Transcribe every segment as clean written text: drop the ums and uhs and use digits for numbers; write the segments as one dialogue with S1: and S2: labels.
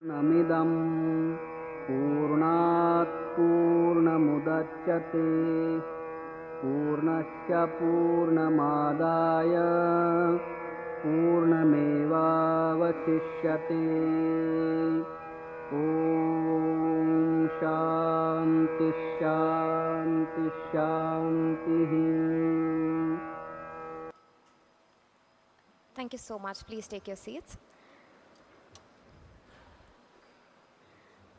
S1: नमिदं पूर्णात् पूर्णमुदच्यते पूर्णस्य पूर्णमादाय पूर्णमेवावशिष्यते। ॐ शान्ति शान्ति शान्तिः।
S2: Thank you so much. Please take your seats.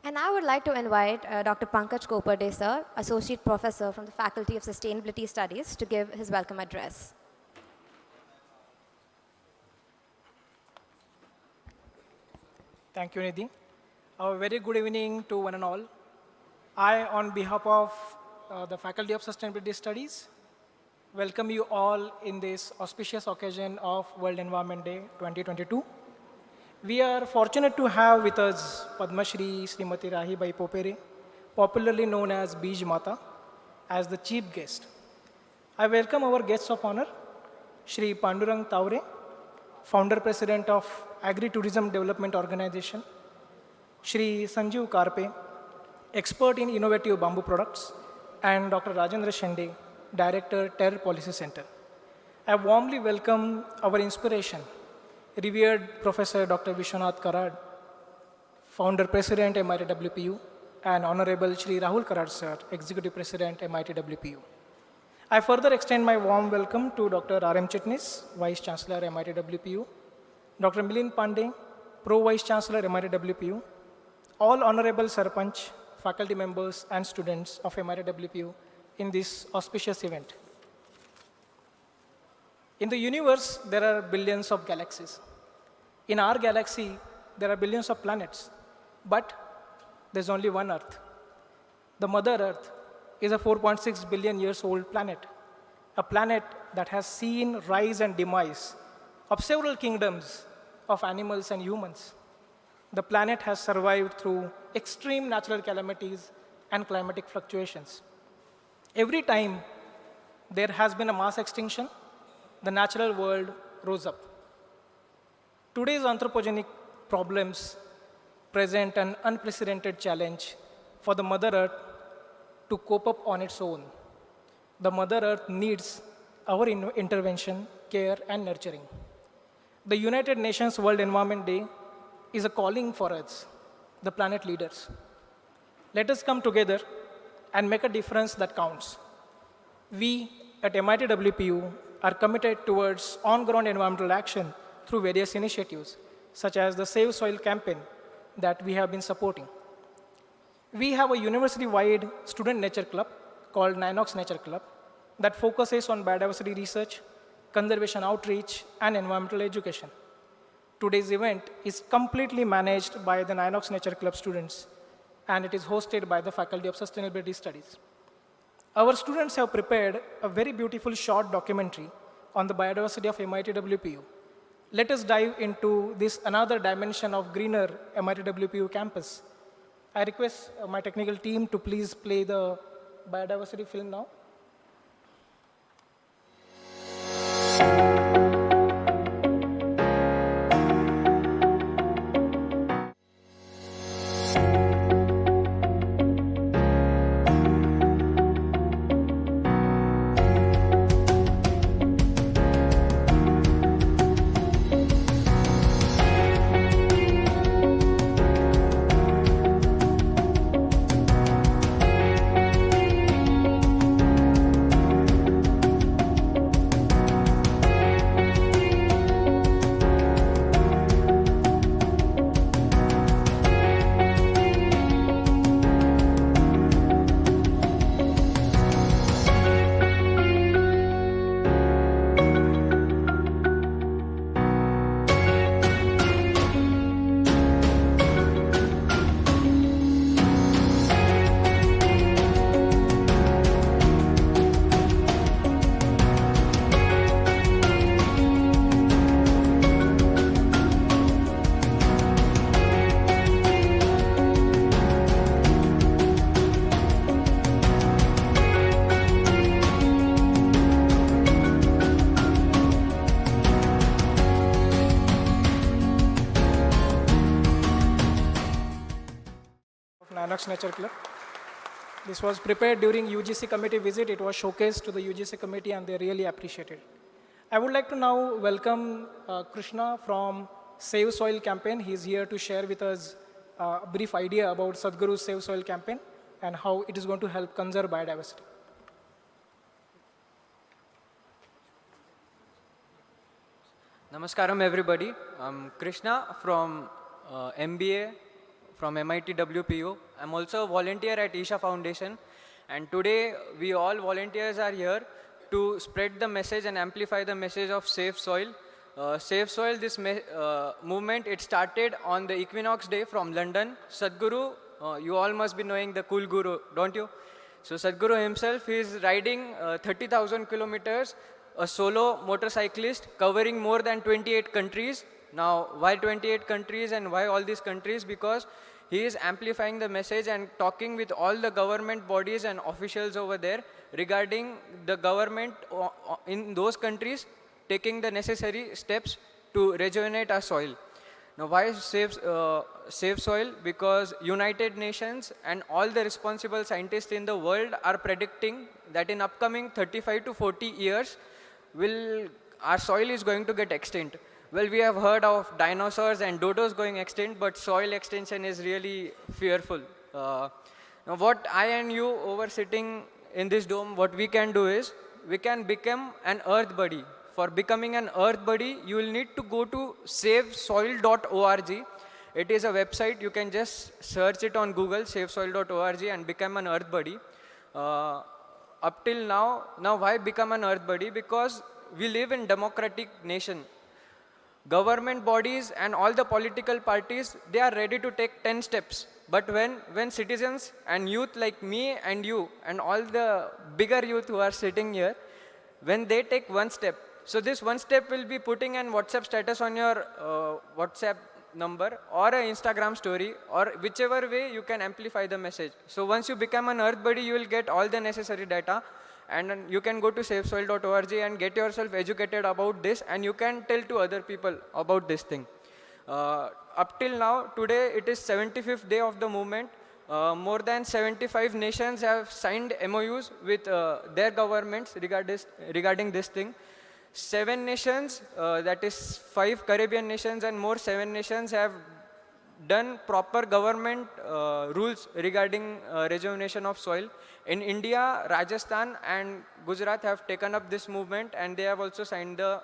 S2: And I would like to invite Dr. Pankaj Popere Sir, Associate Professor from the Faculty of Sustainability Studies, to give his welcome address.
S3: Thank you, Nidhi. A very good evening to one and all. I, on behalf of the Faculty of Sustainability Studies, welcome you all in this auspicious occasion of World Environment Day 2022. We are fortunate to have with us Padma Shri Srimati Raibai Popere, popularly known as Beej Mata, as the chief guest. I welcome our guests of honor, Shri Pandurang Taure, Founder President of Agri-Tourism Development Organization, Shri Sanjeev Karpe, expert in innovative bamboo products, and Dr. Rajendra Shende, Director, Terror Policy Center. I warmly welcome our inspiration, revered Professor Dr. Vishwanath Karad, Founder President, MIT-WPU, and Honorable Shri Rahul Karad Sir, Executive President, MIT-WPU. I further extend my warm welcome to Dr. R.M. Chitnis, Vice Chancellor, MIT-WPU, Dr. Milind Pandey, Pro Vice Chancellor, MIT-WPU, all Honorable Sarpanch, faculty members, and students of MIT-WPU in this auspicious event. In the universe, there are billions of galaxies. In our galaxy, there are billions of planets, but there's only one Earth. The Mother Earth is a 4.6 billion years old planet, a planet that has seen rise and demise of several kingdoms of animals and humans. The planet has survived through extreme natural calamities and climatic fluctuations. Every time there has been a mass extinction, the natural world rose up. Today's anthropogenic problems present an unprecedented challenge for the Mother Earth to cope up on its own. The Mother Earth needs our intervention, care, and nurturing. The United Nations World Environment Day is a calling for us, the planet leaders. Let us come together and make a difference that counts. We at MIT-WPU are committed towards on-ground environmental action through various initiatives, such as the Save Soil campaign that we have been supporting. We have a university-wide student nature club called Ninox Nature Club that focuses on biodiversity research, conservation outreach, and environmental education. Today's event is completely managed by the Ninox Nature Club students, and it is hosted by the Faculty of Sustainability Studies. Our students have prepared a very beautiful short documentary on the biodiversity of MIT-WPU. Let us dive into this another dimension of greener MIT-WPU campus. I request my technical team to please play the biodiversity film now. Ninox Nature Club. This was prepared during UGC committee visit. It was showcased to the UGC committee and they really appreciated it. I would like to now welcome Krishna from Save Soil campaign. He is here to share with us a brief idea about Sadhguru's Save Soil campaign and how it is going to help conserve biodiversity.
S4: Namaskaram everybody. I'm Krishna from MBA from MIT-WPU. I'm also a volunteer at Isha Foundation, and today we all volunteers are here to spread the message and amplify the message of Safe Soil. Safe Soil, this movement, it started on the Equinox Day from London. Sadhguru, you all must be knowing the cool guru, don't you? So Sadhguru himself is riding 30,000 kilometers, a solo motorcyclist covering more than 28 countries. Now, why 28 countries and why all these countries? Because he is amplifying the message and talking with all the government bodies and officials over there regarding the government in those countries taking the necessary steps to rejuvenate our soil. Now, why save soil? Because United Nations and all the responsible scientists in the world are predicting that in upcoming 35 to 40 years, our soil is going to get extinct. Well, we have heard of dinosaurs and dodos going extinct, but soil extinction is really fearful. Now, what I and you over sitting in this dome, what we can do is, we can become an earth buddy. For becoming an earth buddy, you will need to go to savesoil.org. It is a website, you can just search it on Google, savesoil.org, and become an earth buddy. Up till now why become an earth buddy? Because we live in democratic nation. Government bodies and all the political parties, they are ready to take 10 steps. But when citizens and youth like me and you and all the bigger youth who are sitting here, when they take one step, so this one step will be putting an WhatsApp status on your WhatsApp number or an Instagram story, or whichever way you can amplify the message. So once you become an earth buddy, you will get all the necessary data, and then you can go to savesoil.org and get yourself educated about this, and you can tell to other people about this thing. Up till now, today it is 75th day of the movement. More than 75 nations have signed MOUs with their governments regarding this thing. 7 nations, that is 5 Caribbean nations and more 7 nations have done proper government rules regarding rejuvenation of soil. In India, Rajasthan and Gujarat have taken up this movement, and they have also signed the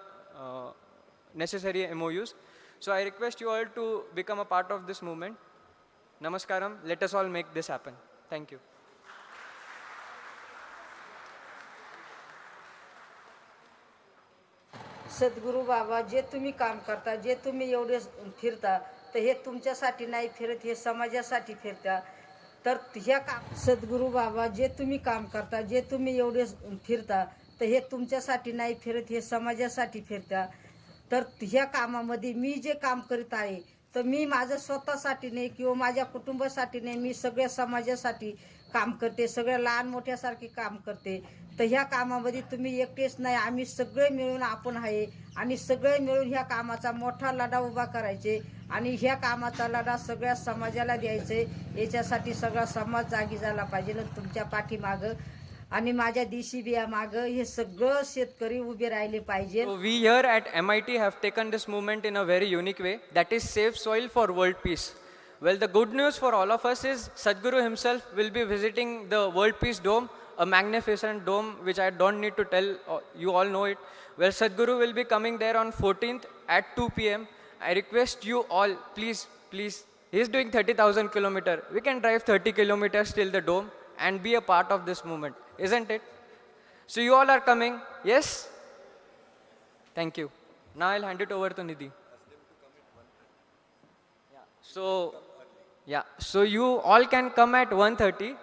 S4: necessary MOUs. So I request you all to become a part of this movement. Namaskaram. Let us all make this happen. Thank you.
S5: सद्गुरू बाबा, जे तुम्ही काम करता, जे तुम्ही एवढे फिरता, तर हे तुमच्यासाठी नाही फिरत, हे समाजासाठी फिरता. तर ह्या काम सद्गुरू बाबा, जे तुम्ही काम करता, जे तुम्ही एवढे फिरता, तर हे तुमच्यासाठी नाही फिरत, हे समाजासाठी फिरता. तर ह्या कामामध्ये मी जे काम करीत आहे, तर मी माझं स्वतःसाठी नाही किंवा माझ्या कुटुंबासाठी नाही, मी सगळ्या समाजासाठी काम करते, सगळ्या लहान मोठ्यासारखे काम करते. तर ह्या कामामध्ये तुम्ही एकटेच नाही, आम्ही सगळे मिळून आपण आहे, आणि सगळे मिळून ह्या कामाचा मोठा लढा उभा करायचे, आणि ह्या कामाचा लढा सगळ्या समाजाला द्यायचे. याच्यासाठी सगळा समाज जागी झाला पाहिजे तुमच्या पाठीमागं, आणि माझ्या DCBया मागं हे सगळं शेतकरी उभे राहिले पाहिजे.
S4: So we here at MIT have taken this movement in a very unique way, that is Save Soil for World Peace. Well, the good news for all of us is Sadhguru himself will be visiting the World Peace Dome, a magnificent dome which I don't need to tell, you all know it. Well, Sadhguru will be coming there on 14th at 2 p.m. I request you all, please, he is doing 30,000 kilometers. We can drive 30 kilometers till the dome and be a part of this movement, isn't it? So you all are coming, yes? Thank you. Now I'll hand it over to Nidhi. So you all can come at 1:30.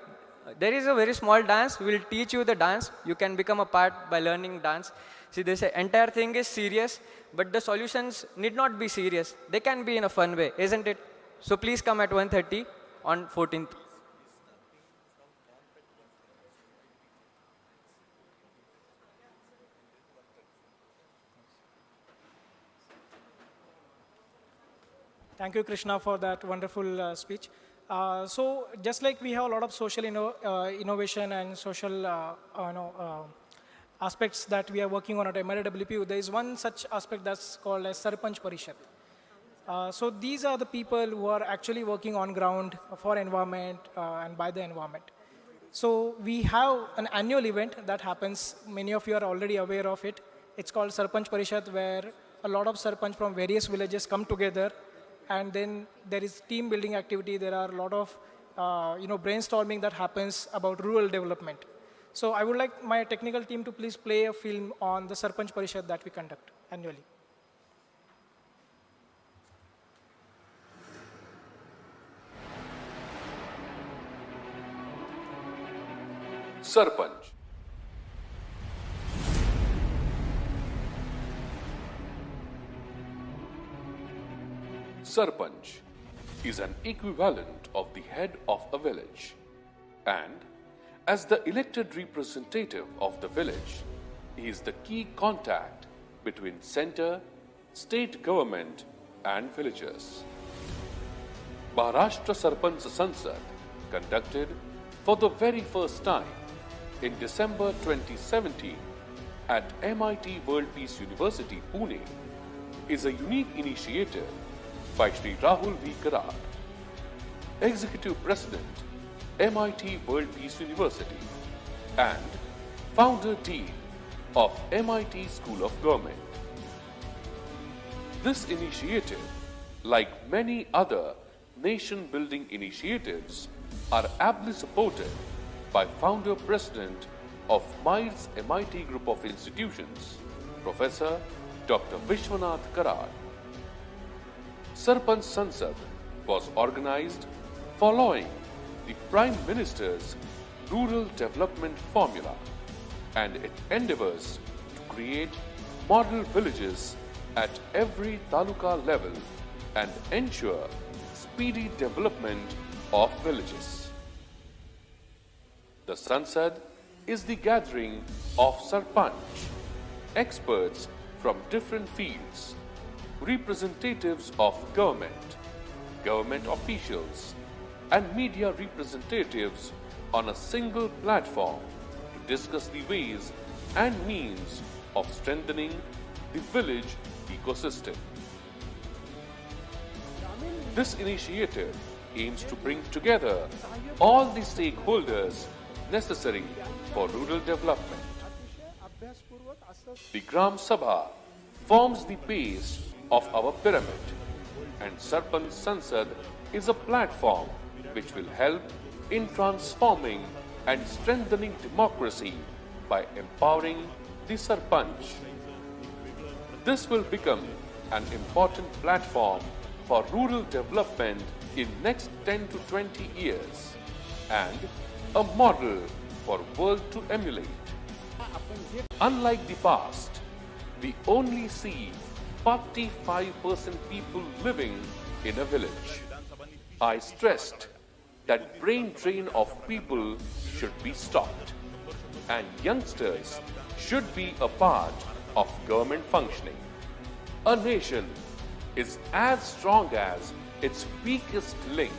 S4: There is a very small dance. We'll teach you the dance. You can become a part by learning dance. See, this entire thing is serious, but the solutions need not be serious. They can be in a fun way, isn't it? So please come at 1:30 on 14th.
S3: Thank you, Krishna, for that wonderful speech. So just like we have a lot of social innovation and social aspects that we are working on at MIT-WPU, there is one such aspect that's called as Sarpanch Parishad. So these are the people who are actually working on ground for environment and by the environment. So we have an annual event that happens. Many of you are already aware of it. It's called Sarpanch Parishad, where a lot of Sarpanch from various villages come together, and then there is team building activity. There are a lot of brainstorming that happens about rural development. So I would like my technical team to please play a film on the Sarpanch Parishad that we conduct annually.
S6: Sarpanch. Sarpanch is an equivalent of the head of a village, and as the elected representative of the village, he is the key contact between center, state government and villagers. Maharashtra Sarpanch Sansad, conducted for the very first time in December 2017 at MIT World Peace University, Pune, is a unique initiative by Shri Rahul Karad, Executive President, MIT World Peace University, and Founder Dean of MIT School of Government. This initiative, like many other nation-building initiatives, are ably supported by Founder President of MIT's MIT Group of Institutions, Professor Dr. Vishwanath Karad. Sarpanch Sansad was organized following the Prime Minister's Rural Development Formula, and it endeavors to create model villages at every taluka level and ensure speedy development of villages. The Sansad is the gathering of Sarpanch, experts from different fields, representatives of government, government officials, and media representatives on a single platform to discuss the ways and means of strengthening the village ecosystem. This initiative aims to bring together all the stakeholders necessary for rural development. The Gram Sabha forms the base of our pyramid, and Sarpanch Sansad is a platform which will help in transforming and strengthening democracy by empowering the Sarpanch. This will become an important platform for rural development in next 10 to 20 years and a model for world to emulate. Unlike the past, we only see 45% people living in a village. I stressed that brain drain of people should be stopped, and youngsters should be a part of government functioning. A nation is as strong as its weakest link,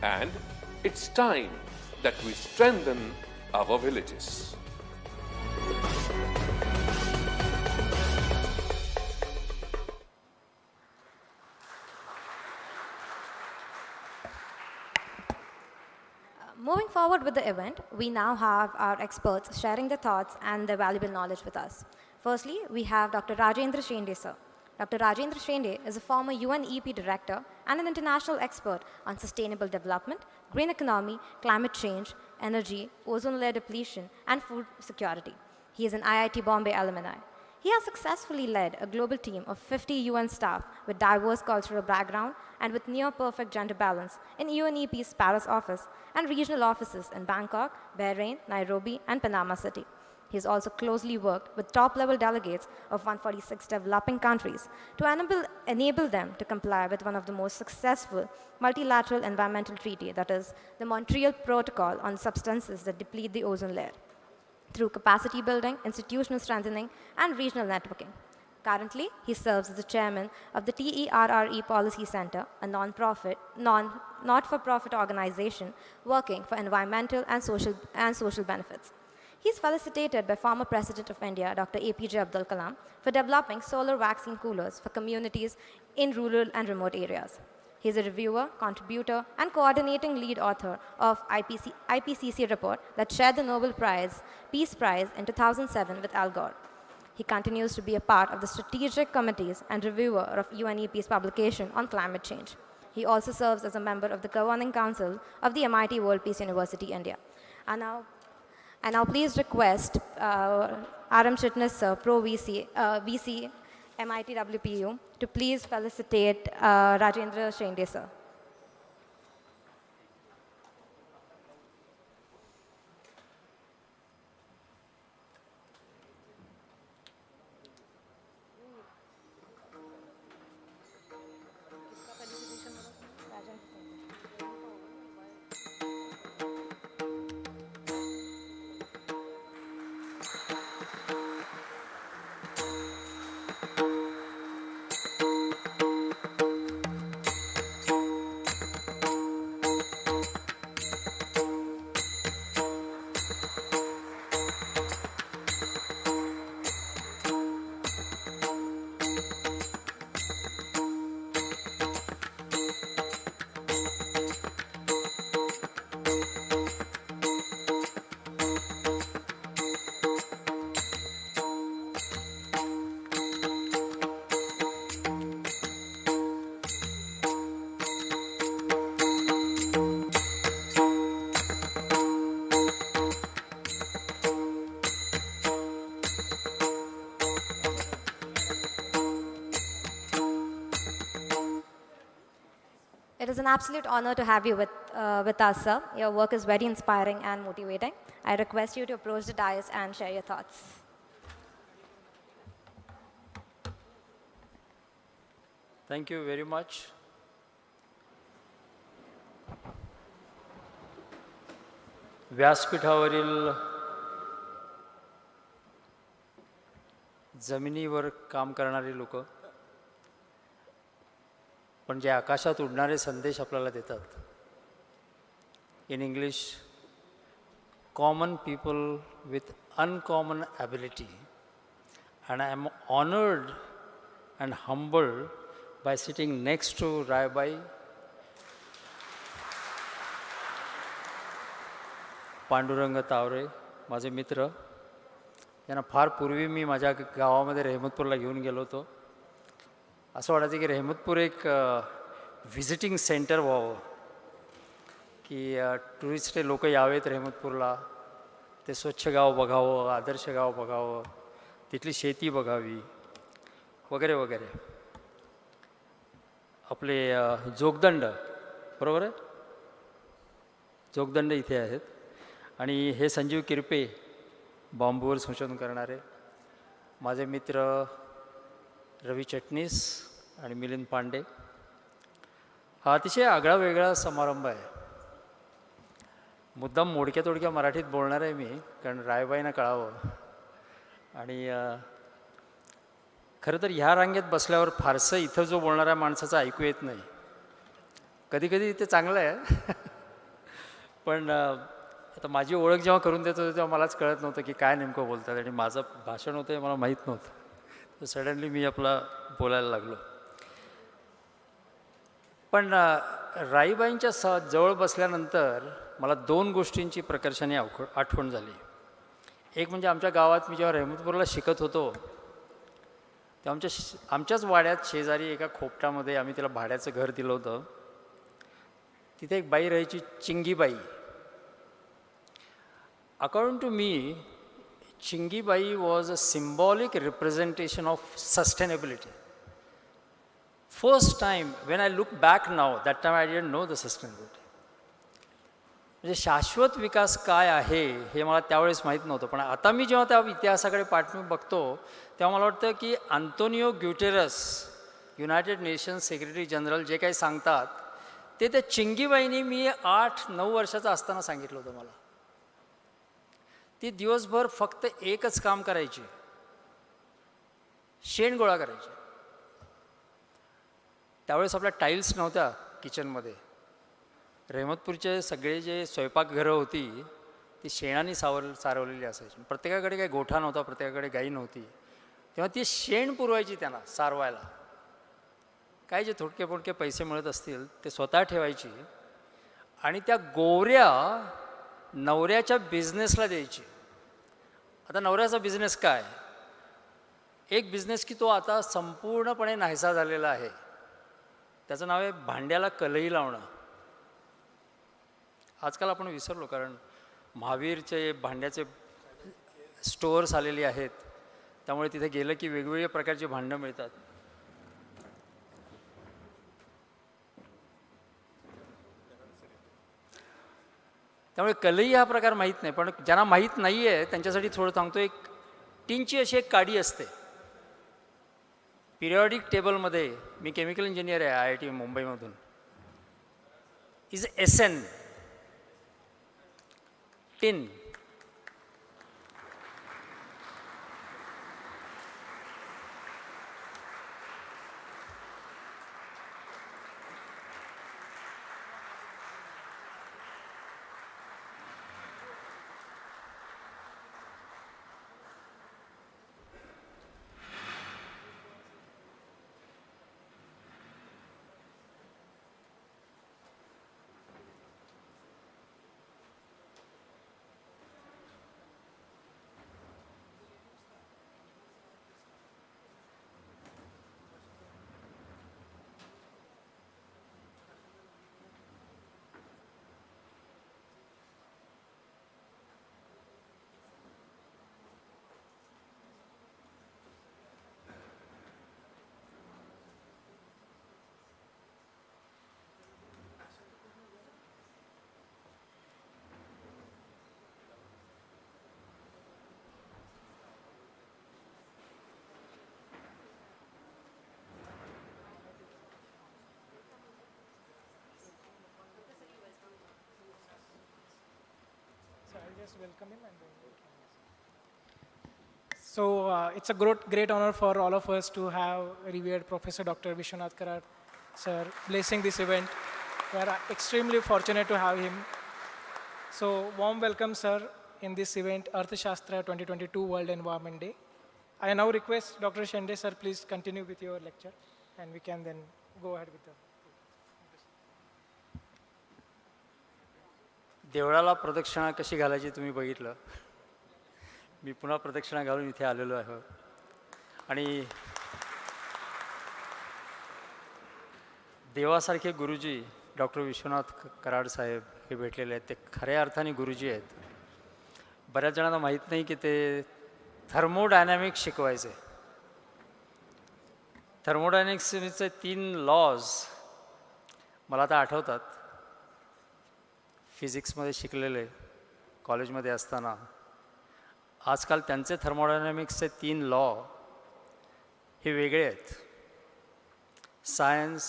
S6: and it's time that we strengthen our villages.
S2: Moving forward with the event, we now have our experts sharing their thoughts and their valuable knowledge with us. Firstly, we have Dr. Rajendra Shende, sir. Dr. Rajendra Shende is a former UNEP director and an international expert on sustainable development, green economy, climate change, energy, ozone layer depletion, and food security. He is an IIT Bombay alumni. He has successfully led a global team of 50 UN staff with diverse cultural background and with near-perfect gender balance in UNEP's Paris office and regional offices in Bangkok, Bahrain, Nairobi, and Panama City. He has also closely worked with top-level delegates of 146 developing countries to enable them to comply with one of the most successful multilateral environmental treaty, that is, the Montreal Protocol on substances that deplete the ozone layer, through capacity building, institutional strengthening, and regional networking. Currently, he serves as the chairman of the TERRE Policy Center, a not-for-profit organization working for environmental and social benefits. He is felicitated by former President of India, Dr. APJ Abdul Kalam, for developing solar vaccine coolers for communities in rural and remote areas. He is a reviewer, contributor, and coordinating lead author of IPCC report that shared the Nobel Peace Prize in 2007 with Al Gore. He continues to be a part of the strategic committees and reviewer of UNEP's publication on climate change. He also serves as a member of the governing council of the MIT World Peace University, India. I now please request RM Chitnis Sir, Pro VC, MIT-WPU, to please felicitate Rajendra Shende Sir. It is an absolute honor to have you with us, sir. Your work is very inspiring and motivating. I request you to approach the dais and share your thoughts.
S7: Thank you very much. व्यासपीठावरील जमिनीवर काम करणारी लोक पण जे आकाशात उडणारे संदेश आपल्याला देतात. In English, common people with uncommon ability. And I am honoured and humbled by sitting next to Raibai, Pandurang Taware, माझे मित्र. यांना फार पूर्वी मी माझ्या गावामध्ये रहमतपूरला घेऊन गेलो होतो. असं वाटायचं की रहमतपूर एक व्हिजिटिंग सेंटर व्हावं, की टुरिस्ट लोक यावेत रहमतपूरला, ते स्वच्छ गाव बघावं, आदर्श गाव बघावं, तिथली शेती बघावी वगैरे वगैरे. आपले जोगदंड, बरोबर आहे, जोगदंड इथे आहेत. आणि हे संजीव किरपे, बांबूवर संशोधन करणारे. माझे मित्र रवी चटणीस आणि मिलिंद पांडे. हा अतिशय आगळा वेगळा समारंभ आहे. मुद्दाम मोडक्या तोडक्या मराठीत बोलणार आहे मी, कारण रायबाईंना कळावं. आणि खरं तर ह्या रांगेत बसल्यावर फारसं इथं जो बोलणाऱ्या माणसाचं ऐकू येत नाही. कधी कधी ते चांगलं आहे, पण आता माझी ओळख जेव्हा करून देत होते तेव्हा मलाच कळत नव्हतं की काय नेमकं बोलतात, आणि माझं भाषण होतं हे मला माहीत नव्हतं. तर सडनली मी आपला बोलायला लागलो. पण राईबाईंच्या जवळ बसल्यानंतर मला दोन गोष्टींची प्रकर्षाने आठवण झाली. एक म्हणजे आमच्या गावात मी जेव्हा रहमतपूरला शिकत होतो तेव्हा आमच्याच वाड्यात शेजारी एका खोपटामध्ये आम्ही तिला भाड्याचं घर दिलं होतं. तिथे एक बाई राहायची, Chingibai. According to me, Chingibai was a symbolic representation of sustainability. First time when I look back now, that time I didn't know the sustainability. म्हणजे शाश्वत विकास काय आहे हे मला त्यावेळेस माहीत नव्हतं. पण आता मी जेव्हा त्या इतिहासाकडे पाठवून बघतो तेव्हा मला वाटतं की Antonio Guterres, United nations secretary general, जे काही सांगतात ते त्या चिंगीबाईंनी मी 8-9 वर्षाचा असताना सांगितलं होतं मला. ती दिवसभर फक्त एकच काम करायची, शेण गोळा करायचे. त्यावेळेस आपल्या टाईल्स नव्हत्या किचनमध्ये. रहमतपूरचे सगळे जे स्वयंपाकघरं होती ती शेणाने सारवलेली असायची. प्रत्येकाकडे काही गोठा नव्हता, प्रत्येकाकडे गाई नव्हती. तेव्हा ती शेण पुरवायची त्यांना सारवायला. काय जे थोडके फोडके पैसे मिळत असतील ते स्वतः ठेवायची आणि त्या गोवऱ्या नवऱ्याच्या बिझनेसला द्यायची. आता नवऱ्याचा बिझनेस काय? एक बिझनेस की तो आता संपूर्णपणे नाहीसा झालेला आहे. त्याचं नाव आहे भांड्याला कलई लावणं. आजकाल आपण विसरलो, कारण महावीरचे भांड्याचे स्टोअर्स आलेले आहेत. त्यामुळे तिथे गेलं की वेगवेगळ्या प्रकारची भांडं मिळतात. त्यामुळे कलई हा प्रकार माहीत नाही, पण ज्यांना माहीत नाही आहे त्यांच्यासाठी थोडं सांगतो. एक टीनची अशी एक काडी असते. पिरियॉडिक टेबलमध्ये, मी केमिकल इंजिनियर आहे IIT मुंबईमधून, is SN tin.
S3: So it's a great honor for all of us to have revered Professor Dr. Vishwanath Karad Sir blessing this event. We are extremely fortunate to have him. So warm welcome, sir, in this event, Earth Shashtra 2022 World Environment Day. I now request Dr. Shende sir, please continue with your lecture, and we can then go ahead with the.
S7: देवळाला प्रदक्षिणा कशी घालायची तुम्ही बघितलं. मी पुन्हा प्रदक्षिणा घालून इथे आलेलो आहे. आणि देवासारखे गुरुजी डॉक्टर विश्वनाथ कराड साहेब हे भेटलेले आहेत. ते खऱ्या अर्थाने गुरुजी आहेत. बऱ्याच जणांना माहीत नाही की ते थर्मोडायनॅमिक्स शिकवायचे. थर्मोडायनॅमिक्सचे 3 लॉज मला आता आठवतात. फिजिक्समध्ये शिकलेले कॉलेजमध्ये असताना. आजकाल त्यांचे थर्मोडायनॅमिक्सचे 3 लॉ हे वेगळे आहेत. Science,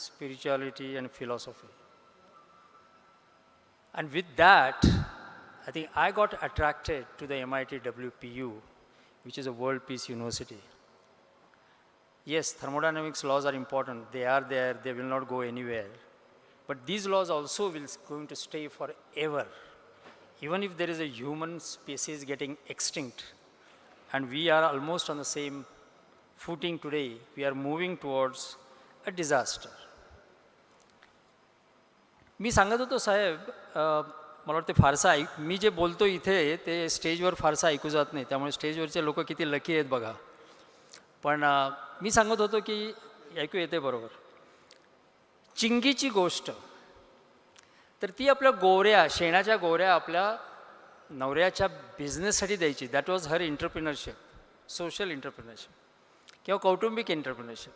S7: spirituality and philosophy. And with that I think I got attracted to the MIT-WPU, which is a world peace university. Yes, thermodynamics laws are important. They are there. They will not go anywhere. But these laws also will going to stay forever. Even if there is a human species getting extinct, and we are almost on the same footing today, we are moving towards a disaster. मी सांगत होतो साहेब, मला वाटते फारसा मी जे बोलतो इथे ते स्टेजवर फारसा ऐकू जात नाही. त्यामुळे स्टेजवरचे लोक किती लकी आहेत बघा. पण मी सांगत होतो की ऐकू येते बरोबर. चिंगीची गोष्ट तर ती आपल्या गोवऱ्या, शेणाच्या गोवऱ्या आपल्या नवऱ्याच्या बिझनेससाठी द्यायची. That was her entrepreneurship, social entrepreneurship किंवा कौटुंबिक एंटरप्रिनरशिप.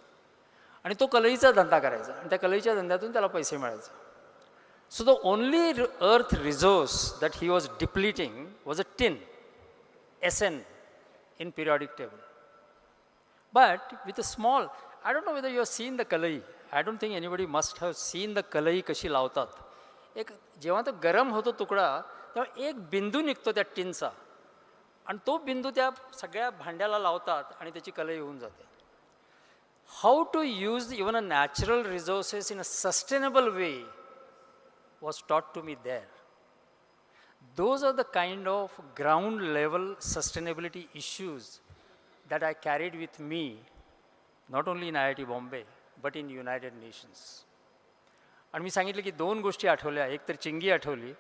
S7: आणि तो कलईचा धंदा करायचा आणि त्या कलईच्या धंद्यातून त्याला पैसे मिळायचे. So the only earth resource that he was depleting was a tin, SN in periodic table. But with a small, I don't know whether you have seen the kalai. I don't think anybody must have seen the kalai कशी लावतात. एक जेव्हा तो गरम होतो तुकडा तेव्हा एक बिंदू निघतो त्या टिनचा. आणि तो बिंदू त्या सगळ्या भांड्याला लावतात आणि त्याची कलई येऊन जाते. How to use even a natural resources in a sustainable way was taught to me there. Those are the kind of ground level sustainability issues that I carried with me, not only in IIT Bombay, but in United Nations. आणि मी सांगितलं की दोन गोष्टी आठवल्या, एक तर चिंगी आठवली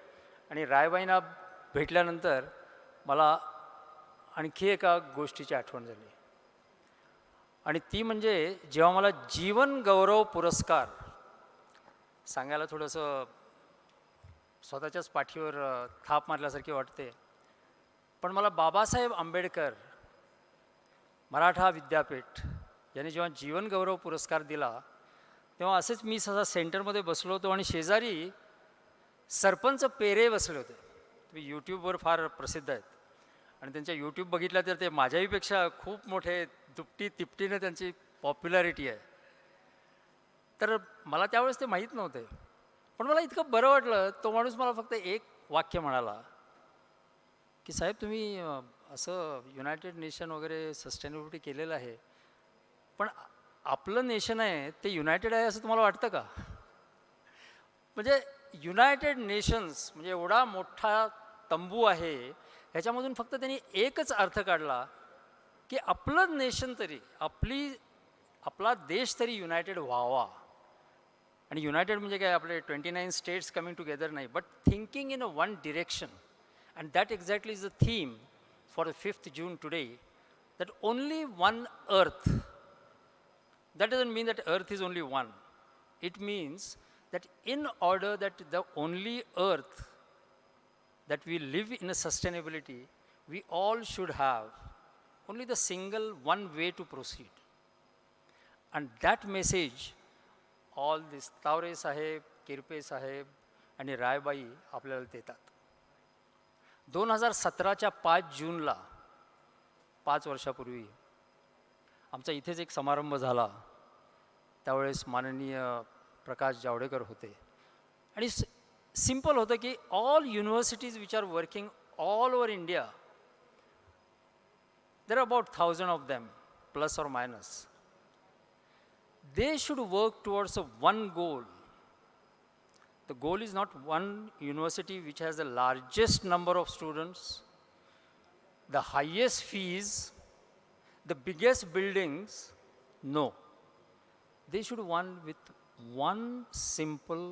S7: आणि रायबाईंना भेटल्यानंतर मला आणखी एका गोष्टीची आठवण झाली. आणि ती म्हणजे जेव्हा मला जीवन गौरव पुरस्कार, सांगायला थोडंसं स्वतःच्याच पाठीवर थाप मारल्यासारखी वाटते, पण मला बाबासाहेब आंबेडकर मराठा विद्यापीठ यांनी जेव्हा जीवन गौरव पुरस्कार दिला तेव्हा असेच मी सदा सेंटरमध्ये बसलो होतो आणि शेजारी सरपंच पेरे बसले होते. तुम्ही यूट्यूबवर फार प्रसिद्ध आहेत आणि त्यांच्या यूट्यूब बघितलं तर ते माझ्याहीपेक्षा खूप मोठे दुपटी तिपटीने त्यांची पॉप्युलॅरिटी आहे. तर मला त्यावेळेस ते माहीत नव्हते, पण मला इतकं बरं वाटलं. तो माणूस मला फक्त एक वाक्य म्हणाला की साहेब तुम्ही असं युनायटेड नेशन वगैरे सस्टेनेबिलिटी केलेलं आहे, पण आपलं नेशन आहे ते युनायटेड आहे असं तुम्हाला वाटतं का? म्हणजे युनायटेड नेशन्स म्हणजे एवढा मोठा तंबू आहे, ह्याच्यामधून फक्त त्यांनी एकच अर्थ काढला की आपलं नेशन तरी आपला देश तरी युनायटेड व्हावा. आणि युनायटेड म्हणजे काय आपले 29 स्टेट्स कमिंग टुगेदर नाही, but thinking in a one direction. And that exactly is the theme for 5th June today, that only one earth. That doesn't mean that earth is only one. It means that in order that the only earth that we live in a sustainability, we all should have only the single one way to proceed. And that message all this Taware साहेब, किरपे साहेब आणि रायबाई आपल्याला देतात. 2017च्या 5 जूनला 5 वर्षापूर्वी आमचा इथेच एक समारंभ झाला. त्यावेळेस माननीय प्रकाश जावडेकर होते आणि सिम्पल होतं की all universities which are working all over India, there are about 1000 of them plus or minus. They should work towards one goal. The goal is not one university which has the largest number of students, the highest fees, the biggest buildings. No. They should want with one simple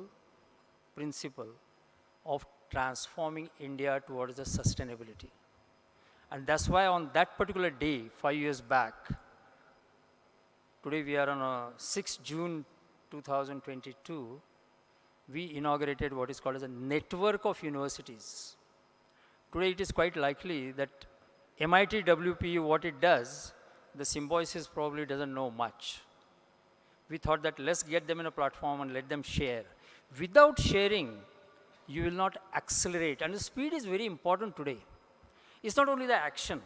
S7: principle of transforming India towards the sustainability. And that's why on that particular day, 5 years back, today we are on 6th June 2022, we inaugurated what is called as a network of universities. Today it is quite likely that MIT-WPU, what it does, the symbiosis probably doesn't know much. We thought that let's get them in a platform and let them share. Without sharing, you will not accelerate. And the speed is very important today. It's not only the action.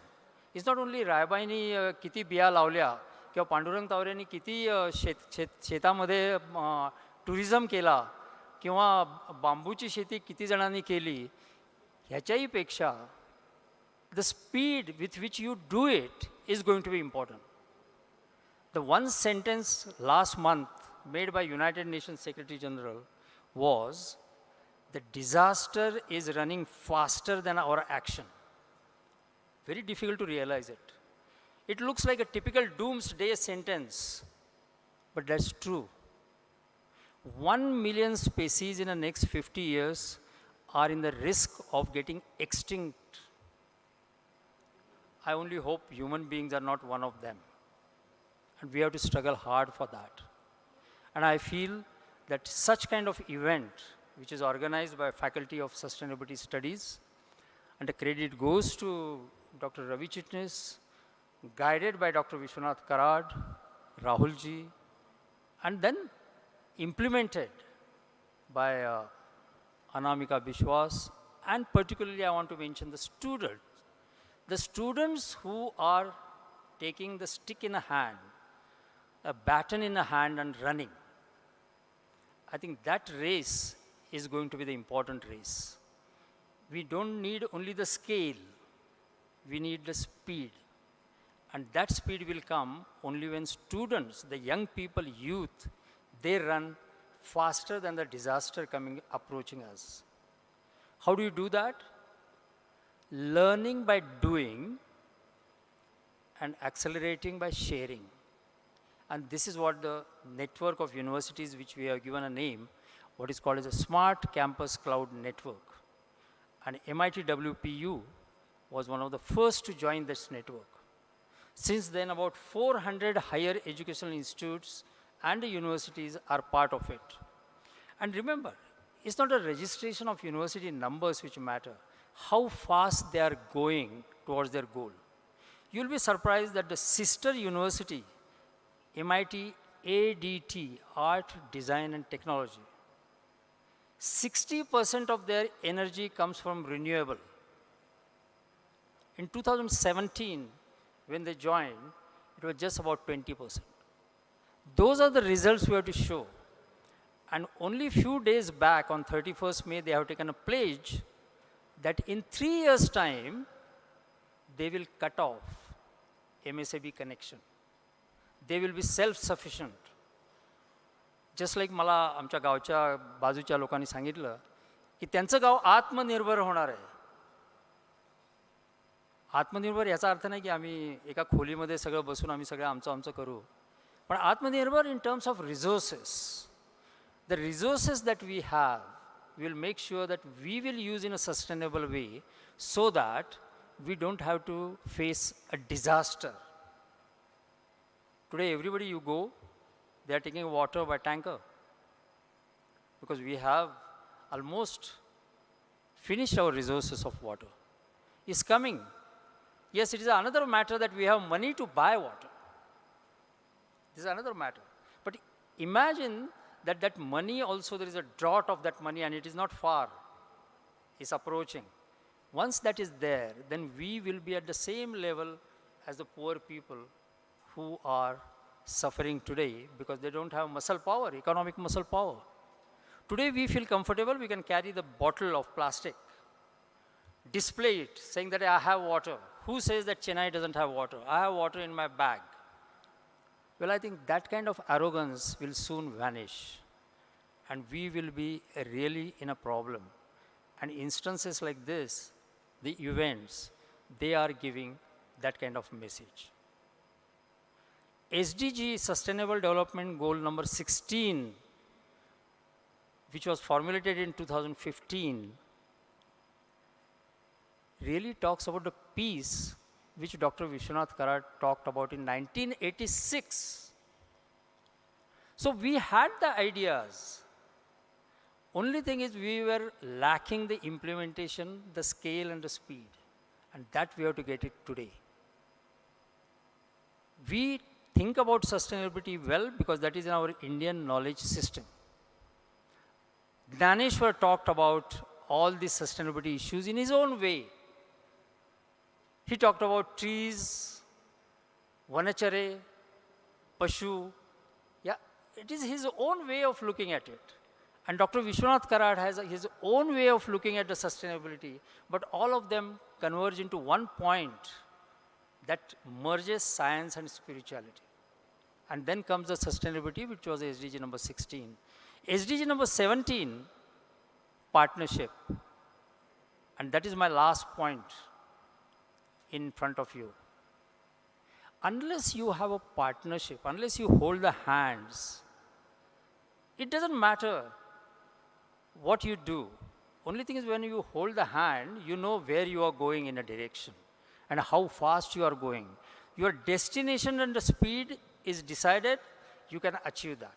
S7: It's not only रायबाईंनी किती बिया लावल्या किंवा पांडुरंग तावरेंनी किती शेतामध्ये tourism केला किंवा बांबूची शेती किती जणांनी केली, ह्याच्याही पेक्षा the speed with which you do it is going to be important. The one sentence last month made by United Nations Secretary General was, the disaster is running faster than our action. Very difficult to realize it. It looks like a typical doomsday sentence, but that's true. 1 million species in the next 50 years are in the risk of getting extinct. I only hope human beings are not one of them. And we have to struggle hard for that. And I feel that such kind of event, which is organized by Faculty of Sustainability Studies, and the credit goes to Dr. Ravi Chitnis, guided by Dr. Vishwanath Karad, Rahul ji, and then implemented by Anamika Bishwas, and particularly I want to mention the students. The students who are taking the stick in a hand, a baton in a hand and running. I think that race is going to be the important race. We don't need only the scale. we need the speed. And that speed will come only when students, the young people, youth, they run faster than the disaster approaching us. How do you do that? Learning by doing and accelerating by sharing. And this is what the network of universities, which we have given a name, what is called as a Smart Campus Cloud Network. And MIT-WPU was one of the first to join this network. Since then, about 400 higher educational institutes and universities are part of it. And remember, it's not a registration of university numbers which matter, how fast they are going towards their goal. You'll be surprised that the sister university, MIT ADT, Art, Design and Technology, 60% of their energy comes from renewable. In 2017, when they joined, it was just about 20%. Those are the results we have to show. And only a few days back, on 31st May, they have taken a pledge that in 3 years' time, they will cut off MSAB connection. They will be self-sufficient. Just like मला आमच्या गावच्या बाजूच्या लोकांनी सांगितलं की त्यांचं गाव आत्मनिर्भर होणार आहे. आत्मनिर्भर याचा अर्थ नाही की आम्ही एका खोलीमध्ये सगळं बसून आम्ही सगळं आमचं करू. पण आत्मनिर्भर in terms of resources. The resources that we have, we will make sure that we will use in a sustainable way so that we don't have to face a disaster. Today, everybody you go, they are taking water by tanker because we have almost finished our resources of water. It's coming. Yes, it is another matter that we have money to buy water. This is another matter. But imagine that that money also, there is a drought of that money and it is not far. It's approaching. Once that is there, then we will be at the same level as the poor people who are suffering today because they don't have muscle power, economic muscle power. Today we feel comfortable, we can carry the bottle of plastic, display it, saying that I have water. Who says that Chennai doesn't have water? I have water in my bag. Well, I think that kind of arrogance will soon vanish and we will be really in a problem. And instances like this, the events, they are giving that kind of message. SDG, Sustainable Development Goal number 16, which was formulated in 2015, really talks about the peace which Dr. Vishwanath Karad talked about in 1986. So we had the ideas. Only thing is we were lacking the implementation, the scale and the speed. And that we have to get it today. We think about sustainability well because that is in our Indian knowledge system. Dhaneshwar talked about all these sustainability issues in his own way. He talked about trees, vanachare, pashu. Yeah, it is his own way of looking at it. And Dr. Vishwanath Karad has his own way of looking at the sustainability, but all of them converge into one point that merges science and spirituality. And then comes the sustainability, which was SDG number 16. SDG number 17, partnership. And that is my last point in front of you. Unless you have a partnership, unless you hold the hands, it doesn't matter what you do. Only thing is when you hold the hand, you know where you are going in a direction and how fast you are going. Your destination and the speed is decided, you can achieve that.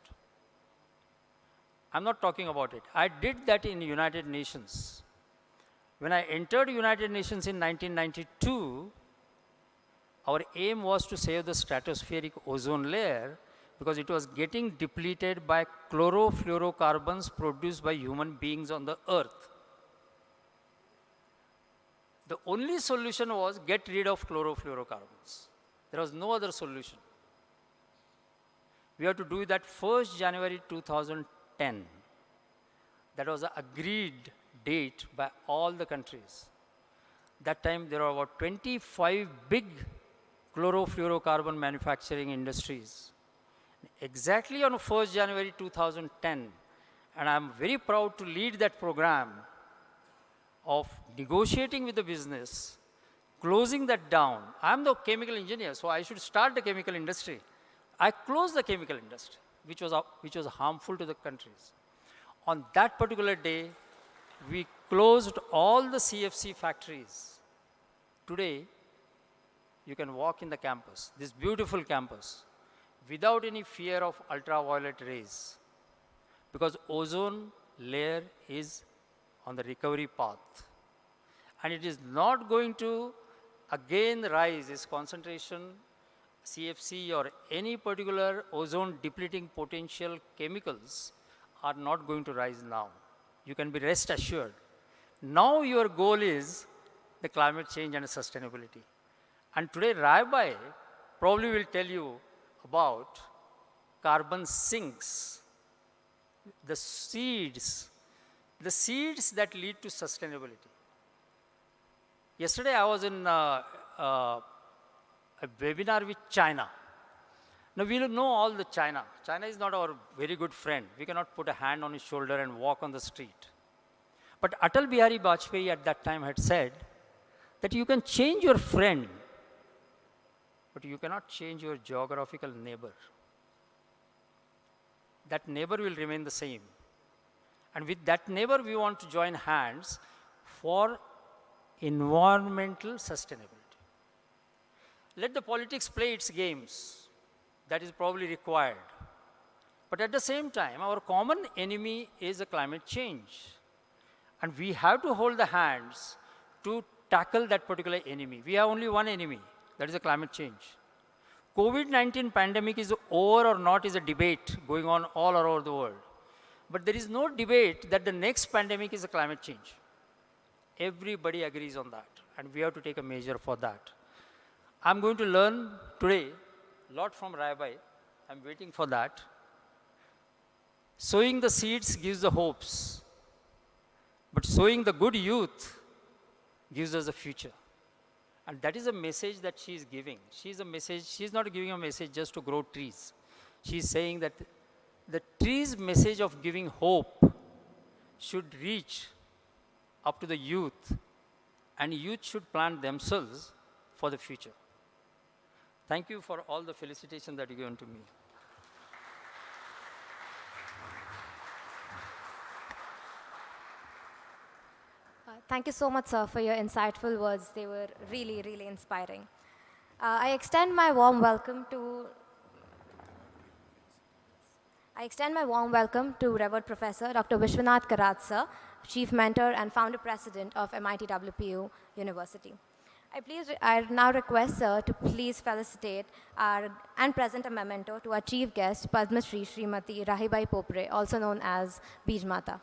S7: I'm not talking about it. I did that in United Nations. When I entered United Nations in 1992, our aim was to save the stratospheric ozone layer because it was getting depleted by chlorofluorocarbons produced by human beings on the earth. The only solution was get rid of chlorofluorocarbons. There was no other solution. We have to do that 1st January 2010. That was an agreed date by all the countries. That time there were about 25 big chlorofluorocarbon manufacturing industries. Exactly on 1st January 2010, and I'm very proud to lead that program of negotiating with the business, closing that down. I'm the chemical engineer, so I should start the chemical industry. I closed the chemical industry, which was harmful to the countries. On that particular day, we closed all the CFC factories. Today, you can walk in the campus, this beautiful campus, without any fear of ultraviolet rays, because ozone layer is on the recovery path. And it is not going to again rise its concentration, CFC or any particular ozone depleting potential chemicals are not going to rise now. You can be rest assured. Now your goal is the climate change and sustainability. And today Raibai probably will tell you about carbon sinks, the seeds that lead to sustainability. Yesterday I was in a webinar with China. Now we know all the China. China is not our very good friend. We cannot put a hand on his shoulder and walk on the street. But Atal Bihari Vajpayee at that time had said that you can change your friend, but you cannot change your geographical neighbor. That neighbor will remain the same. And with that neighbor, we want to join hands for environmental sustainability. Let the politics play its games. That is probably required. But at the same time, our common enemy is a climate change. And we have to hold the hands to tackle that particular enemy. We have only one enemy, that is the climate change. COVID-19 pandemic is over or not is a debate going on all over the world. But there is no debate that the next pandemic is a climate change. Everybody agrees on that, and we have to take a measure for that. I'm going to learn today a lot from Raibai. I'm waiting for that. Sowing the seeds gives the hopes, but sowing the good youth gives us a future. And that is a message that she is giving. She's not giving a message just to grow trees. She's saying that the tree's message of giving hope should reach up to the youth, and youth should plant themselves for the future. Thank you for all the felicitations that you given to me.
S2: Thank you so much, sir, for your insightful words. They were really, really inspiring. I extend my warm welcome to Revered Professor Dr. Vishwanath Karad Sir, Chief Mentor and Founder President of MIT-WPU University. I now request Sir to please felicitate and present a memento to our Chief Guest, Padma Shri Srimati Raibai Popere, also known as Beej Mata.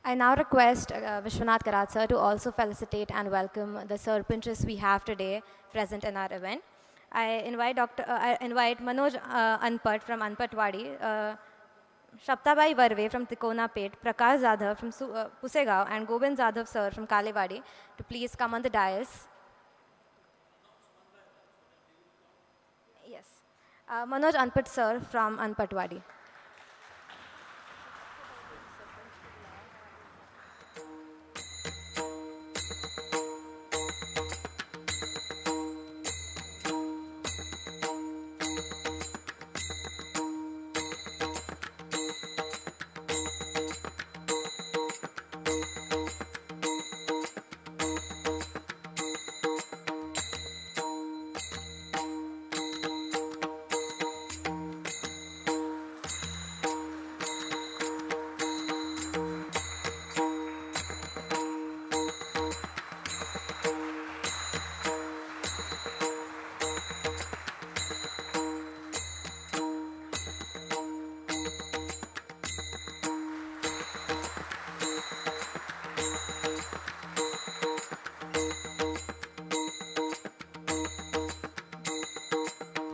S2: I now request Vishwanath Karad Sir to also felicitate and welcome the serpenters we have today present in our event. I invite Manoj Anpat from Anpatwadi, Shaptabai Varve from Tikona Pet, Prakash Zadhav from Pusegaon, and Govind Zadhav Sir from Kalewadi to please come on the dais. Yes. Manoj Anpat Sir from Anpatwadi.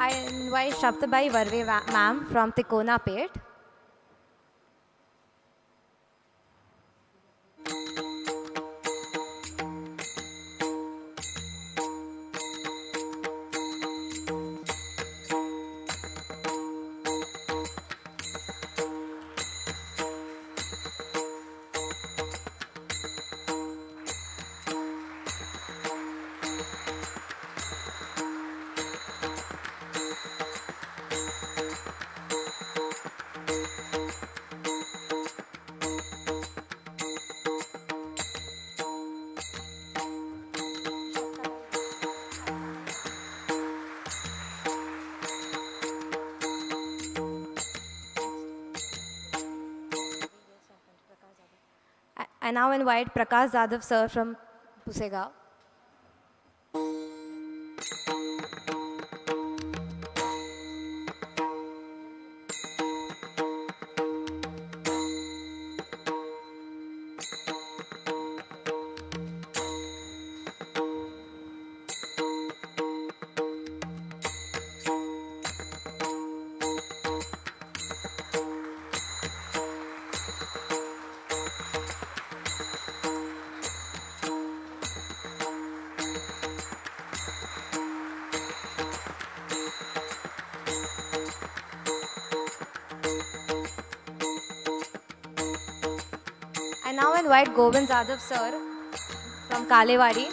S2: I invite Shaptabai Varve ma'am from Tikona Pet. I now invite Prakash Zadhav Sir from Pusegaon. I now invite Govind Zadhav Sir from Kalewadi.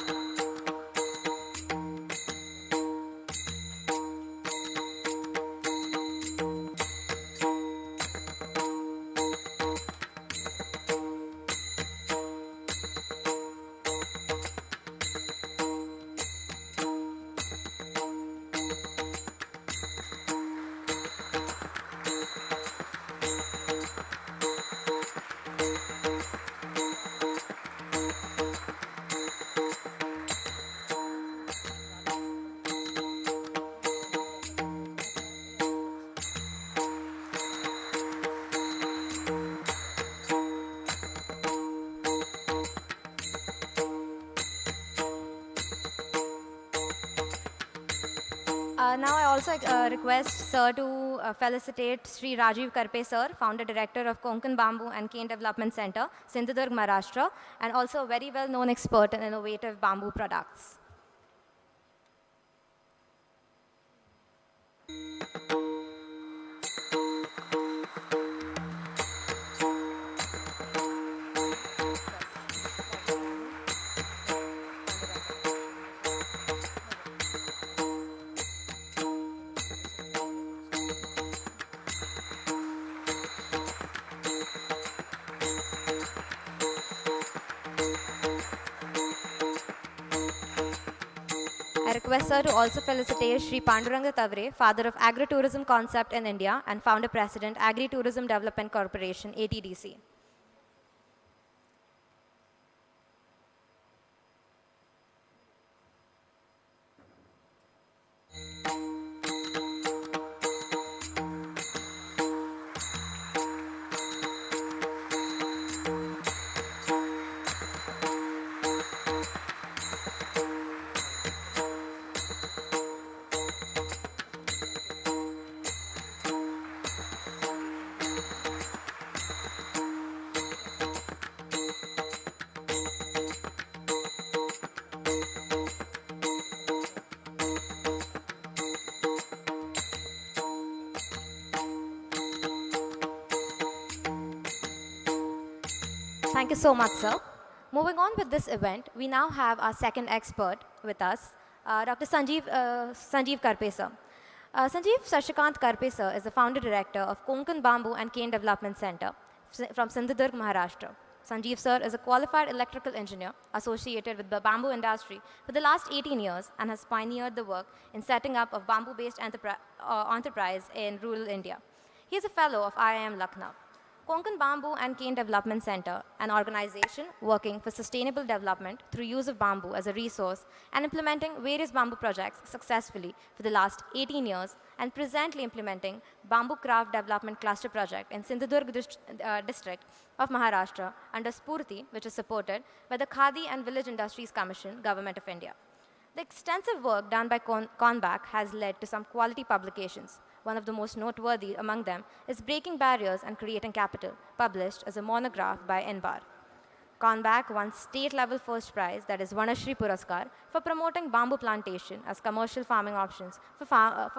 S2: Now I also request Sir to felicitate Sri Rajiv Karpe Sir, Founder Director of Konkan Bamboo and Cane Development Center, Sindhudurg, Maharashtra, and also a very well-known expert in innovative bamboo products. I request Sir to also felicitate Sri Panduranga Tavre, father of agritourism concept in India and founder president, Agri-Tourism Development Corporation, ATDC. Thank you so much, sir. Moving on with this event, we now have our second expert with us, Dr. Sanjeev Karpe, sir. Sanjeev Shashikant Karpe, sir, is the founder director of Konkan Bamboo and Cane Development Center from Sindhudurg, Maharashtra. Sanjeev, sir, is a qualified electrical engineer associated with the bamboo industry for the last 18 years and has pioneered the work in setting up of bamboo-based enterprise in rural India. He is a fellow of IIM Lucknow. Konkan Bamboo and Cane Development Center, an organization working for sustainable development through use of bamboo as a resource and implementing various bamboo projects successfully for the last 18 years, and presently implementing Bamboo Craft Development Cluster Project in Sindhudurg district of Maharashtra under Spurti, which is supported by the Khadi and Village Industries Commission, Government of India. The extensive work done by Konback has led to some quality publications. One of the most noteworthy among them is Breaking Barriers and Creating Capital, published as a monograph by NBAR. Konback won state-level first prize, that is Padma Shri Puraskar, for promoting bamboo plantation as commercial farming options for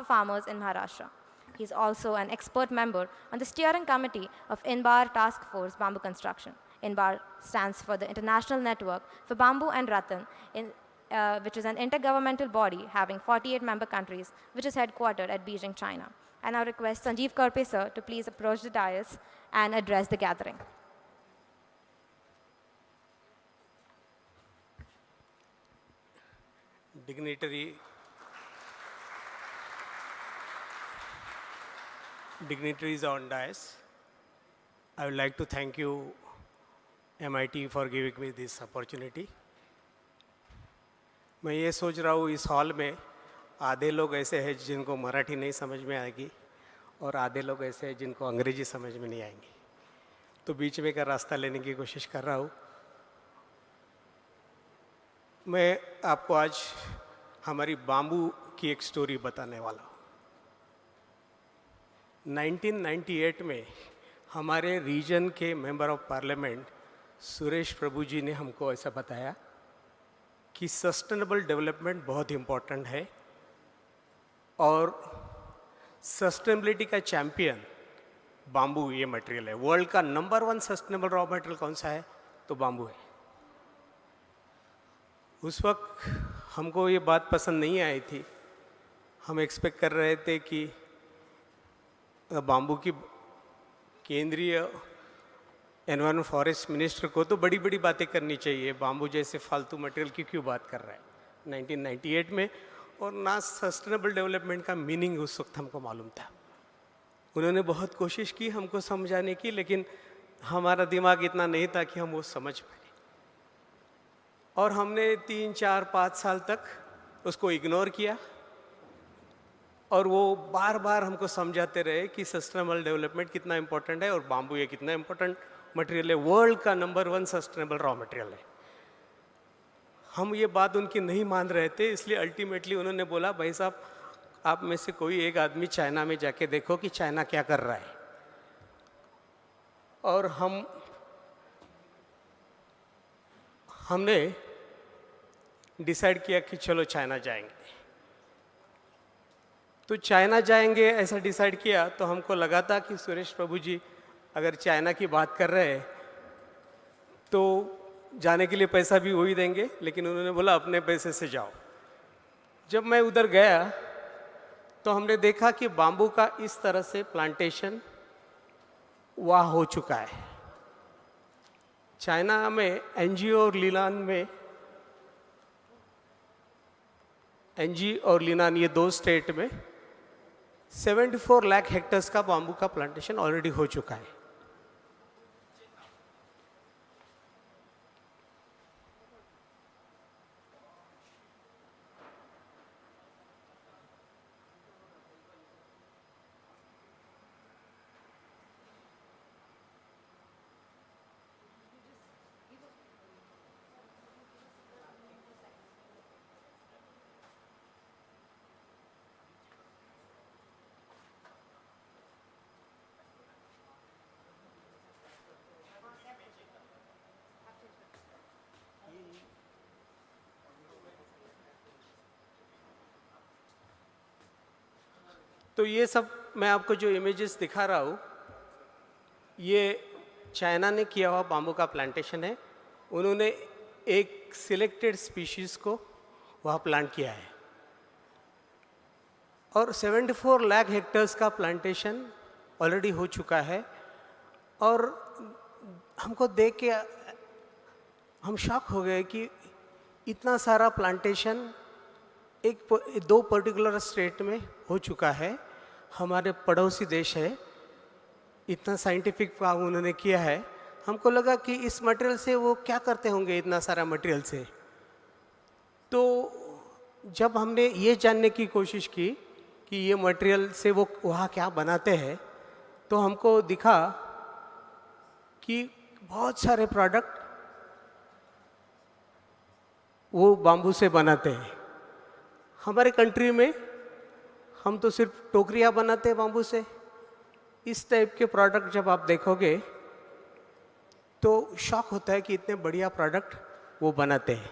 S2: farmers in Maharashtra. He is also an expert member on the steering committee of NBAR Task Force Bamboo Construction. NBAR stands for the International Network for Bamboo and Rattan, which is an intergovernmental body having 48 member countries, which is headquartered at Beijing, China. I now request Sanjeev Karpe, sir, to please approach the dais and address the gathering.
S8: Dignitaries on dais, I would like to thank you, MIT, for giving me this opportunity. मैं ये सोच रहा हूँ इस hall में आधे लोग ऐसे हैं जिनको मराठी नहीं समझ में आएगी और आधे लोग ऐसे हैं जिनको अंग्रेजी समझ में नहीं आएंगी, तो बीच में का रास्ता लेने की कोशिश कर रहा हूँ। मैं आपको आज हमारी बाम्बू की एक स्टोरी बताने वाला हूँ। 1998 में हमारे रीजन के member of parliament Suresh Prabhu ji ने हमको ऐसा बताया कि सस्टेनेबल डेवलपमेंट बहुत इम्पोर्टेंट है और सस्टेनेबिलिटी का चैम्पियन बाम्बू ये मटेरियल है। वर्ल्ड का नंबर 1 सस्टेनेबल रॉ मटेरियल कौन सा है? तो बाम्बू है। उस वक्त हमको ये बात पसंद नहीं आई थी। हम एक्सपेक्ट कर रहे थे कि बाम्बू की केंद्रीय एनवायरमेंट फॉरेस्ट मिनिस्टर को तो बड़ी बड़ी बातें करनी चाहिए, बाम्बू जैसे फालतू मटेरियल की क्यों बात कर रहा है 1998 में, और ना सस्टेनेबल डेवलपमेंट का मीनिंग उस वक्त हमको मालूम था। उन्होंने बहुत कोशिश की हमको समझाने की, लेकिन हमारा दिमाग इतना नहीं था कि हम वो समझ पाए, और हमने 3, 4, 5 साल तक उसको इग्नोर किया और वो बार बार हमको समझाते रहे कि सस्टेनेबल डेवलपमेंट कितना इम्पोर्टेंट है और बाम्बू ये कितना इम्पोर्टेंट मटेरियल है, वर्ल्ड का नंबर 1 सस्टेनेबल रॉ मटेरियल है। हम ये बात उनकी नहीं मान रहे थे, इसलिए अल्टीमेटली उन्होंने बोला, भाई साहब आप में से कोई एक आदमी चाइना में जाके देखो कि चाइना क्या कर रहा है। और हमने डिसाइड किया कि चलो चाइना जाएंगे। तो चाइना जाएंगे ऐसा डिसाइड किया, तो हमको लगा था कि सुरेश प्रभु जी अगर चाइना की बात कर रहे हैं तो जाने के लिए पैसा भी वही देंगे, लेकिन उन्होंने बोला अपने पैसे से जाओ। जब मैं उधर गया तो हमने देखा कि बाम्बू का इस तरह से प्लांटेशन वहाँ हो चुका है। चाइना में एनजी और लीनान ये 2 स्टेट में 74 लाख हेक्टर्स का बाम्बू का प्लांटेशन ऑलरेडी हो चुका है। तो ये सब मैं आपको जो इमेजेस दिखा रहा हूँ, ये चाइना ने किया हुआ बाम्बू का प्लांटेशन है। उन्होंने एक सिलेक्टेड स्पीशीज़ को वहाँ प्लांट किया है और 74 लाख हेक्टर्स का प्लांटेशन ऑलरेडी हो चुका है। और हमको देख के हम शॉक हो गए कि इतना सारा प्लांटेशन दो पर्टिकुलर स्टेट में हो चुका है। हमारे पड़ोसी देश है, इतना साइंटिफिक काम उन्होंने किया है। हमको लगा कि इस मटेरियल से वो क्या करते होंगे इतना सारा मटेरियल से। तो जब हमने ये जानने की कोशिश की कि ये मटेरियल से वो वहाँ क्या बनाते हैं, तो हमको दिखा कि बहुत सारे प्रोडक्ट वो बाम्बू से बनाते हैं। हमारे कंट्री में हम तो सिर्फ टोकरियाँ बनाते हैं बाम्बू से। इस टाइप के प्रोडक्ट जब आप देखोगे तो शॉक होता है कि इतने बढ़िया प्रोडक्ट वो बनाते हैं।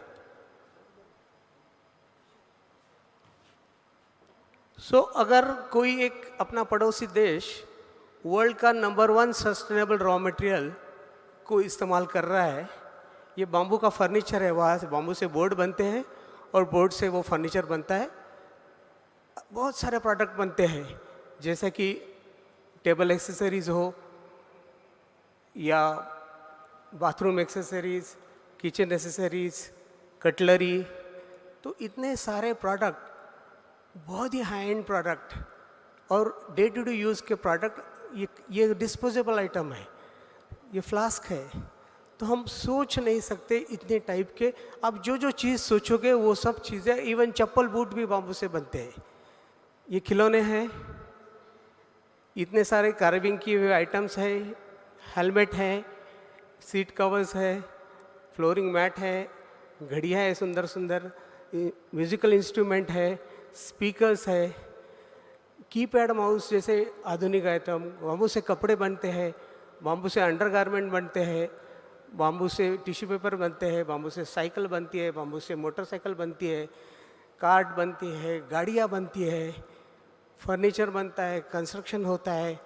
S8: अगर कोई एक अपना पड़ोसी देश वर्ल्ड का नंबर 1 सस्टेनेबल रॉ मटेरियल को इस्तेमाल कर रहा है, ये बाम्बू का फर्नीचर है, वहाँ से बाम्बू से बोर्ड बनते हैं और बोर्ड से वो फर्नीचर बनता है। बहुत सारे प्रोडक्ट बनते हैं, जैसे कि टेबल एक्सेसरीज हो या bathroom accessories, kitchen accessories, cutlery. तो इतने सारे प्रोडक्ट, बहुत ही हाई एंड प्रोडक्ट और डे टू डे यूज़ के प्रोडक्ट। ये डिस्पोजेबल आइटम है, ये फ्लास्क है। तो हम सोच नहीं सकते इतने टाइप के। आप जो जो चीज़ सोचोगे वो सब चीज़ें, इवन चप्पल बूट भी बाम्बू से बनते हैं। ये खिलौने हैं, इतने सारे कार्विंग किए हुए आइटम्स हैं, हेलमेट हैं, सीट कवर्स है, फ्लोरिंग मैट है, घड़ियाँ है सुंदर सुंदर, म्यूजिकल इंस्ट्रूमेंट है, स्पीकर्स है, कीपैड माउस जैसे आधुनिक आइटम। बाम्बू से कपड़े बनते हैं, बाम्बू से अंडरगारमेंट बनते हैं, बाम्बू से टिश्यू पेपर बनते हैं, बाम्बू से साइकिल बनती है, बाम्बू से मोटरसाइकिल बनती है, कार्ट बनती है, गाड़ियाँ बनती है, फर्नीचर बनता है, कंस्ट्रक्शन होता है,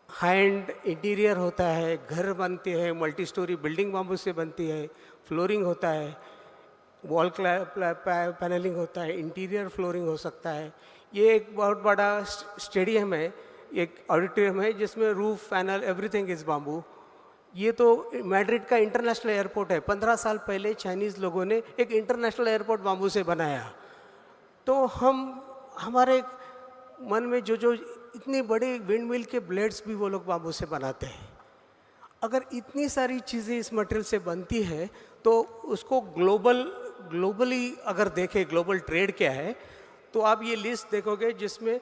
S8: हाई एंड इंटीरियर होता है, घर बनते हैं, मल्टी स्टोरी बिल्डिंग बाम्बू से बनती है, फ्लोरिंग होता है, वॉल पैनलिंग होता है, इंटीरियर फ्लोरिंग हो सकता है। ये एक बहुत बड़ा स्टेडियम है, एक ऑडिटोरियम है जिसमें roof panel everything is bamboo. ये तो मैड्रिड का इंटरनेशनल एयरपोर्ट है। 15 साल पहले चाइनीज़ लोगों ने एक इंटरनेशनल एयरपोर्ट बाम्बू से बनाया। तो हमारे मन में जो इतने बड़े विंड मिल के ब्लेड्स भी वो लोग बाम्बू से बनाते हैं। अगर इतनी सारी चीज़ें इस मटेरियल से बनती है तो उसको ग्लोबली अगर देखें ग्लोबल ट्रेड क्या है, तो आप ये लिस्ट देखोगे जिसमें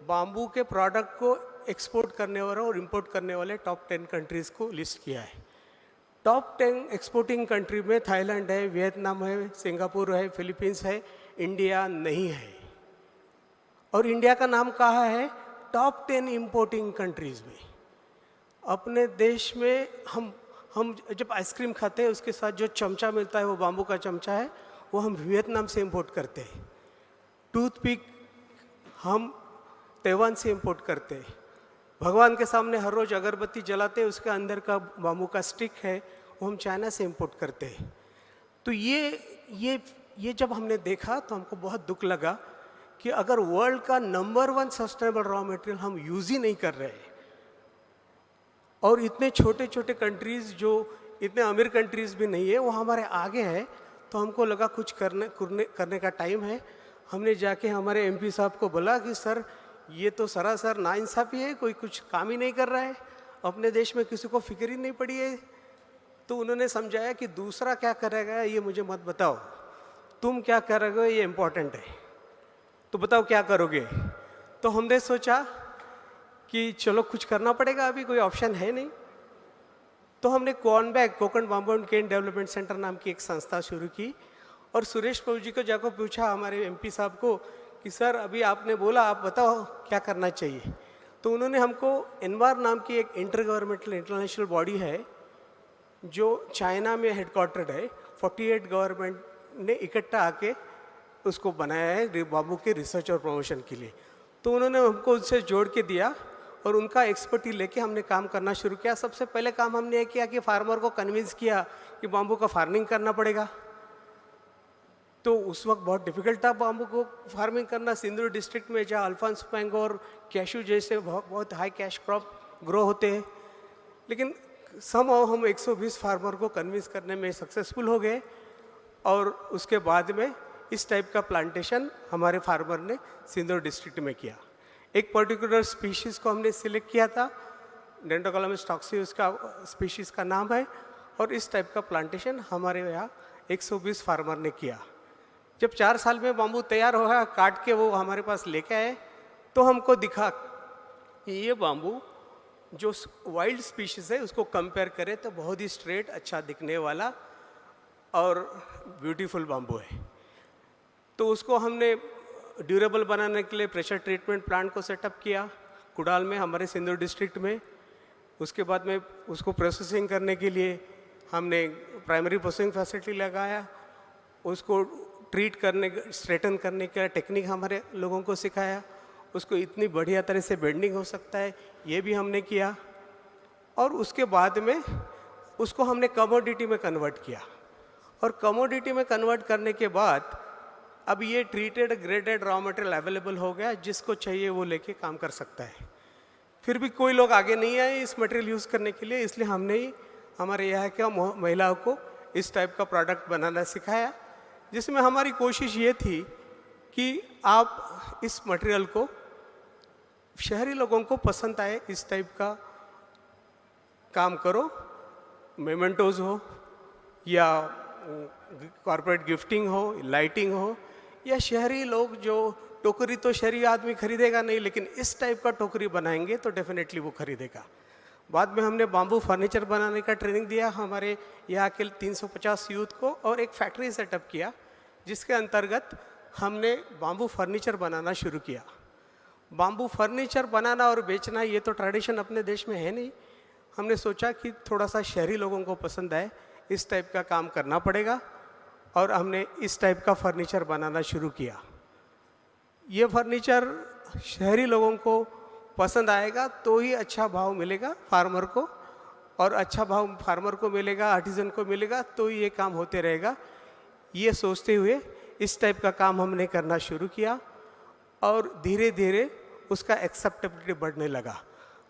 S8: बाम्बू के प्रोडक्ट को एक्सपोर्ट करने वाले और इंपोर्ट करने वाले टॉप 10 कंट्रीज़ को लिस्ट किया है। टॉप 10 एक्सपोर्टिंग कंट्री में थाईलैंड है, वियतनाम है, सिंगापुर है, फिलीपींस है, इंडिया नहीं है। और इंडिया का नाम कहाँ है? टॉप 10 इंपोर्टिंग कंट्रीज़ में। अपने देश में हम जब आइसक्रीम खाते हैं उसके साथ जो चमचा मिलता है वो बाम्बू का चमचा है, वो हम वियतनाम से इंपोर्ट करते हैं। टूथपिक हम ताइवान से इंपोर्ट करते हैं। भगवान के सामने हर रोज़ अगरबत्ती जलाते हैं, उसके अंदर का बाम्बू का स्टिक है वो हम चाइना से इंपोर्ट करते हैं। तो ये जब हमने देखा तो हमको बहुत दुख लगा कि अगर वर्ल्ड का नंबर 1 सस्टेनेबल रॉ मटेरियल हम यूज़ ही नहीं कर रहे हैं और इतने छोटे छोटे कंट्रीज़ जो इतने अमीर कंट्रीज़ भी नहीं है वो हमारे आगे है, तो हमको लगा कुछ करने का टाइम है। हमने जाके हमारे एमपी साहब को बोला कि सर ये तो सरासर नाइंसाफ़ी है, कोई कुछ काम ही नहीं कर रहा है, अपने देश में किसी को फिक्र ही नहीं पड़ी है। तो उन्होंने समझाया कि दूसरा क्या करेगा ये मुझे मत बताओ, तुम क्या करोगे ये इम्पोर्टेंट है, तो बताओ क्या करोगे। तो हमने सोचा कि चलो कुछ करना पड़ेगा, अभी कोई ऑप्शन है नहीं। तो हमने कोकण बाम्बू एंड केन डेवलपमेंट सेंटर नाम की एक संस्था शुरू की और सुरेश प्रभु जी को जाकर पूछा हमारे एमपी साहब को कि सर अभी आपने बोला, आप बताओ क्या करना चाहिए। तो उन्होंने हमको एनवार नाम की एक इंटर गवर्नमेंटल इंटरनेशनल बॉडी है जो चाइना में हेडक्वार्टर्ड है, 48 गवर्नमेंट ने इकट्ठा आके उसको बनाया है बाम्बू के रिसर्च और प्रमोशन के लिए। तो उन्होंने हमको उनसे जोड़ के दिया और उनका एक्सपर्टी लेके हमने काम करना शुरू किया। सबसे पहले काम हमने ये किया कि फार्मर को कन्विंस किया कि बाम्बू का फार्मिंग करना पड़ेगा। तो उस वक्त बहुत डिफिकल्ट था बाम्बू को फार्मिंग करना। सिंदूर डिस्ट्रिक्ट में जहाँ अल्फांस मैंगो और कैशू जैसे बहुत हाई कैश क्रॉप ग्रो होते हैं, लेकिन समहाउ हम 120 फार्मर को कन्विंस करने में सक्सेसफुल हो गए और उसके बाद में इस टाइप का प्लांटेशन हमारे फार्मर ने सिंदूर डिस्ट्रिक्ट में किया। एक पर्टिकुलर स्पीशीज़ को हमने सिलेक्ट किया था, डेंड्रोकलामिस टॉक्सी उसका स्पीशीज़ का नाम है, और इस टाइप का प्लांटेशन हमारे यहाँ 120 फार्मर ने किया। जब 4 साल में बाम्बू तैयार हो गया, काट के वो हमारे पास लेके आए, तो हमको दिखा कि ये बाम्बू जो वाइल्ड स्पीशीज़ है उसको कंपेयर करें तो बहुत ही स्ट्रेट, अच्छा दिखने वाला और ब्यूटीफुल बाम्बू है। तो उसको हमने ड्यूरेबल बनाने के लिए प्रेशर ट्रीटमेंट प्लांट को सेटअप किया कुडाल में, हमारे सिंदूर डिस्ट्रिक्ट में। उसके बाद में उसको प्रोसेसिंग करने के लिए हमने प्राइमरी प्रोसेसिंग फैसिलिटी लगाया। उसको ट्रीट करने, स्ट्रेटन करने का टेक्निक हमारे लोगों को सिखाया। उसको इतनी बढ़िया तरह से बेंडिंग हो सकता है ये भी हमने किया। और उसके बाद में उसको हमने कमोडिटी में कन्वर्ट किया, और कमोडिटी में कन्वर्ट करने के बाद अब ये treated graded raw material available हो गया, जिसको चाहिए वो लेके काम कर सकता है। फिर भी कोई लोग आगे नहीं आए इस मटेरियल यूज़ करने के लिए, इसलिए हमने ही हमारे यहाँ के महिलाओं को इस टाइप का प्रोडक्ट बनाना सिखाया, जिसमें हमारी कोशिश ये थी कि आप इस मटेरियल को शहरी लोगों को पसंद आए, इस टाइप का काम करो। मेमेंटोज हो या कॉर्पोरेट गिफ्टिंग हो, लाइटिंग हो, या शहरी लोग जो टोकरी तो शहरी आदमी खरीदेगा नहीं, लेकिन इस टाइप का टोकरी बनाएंगे तो डेफिनेटली वो खरीदेगा। बाद में हमने बाम्बू फर्नीचर बनाने का ट्रेनिंग दिया हमारे यहाँ के 350 यूथ को, और एक फैक्ट्री सेटअप किया जिसके अंतर्गत हमने बाम्बू फर्नीचर बनाना शुरू किया। बाम्बू फर्नीचर बनाना और बेचना ये तो ट्रेडिशन अपने देश में है नहीं। हमने सोचा कि थोड़ा सा शहरी लोगों को पसंद आए, इस टाइप का काम करना पड़ेगा, और हमने इस टाइप का फर्नीचर बनाना शुरू किया। ये फर्नीचर शहरी लोगों को पसंद आएगा तो ही अच्छा भाव मिलेगा फार्मर को, और अच्छा भाव फार्मर को मिलेगा, आर्टिजन को मिलेगा, तो ही ये काम होते रहेगा। ये सोचते हुए इस टाइप का काम हमने करना शुरू किया, और धीरे धीरे उसका एक्सेप्टेबिलिटी बढ़ने लगा।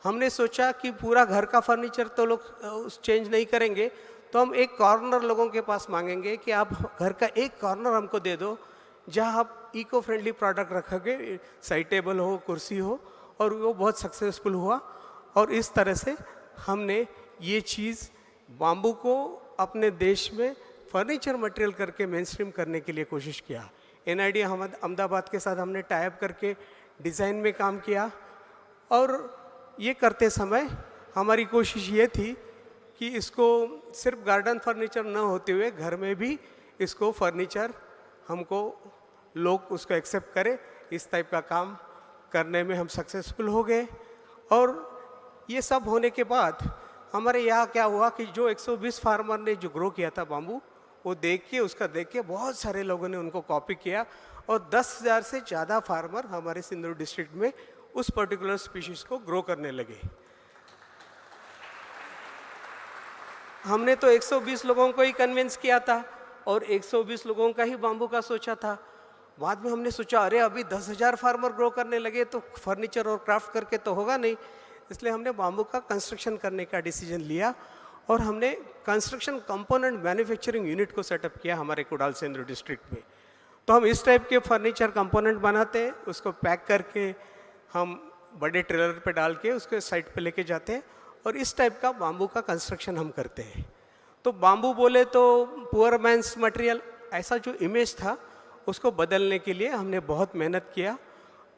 S8: हमने सोचा कि पूरा घर का फर्नीचर तो लोग चेंज नहीं करेंगे, तो हम एक कॉर्नर लोगों के पास मांगेंगे कि आप घर का एक कॉर्नर हमको दे दो जहां आप इको फ्रेंडली प्रोडक्ट रखोगे, साइड टेबल हो, कुर्सी हो, और वो बहुत सक्सेसफुल हुआ। और इस तरह से हमने ये चीज़ बाम्बू को अपने देश में फर्नीचर मटेरियल करके मेन स्ट्रीम करने के लिए कोशिश किया। NID अहमदाबाद के साथ हमने टाइप करके डिज़ाइन में काम किया, और ये करते समय हमारी कोशिश ये थी कि इसको सिर्फ गार्डन फर्नीचर न होते हुए घर में भी इसको फर्नीचर हमको लोग उसको एक्सेप्ट करें। इस टाइप का काम करने में हम सक्सेसफुल हो गए। और ये सब होने के बाद हमारे यहाँ क्या हुआ कि जो 120 फार्मर ने जो ग्रो किया था बाम्बू, वो उसका देख के बहुत सारे लोगों ने उनको कॉपी किया, और 10,000 से ज़्यादा फार्मर हमारे सिंदूर डिस्ट्रिक्ट में उस पर्टिकुलर स्पीशीज़ को ग्रो करने लगे। हमने तो 120 लोगों को ही कन्विंस किया था, और 120 लोगों का ही बाम्बू का सोचा था। बाद में हमने सोचा अरे अभी 10,000 फार्मर ग्रो करने लगे तो फर्नीचर और क्राफ्ट करके तो होगा नहीं, इसलिए हमने बाम्बू का कंस्ट्रक्शन करने का डिसीजन लिया, और हमने कंस्ट्रक्शन कंपोनेंट मैन्युफैक्चरिंग यूनिट को सेटअप किया हमारे कुडाल सिंदूर डिस्ट्रिक्ट में। तो हम इस टाइप के फर्नीचर कंपोनेंट बनाते हैं, उसको पैक करके हम बड़े ट्रेलर पे डाल के उसके साइट पे लेके जाते हैं, और इस टाइप का बाम्बू का कंस्ट्रक्शन हम करते हैं। तो बाम्बू बोले तो पुअर मैन्स मटेरियल, ऐसा जो इमेज था उसको बदलने के लिए हमने बहुत मेहनत किया,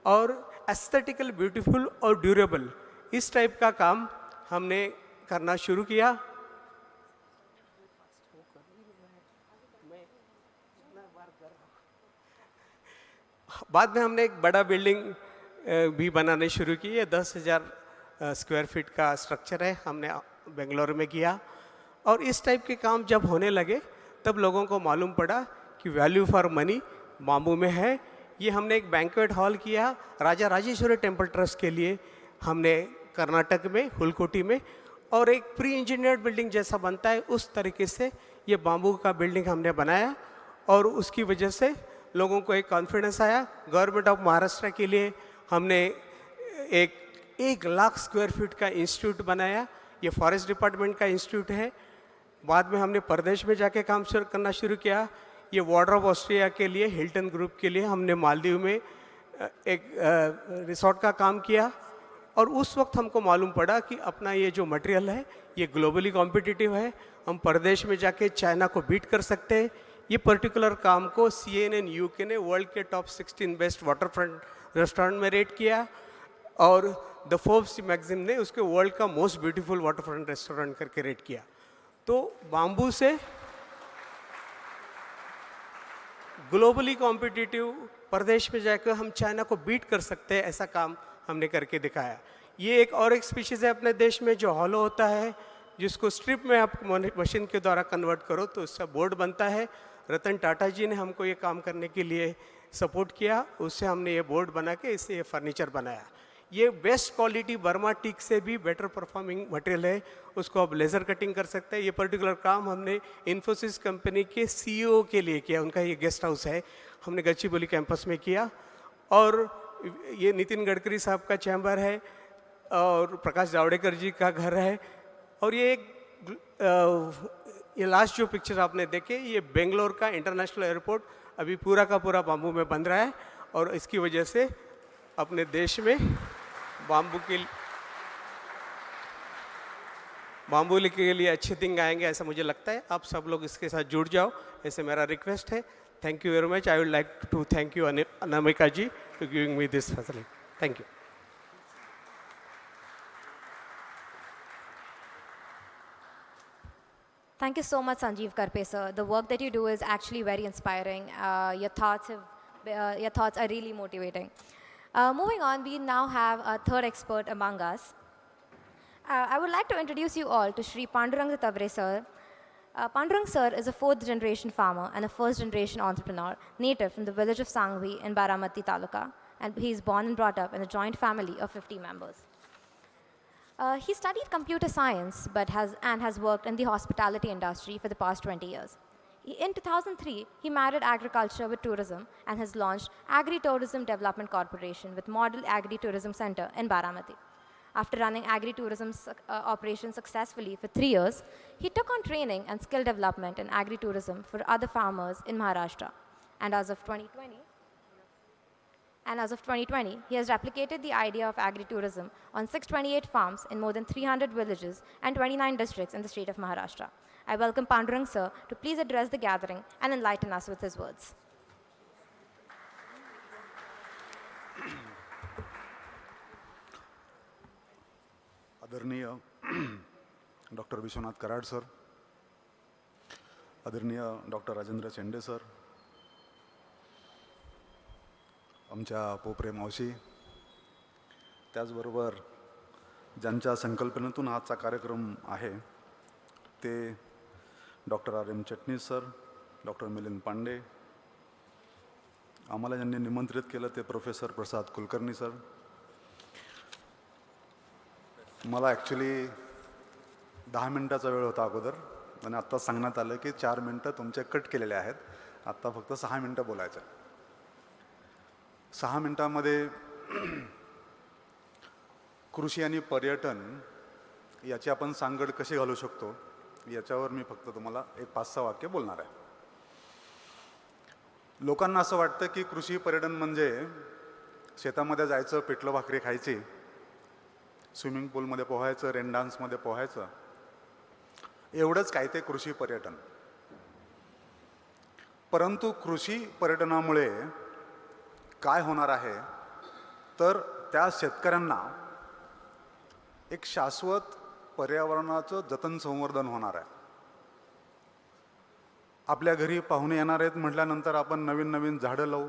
S8: और एस्थेटिकल, ब्यूटीफुल और ड्यूरेबल इस टाइप का काम हमने करना शुरू किया। बाद में हमने एक बड़ा बिल्डिंग भी बनाने शुरू की। ये 10,000 स्क्वायर फीट का स्ट्रक्चर है, हमने बेंगलोर में किया। और इस टाइप के काम जब होने लगे तब लोगों को मालूम पड़ा कि वैल्यू फॉर मनी बाम्बू में है। ये हमने एक बैंक्वेट हॉल किया राजा राजेश्वरी टेम्पल ट्रस्ट के लिए, हमने कर्नाटक में हुलकोटी में, और एक प्री इंजीनियर्ड बिल्डिंग जैसा बनता है उस तरीके से ये बाम्बू का बिल्डिंग हमने बनाया, और उसकी वजह से लोगों को एक कॉन्फिडेंस आया। गवर्नमेंट ऑफ महाराष्ट्र के लिए हमने एक 1 लाख स्क्वायर फीट का इंस्टीट्यूट बनाया, ये फॉरेस्ट डिपार्टमेंट का इंस्टीट्यूट है। बाद में हमने प्रदेश में जाके काम करना शुरू किया। ये वाटर ऑफ ऑस्ट्रिया के लिए, हिल्टन ग्रुप के लिए हमने मालदीव में एक रिसोर्ट का काम किया, और उस वक्त हमको मालूम पड़ा कि अपना ये जो मटेरियल है ये ग्लोबली कॉम्पिटिटिव है, हम प्रदेश में जाके चाइना को बीट कर सकते हैं। ये पर्टिकुलर काम को CNN UK ने वर्ल्ड के top 16 best waterfront restaurant में रेट किया, और द फोर्ब्स मैगजीन ने उसके वर्ल्ड का most beautiful waterfront restaurant करके रेट किया। तो बाम्बू से ग्लोबली कॉम्पिटिटिव प्रदेश में जाकर हम चाइना को बीट कर सकते हैं, ऐसा काम हमने करके दिखाया। ये एक स्पीशीज़ है अपने देश में जो हॉलो होता है, जिसको स्ट्रिप में आप मशीन के द्वारा कन्वर्ट करो तो उसका बोर्ड बनता है। रतन टाटा जी ने हमको ये काम करने के लिए सपोर्ट किया, उससे हमने ये बोर्ड बना के इससे ये फर्नीचर बनाया। ये बेस्ट क्वालिटी बर्मा टीक से भी बेटर परफॉर्मिंग मटेरियल है, उसको आप लेज़र कटिंग कर सकते हैं। ये पर्टिकुलर काम हमने इन्फोसिस कंपनी के CEO के लिए किया, उनका ये गेस्ट हाउस है, हमने गच्चीबोली कैंपस में किया। और ये नितिन गडकरी साहब का चैम्बर है, और प्रकाश जावड़ेकर जी का घर है। और ये लास्ट जो पिक्चर आपने देखे, ये बेंगलोर का इंटरनेशनल एयरपोर्ट अभी पूरा का पूरा बाम्बू में बन रहा है, और इसकी वजह से अपने देश में बाम्बू के लिए अच्छे दिन आएंगे, ऐसा मुझे लगता है। आप सब लोग इसके साथ जुड़ जाओ, ऐसे मेरा रिक्वेस्ट है। Thank you very much. I would like to thank you Anamika ji to giving me this facility. Thank you.
S2: Thank you so much, Sanjeev Karpe sir. The work that you do is actually very inspiring. Your thoughts are really motivating. Moving on, we now have a third expert among us. I would like to introduce you all to Shri Panduranga Tavre sir. Pandurang sir is a 4th generation farmer and a 1st generation entrepreneur, native from the village of Sangvi in Baramati Taluka, and he is born and brought up in a joint family of 50 members. He studied computer science and has worked in the hospitality industry for the past 20 years. In 2003, he married agriculture with tourism and has launched Agri-Tourism Development Corporation with Model Agri-Tourism Center in Baramati. After running agri-tourism operations successfully for 3 years, he took on training and skill development in agri-tourism for other farmers in Maharashtra. And as of 2020, he has replicated the idea of agri-tourism on 628 farms in more than 300 villages and 29 districts in the state of Maharashtra. I welcome Pandurang sir to please address the gathering and enlighten us with his words.
S9: आदरणीय doctor Vishwanath Karad sir, आदरणीय doctor Rajendra शेंडे sir, आमच्या पोपरे मावशी, त्याचबरोबर ज्यांच्या संकल्पनेतून आजचा कार्यक्रम आहे ते डॉक्टर RM चटणी सर, डॉक्टर मिलिंद पांडे, आम्हाला ज्यांनी निमंत्रित केलं ते प्रोफेसर प्रसाद कुलकर्णी सर. मला ॲक्च्युली 10 मिनटाचा वेळ होता अगोदर, आणि आत्ता सांगण्यात आलं की 4 मिनटं तुमचे कट केलेले आहेत, आत्ता फक्त 6 मिनटं बोलायचं. 6 मिनटामध्ये कृषी आणि पर्यटन याची आपण सांगड कशी घालू शकतो याच्यावर मी फक्त तुम्हाला एक 5-6 वाक्य बोलणार आहे. लोकांना असं वाटतं की कृषी पर्यटन म्हणजे शेतामध्ये जायचं, पिठलं भाकरी खायची, स्विमिंग पूलमध्ये पोहायचं, रेन डान्समध्ये पोहायचं, एवढंच काय ते कृषी पर्यटन. परंतु कृषी पर्यटनामुळे काय होणार आहे तर त्या शेतकऱ्यांना एक शाश्वत पर्यावरणाचं जतन संवर्धन होणार आहे. आपल्या घरी पाहुणे येणार आहेत म्हटल्यानंतर आपण नवीन नवीन झाडं लावू.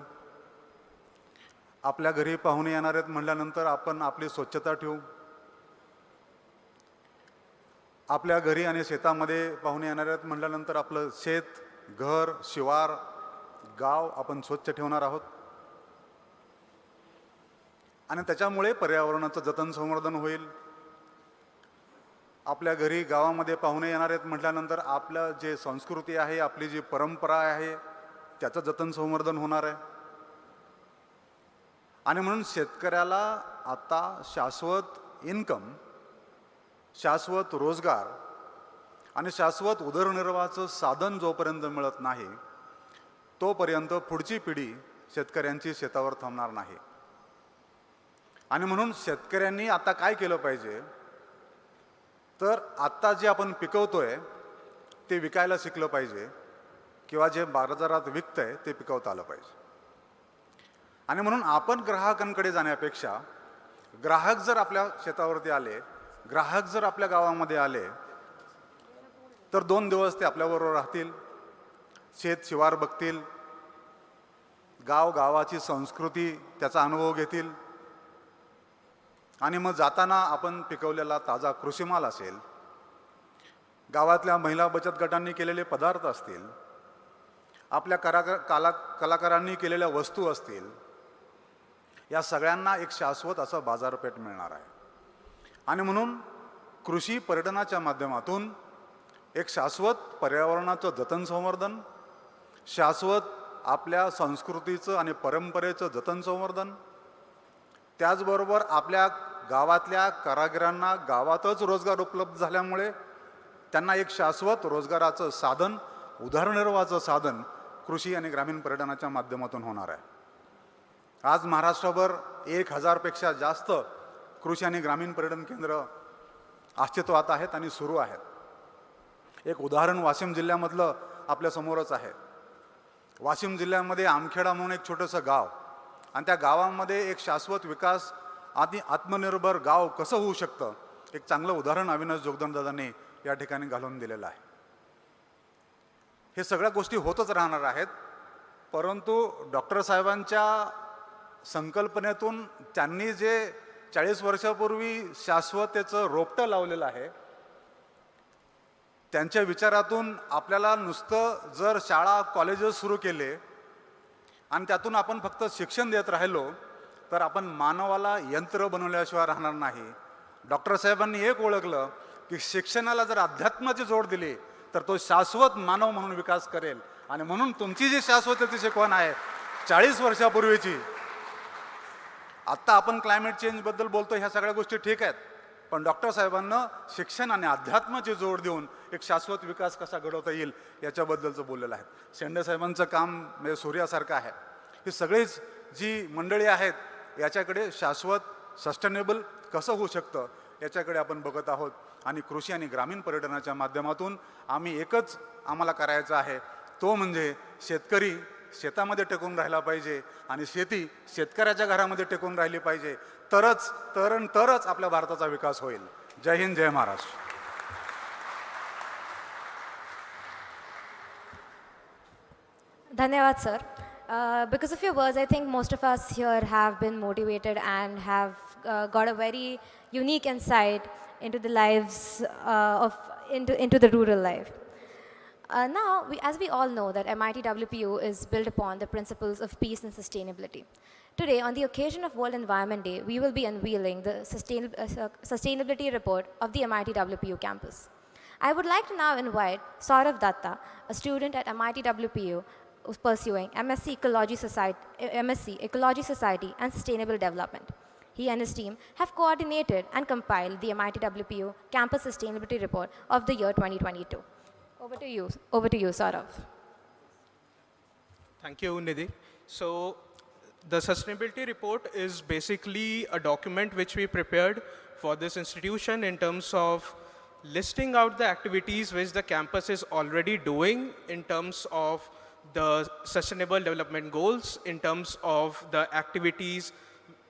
S9: आपल्या घरी पाहुणे येणार आहेत म्हटल्यानंतर आपण आपली स्वच्छता ठेवू. आपल्या घरी आणि शेतामध्ये पाहुणे येणार आहेत म्हटल्यानंतर आपलं शेत, घर, शिवार, गाव आपण स्वच्छ ठेवणार आहोत. आणि त्याच्यामुळे पर्यावरणाचं जतन संवर्धन होईल. आपल्या घरी गावामध्ये पाहुणे येणार आहेत म्हटल्यानंतर आपलं जे संस्कृती आहे, आपली जी परंपरा आहे, त्याचं जतन संवर्धन होणार आहे. आणि म्हणून शेतकऱ्याला आता शाश्वत इन्कम, शाश्वत रोजगार आणि शाश्वत उदरनिर्वाहाचं साधन जोपर्यंत मिळत नाही तोपर्यंत पुढची पिढी शेतकऱ्यांची शेतावर थांबणार नाही. आणि म्हणून शेतकऱ्यांनी आता काय केलं पाहिजे, तर आत्ता जे आपण पिकवतोय ते विकायला शिकलं पाहिजे किंवा जे बाजारात विकतंय ते पिकवता आलं पाहिजे. आणि म्हणून आपण ग्राहकांकडे जाण्यापेक्षा ग्राहक जर आपल्या शेतावरती आले, ग्राहक जर आपल्या गावामध्ये आले तर 2 दिवस ते आपल्याबरोबर राहतील, शेत शिवार बघतील, गावाची संस्कृती त्याचा अनुभव घेतील. आणि मग जाताना आपण पिकवलेला ताजा कृषीमाल असेल, गावातल्या महिला बचत गटांनी केलेले पदार्थ असतील, आपल्या कलाकारांनी केलेल्या वस्तू असतील, या सगळ्यांना एक शाश्वत असं बाजारपेठ मिळणार आहे. आणि म्हणून कृषी पर्यटनाच्या माध्यमातून एक शाश्वत पर्यावरणाचं जतन संवर्धन, शाश्वत आपल्या संस्कृतीचं आणि परंपरेचं जतन संवर्धन, त्याचबरोबर आपल्या गावातल्या कारागिरांना गावातच रोजगार उपलब्ध झाल्यामुळे त्यांना एक शाश्वत रोजगाराचं साधन, उदरनिर्वाहाचं साधन कृषी आणि ग्रामीण पर्यटनाच्या माध्यमातून होणार आहे. आज महाराष्ट्रभर 1000पेक्षा जास्त कृषी आणि ग्रामीण पर्यटन केंद्र अस्तित्वात आहेत आणि सुरू आहेत. एक उदाहरण वाशिम जिल्ह्यामधलं आपल्या समोरच आहे. वाशिम जिल्ह्यामध्ये आमखेडा म्हणून एक छोटंसं गाव, आणि त्या गावामध्ये एक शाश्वत विकास आणि आत्मनिर्भर गाव कसं होऊ शकतं, एक चांगलं उदाहरण अविनाश जोगदंडदादांनी या ठिकाणी घालून दिलेलं आहे. हे सगळ्या गोष्टी होतच राहणार आहेत, परंतु डॉक्टर साहेबांच्या संकल्पनेतून त्यांनी जे 40 वर्षापूर्वी शाश्वतेचं रोपटं लावलेलं आहे, त्यांच्या विचारातून आपल्याला नुसतं जर शाळा कॉलेजेस सुरू केले आणि त्यातून आपण फक्त शिक्षण देत राहिलो तर आपण मानवाला यंत्र बनवल्याशिवाय राहणार नाही. डॉक्टर साहेबांनी एक ओळखलं की शिक्षणाला जर अध्यात्माची जोड दिली तर तो शाश्वत मानव म्हणून विकास करेल. आणि म्हणून तुमची जी शाश्वतेची शिकवण आहे 40 वर्षापूर्वीची, आत्ता आपण क्लायमेट चेंजबद्दल बोलतो, ह्या सगळ्या गोष्टी ठीक आहेत, पण डॉक्टर साहेबांना शिक्षण आणि अध्यात्माची जोड देऊन एक शाश्वत विकास कसा घडवता येईल याच्याबद्दलचं बोललेलं आहे. शेंडे साहेबांचं काम म्हणजे सूर्यासारखं आहे. ही सगळीच जी मंडळी आहेत याच्याकडे शाश्वत सस्टेनेबल कसं होऊ शकतं याच्याकडे आपण बघत आहोत. आणि कृषी आणि ग्रामीण पर्यटनाच्या माध्यमातून आम्ही एकच आम्हाला करायचं आहे, तो म्हणजे शेतकरी शेतामध्ये टेकून राहिला पाहिजे आणि शेती शेतकऱ्याच्या घरामध्ये टेकून राहिली पाहिजे, तरच आपल्या भारताचा विकास होईल. जय हिंद, जय Maharashtra.
S2: Dhanyawad, sir. Because of your words, I think most of us here have been motivated and have got a very unique insight into the lives into the rural life. Now, as we all know that MIT-WPU is built upon the principles of peace and sustainability. Today, on the occasion of World Environment Day, we will be unveiling the sustainability report of the MIT-WPU campus. I would like to now invite Saurav Datta, a student at MIT-WPU who's pursuing MSc Ecology Society and Sustainable Development. He and his team have coordinated and compiled the MIT-WPU Campus Sustainability Report of the year 2022. Over to you, Saurav.
S10: Thank you, Nidhi. So, the sustainability report is basically a document which we prepared for this institution in terms of listing out the activities which the campus is already doing in terms of the sustainable development goals, in terms of the activities,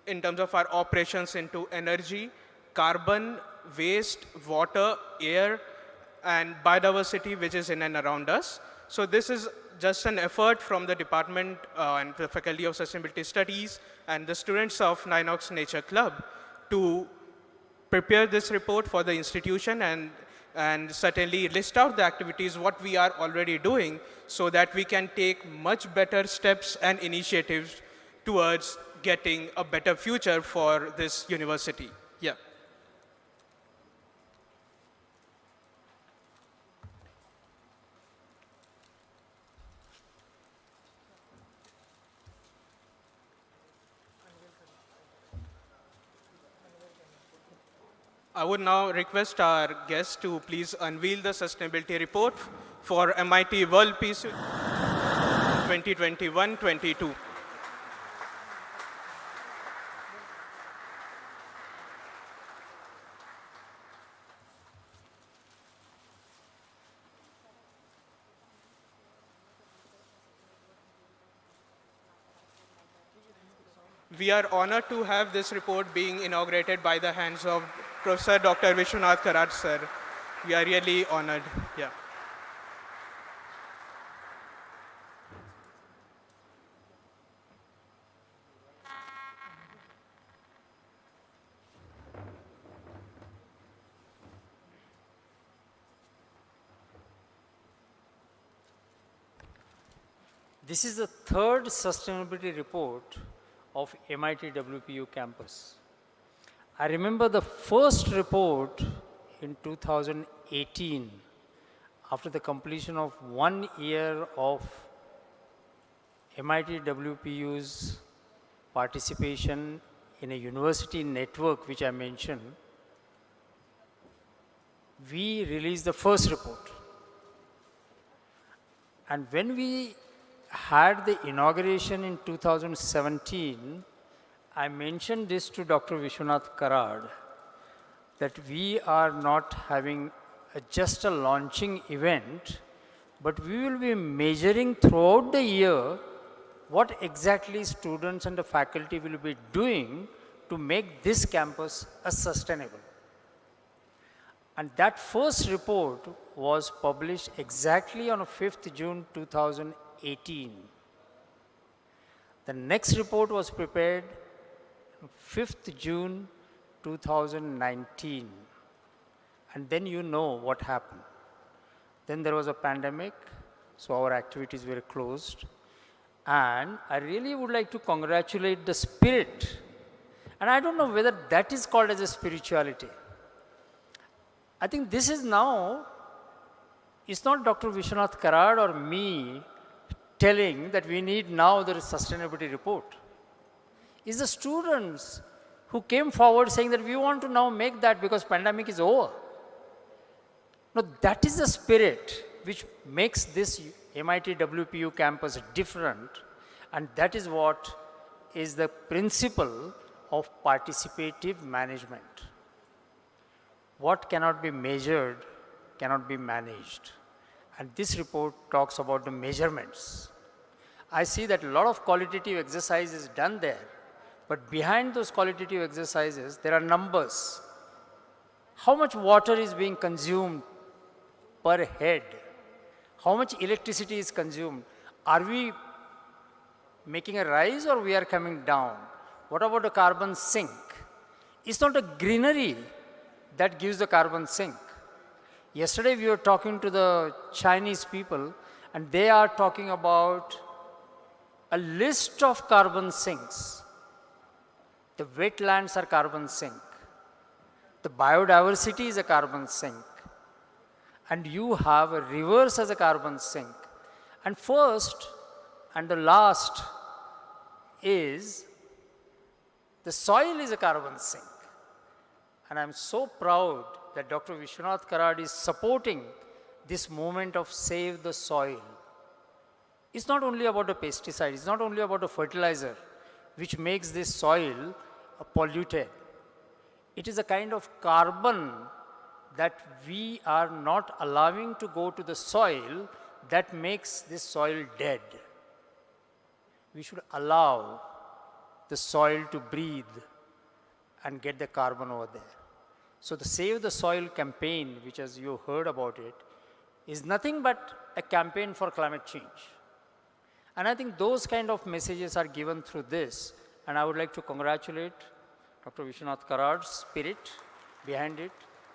S10: in terms of our operations into energy, carbon, waste, water, air, and biodiversity which is in and around us. So this is just an effort from the department and the Faculty of Sustainability Studies and the students of Ninox Nature Club to prepare this report for the institution and certainly list out the activities what we are already doing so that we can take much better steps and initiatives towards getting a better future for this university. Yeah. I would now request our guests to please unveil the sustainability report for MIT World Peace 2021-22. We are honored to have this report being inaugurated by the hands of Professor Dr. Vishwanath Karad Sir. We are really honored. Yeah.
S7: This is the third sustainability report of MIT-WPU campus. I remember the first report in 2018, after the completion of 1 year of MIT-WPU's participation in a university network which I mentioned. We released the first report. And when we had the inauguration in 2017, I mentioned this to Dr. Vishwanath Karad, that we are not having just a launching event, but we will be measuring throughout the year what exactly students and the faculty will be doing to make this campus a sustainable. And that first report was published exactly on 5th June 2018. The next report was prepared 5th June 2019. And then you know what happened. Then there was a pandemic, so our activities were closed. And I really would like to congratulate the spirit. And I don't know whether that is called as a spirituality. I think this is now, it's not Dr. Vishwanath Karad or me telling that we need now the sustainability report. It's the students who came forward saying that we want to now make that because pandemic is over. No, that is the spirit which makes this MIT-WPU campus different, and that is what is the principle of participative management. What cannot be measured cannot be managed. And this report talks about the measurements. I see that a lot of qualitative exercise is done there, but behind those qualitative exercises, there are numbers. How much water is being consumed per head? How much electricity is consumed? Are we making a rise or we are coming down? What about the carbon sink? It's not a greenery that gives the carbon sink. Yesterday we were talking to the Chinese people and they are talking about a list of carbon sinks. The wetlands are carbon sink. The biodiversity is a carbon sink. And you have a rivers as a carbon sink. And first and the last is the soil is a carbon sink. And I'm so proud that Dr. Vishwanath Karad is supporting this movement of save the soil. It's not only about the pesticide, it's not only about the fertilizer which makes this soil polluted. It is a kind of carbon that we are not allowing to go to the soil that makes this soil dead. We should allow the soil to breathe and get the carbon over there. So the Save the Soil campaign, which as you heard about it, is nothing but a campaign for climate change. And I think those kind of messages are given through this. And I would like to congratulate Dr. Vishwanath Karad's spirit behind it,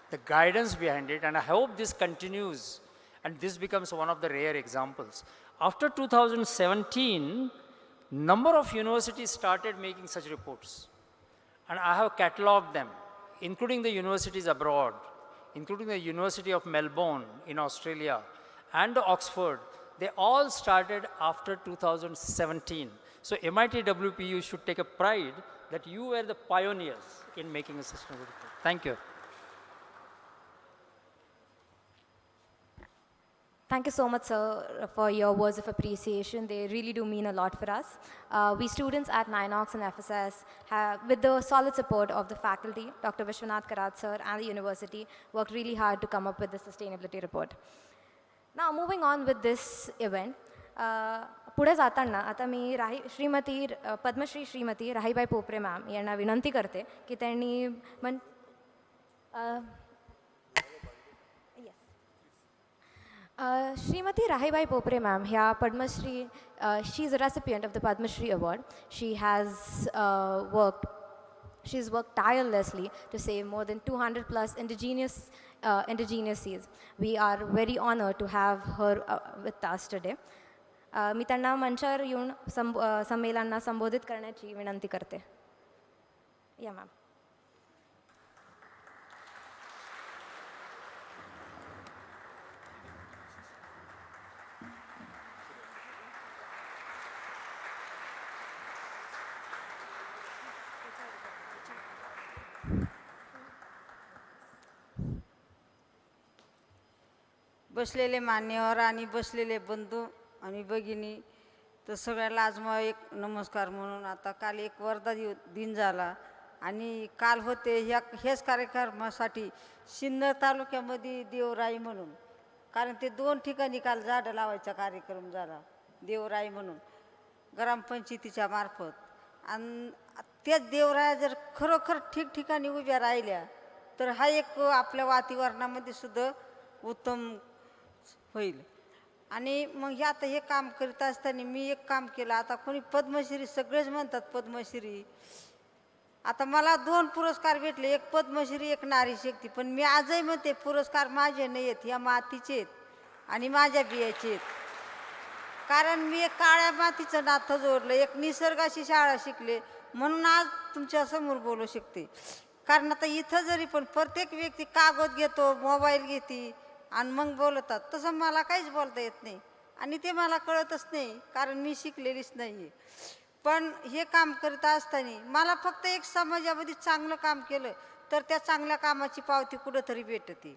S7: the guidance behind it, and I hope this continues and this becomes one of the rare examples. After 2017, number of universities started making such reports. And I have catalogued them, including the universities abroad, including the University of Melbourne in Australia and Oxford. They all started after 2017. So MIT-WPU should take a pride that you were the pioneers in making a sustainable report. Thank you.
S2: Thank you so much, sir, for your words of appreciation. They really do mean a lot for us. We students at Ninox and FSS have, with the solid support of the faculty, Dr. Vishwanath Karad Sir and the university, worked really hard to come up with the sustainability report. Now, moving on with this event, पुढे जाताना आता मी Shrimati Padmashri Shrimati Rahibai Popere ma'am यांना विनंती करते की त्यांनी Srimati Raibai Popere ma'am, here Padma Shri, she is a recipient of the Padma Shri award. She has she's worked tirelessly to save more than 200 plus indigenous seeds. We are very honored to have her with us today. मी त्यांना मंचावर येऊन संमेलनाला संबोधित करण्याची विनंती करते. या ma'am.
S5: बसलेले मान्यवर आणि बसलेले बंधू आणि भगिनी, तर सगळ्याला आज मग एक नमस्कार म्हणून. आता काल एक वर्धा दिन झाला आणि काल होते हेच कार्यक्रमासाठी सिन्नर तालुक्यामध्ये देवराई म्हणून, कारण ते 2 ठिकाणी काल झाडं लावायचा कार्यक्रम झाला देवराई म्हणून ग्रामपंचायतीच्या मार्फत. आणि त्याच देवराया जर खरोखर ठिकठिकाणी उभ्या राहिल्या तर हा एक आपल्या वातावरणामध्ये सुद्धा उत्तम होईल. आणि मग हे आता हे काम करीत असताना मी एक काम केलं. आता कोणी पद्मश्री, सगळेच म्हणतात पद्मश्री. आता मला 2 पुरस्कार भेटले, एक पद्मश्री एक नारी शक्ती. पण मी आजही म्हणते पुरस्कार माझे नाही आहेत, या मातीचे आहेत आणि माझ्या बियाचे आहेत. कारण मी एक काळ्या मातीचं नातं जोडलं, एक निसर्गाची शाळा शिकले म्हणून आज तुमच्यासमोर बोलू शकते. कारण आता इथं जरी पण प्रत्येक व्यक्ती कागद घेतो, मोबाईल घेते आणि मग बोलतात, तसं मला काहीच बोलता येत नाही आणि ते मला कळतच नाही, कारण मी शिकलेलीच नाही आहे. पण हे काम करत असताना मला फक्त एक समाजामध्ये चांगलं काम केलं तर त्या चांगल्या कामाची पावती कुठंतरी भेटते,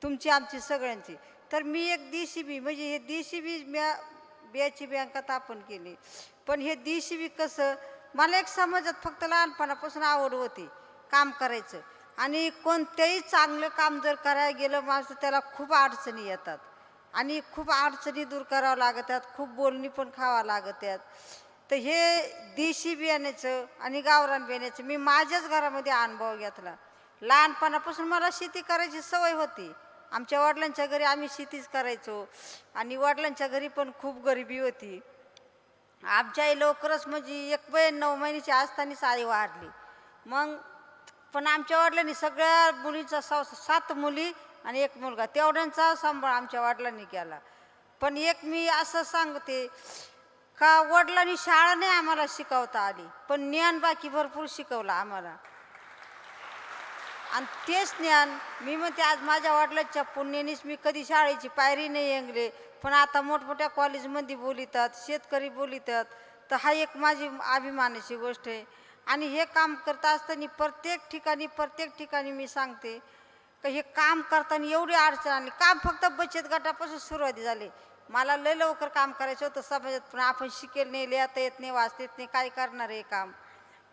S5: तुमची आमची सगळ्यांची. तर मी एक DCB म्हणजे हे DCB बियाची बँक स्थापन केली. पण हे DCB कसं, मला एक समाजात फक्त लहानपणापासून आवड होती काम करायचं. आणि कोणत्याही चांगलं काम जर करायला गेलं माणसं, त्याला खूप अडचणी येतात आणि खूप अडचणी दूर करावं लागतात, खूप बोलणी पण खावं लागतात. तर हे देशी बियाण्याचं आणि गावरान बियाण्याचं मी माझ्याच घरामध्ये अनुभव घेतला. लहानपणापासून मला शेती करायची सवय होती. आमच्या वडिलांच्या घरी आम्ही शेतीच करायचो आणि वडिलांच्या घरी पण खूप गरिबी होती. आमच्या आई लवकरच म्हणजे 9 महिन्याची असतानाच आई वारली. मग पण आमच्या वडिलांनी सगळ्या मुलींचा 7 मुली आणि 1 मुलगा तेवढ्यांचा सांभाळ आमच्या वडिलांनी केला. पण एक मी असं सांगते का, वडिलांनी शाळा नाही आम्हाला शिकवता आली, पण ज्ञान बाकी भरपूर शिकवलं आम्हाला. आणि तेच ज्ञान मी म्हणते आज माझ्या वडिलांच्या पुण्यानेच मी कधी शाळेची पायरी नाही येंगले, पण आता मोठमोठ्या कॉलेजमध्ये बोलितात, शेतकरी बोलितात. तर हा एक माझी अभिमानाची गोष्ट आहे. आणि हे काम करता असताना प्रत्येक ठिकाणी मी सांगते की हे काम करताना एवढी अडचण आली. काम फक्त बचत गटापासून सुरुवाती झाली. मला लय लवकर काम करायचं होतं समाजात, पण आपण शिकेल नाही, लिहिता येत नाही, वाचता येत नाही, काय करणार हे काम.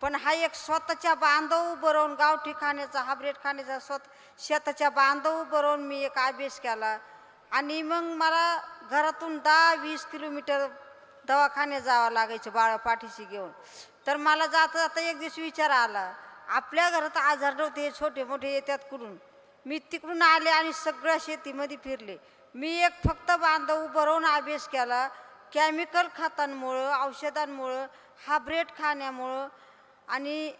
S5: पण हा एक स्वतःच्या बांधव उभं राहून गावठी खाण्याचा, हायब्रिड खाण्याचा शेताच्या बांधव उभं राहून मी एक अभ्यास केला. आणि मग मला घरातून 10-20 किलोमीटर दवाखान्यात जावं लागायचं बाळा पाठीशी घेऊन. तर मला जाता जाता एक दिवस विचार आला, आपल्या घरात आजार नव्हते, हे छोटे मोठे येतात कुठून. मी तिकडून आले आणि सगळ्या शेतीमध्ये फिरले. मी एक फक्त बांधव उभं राहून अभ्यास केला. केमिकल खतांमुळं, औषधांमुळं, हायब्रिड खाण्यामुळं आणि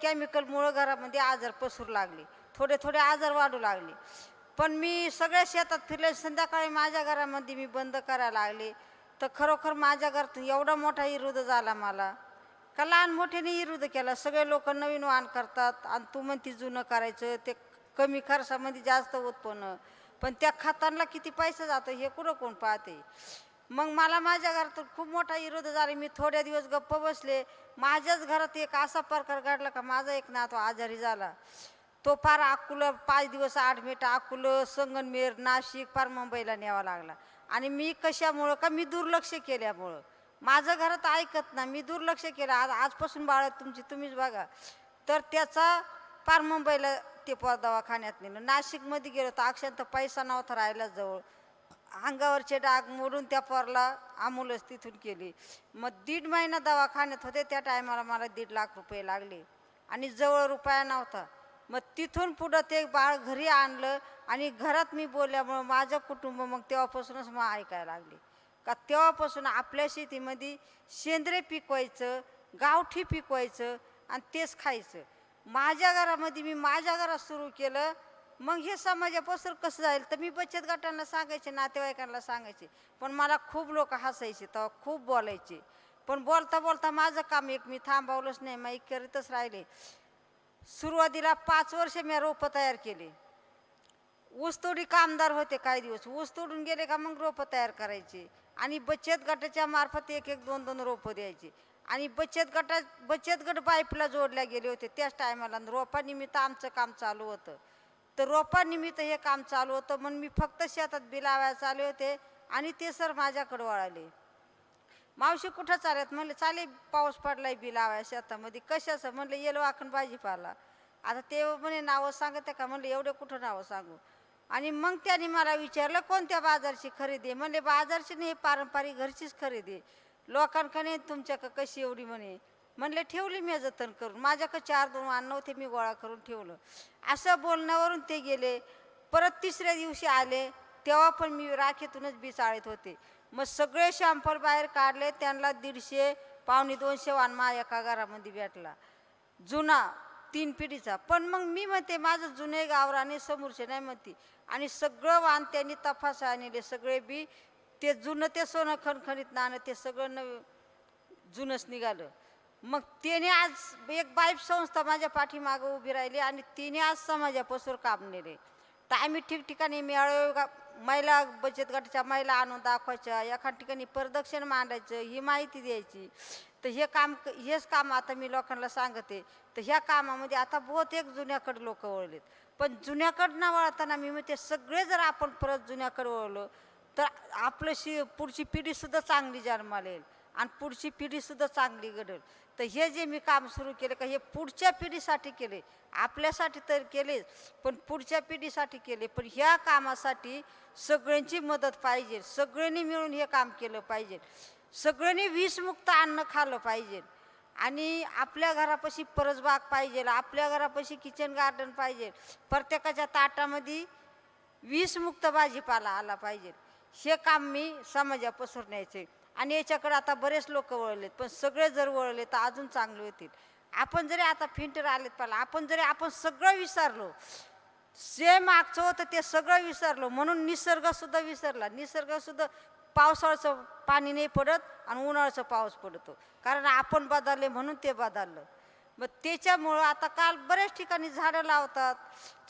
S5: केमिकलमुळं घरामध्ये आजार पसरू लागले, थोडे आजार वाढू लागले. पण मी सगळ्या शेतात फिरले. संध्याकाळी माझ्या घरामध्ये मी बंद करायला लागले. तर खरोखर माझ्या घरातून एवढा मोठा विरोध झाला मला का लहान मोठ्याने विरोध केला. सगळे लोक नवीन वाहन करतात आणि तू म्हणती जुनं करायचं, ते कमी खर्चामध्ये जास्त उत्पन्न, पण त्या खतांना किती पैसा जातो हे कुठं कोण पाहते. मग मला माझ्या घरातून खूप मोठा विरोध झाला. मी थोड्या दिवस गप्प बसले. माझ्याच घरात एक असा प्रकार घडला का माझा एक नातू आजारी झाला. तो फार अकोला 5 दिवस ॲडमिट, अकोलं, संगमनेर, नाशिक, फार मुंबईला न्यावा लागला. आणि मी कशामुळं का मी दुर्लक्ष केल्यामुळं, माझं घरात ऐकत ना, मी दुर्लक्ष केलं. आजपासून बाळा तुमची तुम्हीच बघा. तर त्याचा फार मुंबईला ते दवाखान्यात नेलं. नाशिकमध्ये गेलो तर अक्षरशः पैसा नव्हता राहिला जवळ. अंगावरचे डाग मोडून त्या पोरला आमूलच तिथून केली. मग 1.5 महिना दवाखान्यात होते. त्या टायमाला मला 1.5 लाख रुपये लागले आणि जवळ रुपया नव्हता. मग तिथून पुढं ते बाळ घरी आणलं आणि घरात मी बोलल्यामुळं माझं कुटुंब मग तेव्हापासूनच मग ऐकायला लागले का तेव्हापासून आपल्या शेतीमध्ये सेंद्रिय पिकवायचं, गावठी पिकवायचं आणि तेच खायचं. माझ्या घरामध्ये मी माझ्या घरात सुरू केलं. मग हे समाजापासून कसं जाईल तर मी बचत गटांना सांगायचे, नातेवाईकांना सांगायचे, पण मला खूप लोक हसायचे, तेव्हा खूप बोलायचे. पण बोलता बोलता माझं काम एक मी थांबवलंच नाही, मी करीतच राहिले. सुरुवातीला 5 वर्ष मी रोपं तयार केले. ऊसतोडी कामदार होते काही दिवस. ऊस तोडून गेले का मग रोपं तयार करायचे आणि बचत गटाच्या मार्फत 1-1, 2-2 रोपं द्यायचे. आणि बचत गट पाईपला जोडल्या गेले होते त्याच टायमाला. रोपानिमित्त आमचं काम चालू होतं. तर रोपानिमित्त हे काम चालू होतं म्हणून मी फक्त शेतात बिलावायला चालू होते आणि ते सर माझ्याकडे वळाले. मावशी कुठं चालत? म्हणले चाले पाऊस पडलाय बिलावाय शेतामध्ये. कशाचं? म्हणलं येलो आखण भाजीपाला. आता ते म्हणे नावं सांगते का? म्हणलं एवढे कुठं नावं सांगू. आणि मग त्यांनी मला विचारलं कोणत्या बाजारची खरेदी? म्हणले बाजारची नाही, पारंपरिक घरचीच खरेदी. लोकांकडे तुमच्याकडं कशी एवढी म्हणे? म्हणले ठेवली मी जतन करून. माझ्याकडे 4-2 वाहन नव्हते, मी गोळा करून ठेवलं. असं बोलण्यावरून ते गेले. परत 3ऱ्या दिवशी आले तेव्हा पण मी राखेतूनच बी चाळत होते. मग सगळे शॅम्पल बाहेर काढले. त्यांना 150, 250 वाहन माझ्या एका घरामध्ये भेटला जुना 3 पिढीचा. पण मग मी म्हणते माझं जुने गावराने समोरचे नाही म्हणते. आणि सगळं वाहन त्यांनी तपास आणले. सगळे बी ते जुनं ते सोनं खणखणीत नाणं ते सगळं जुनंच निघालं. मग त्याने आज एक बाईप संस्था माझ्या पाठीमागं उभी राहिली आणि तिने आज समाजापासून काम नेले. तर आम्ही ठिकठिकाणी मेळावे, महिला बचत गटाच्या महिला आणून दाखवायच्या, एका ठिकाणी प्रदक्षिण मांडायचं, ही माहिती द्यायची. तर हेच काम आता मी लोकांना सांगते. तर ह्या कामामध्ये आता बहुतेक जुन्याकडे लोक वळलेत. पण जुन्याकडनं वळताना मी म्हणते सगळे जर आपण परत जुन्याकडे वळलो तर आपलं पुढची पिढीसुद्धा चांगली जन्माला येईल आणि पुढची पिढीसुद्धा चांगली घडेल. तर हे जे मी काम सुरू केले का हे पुढच्या पिढीसाठी केले, आपल्यासाठी तर केलेच पण पुढच्या पिढीसाठी केले. पण ह्या कामासाठी सगळ्यांची मदत पाहिजे. सगळ्यांनी मिळून हे काम केलं पाहिजे. सगळ्यांनी विषमुक्त अन्न खाल्लं पाहिजे. आणि आपल्या घरापाशी परसबाग पाहिजे, आपल्या घरापाशी किचन गार्डन पाहिजे. प्रत्येकाच्या ताटामध्ये विषमुक्त भाजीपाला आला पाहिजे. हे काम मी समाजापासून न्यायचे. आणि याच्याकडे आता बरेच लोक वळलेत. पण सगळे जर वळले तर अजून चांगले होतील. आपण जरी आता फिल्टर आलेत पाहिला, आपण सगळं विसरलो, जे मागचं होतं ते सगळं विसरलो. म्हणून निसर्गसुद्धा विसरला. निसर्गसुद्धा पावसाळ्याचं पाणी नाही पडत आणि उन्हाळ्याचा पाऊस पडतो, कारण आपण बदलले म्हणून ते बदललं. मग त्याच्यामुळं आता काल बऱ्याच ठिकाणी झाडं लावतात.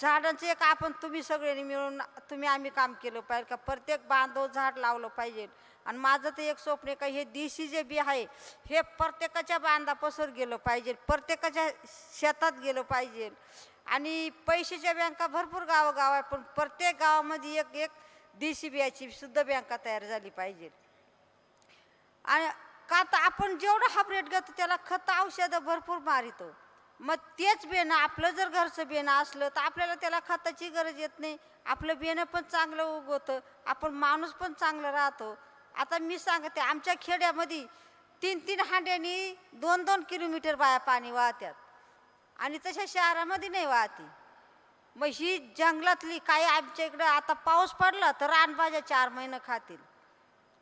S5: झाडांचं एक आपण तुम्ही सगळ्यांनी मिळून आम्ही काम केलं पाहिजे का प्रत्येक बांधव झाड लावलं पाहिजे. आणि माझं तर एक स्वप्न आहे का हे देशी जे बी आहे हे प्रत्येकाच्या बांधापासून गेलं पाहिजे, प्रत्येकाच्या शेतात गेलं पाहिजे. आणि पैशाच्या बँका भरपूर गावोगाव आहे, पण प्रत्येक गावामध्ये एक देशी बियाची सुद्धा बँका तयार झाली पाहिजे. आणि का तर आपण जेवढं हायब्रिड घेतो त्याला खत औषधं भरपूर मारितो. मग तेच बेणं आपलं जर घरचं बेणं असलं तर आपल्याला त्याला खताची गरज येत नाही. आपलं बेणं पण चांगलं उगवतं, आपण माणूस पण चांगलं राहतो. आता मी सांगते आमच्या खेड्यामध्ये 3-3 हांड्यानी 2-2 किलोमीटर बाया पाणी वाहतात आणि तशा शहरामध्ये नाही वाहती. मग ही जंगलातली काही आमच्या इकडं आता पाऊस पडला तर रानभाज्या 4 महिने खातील.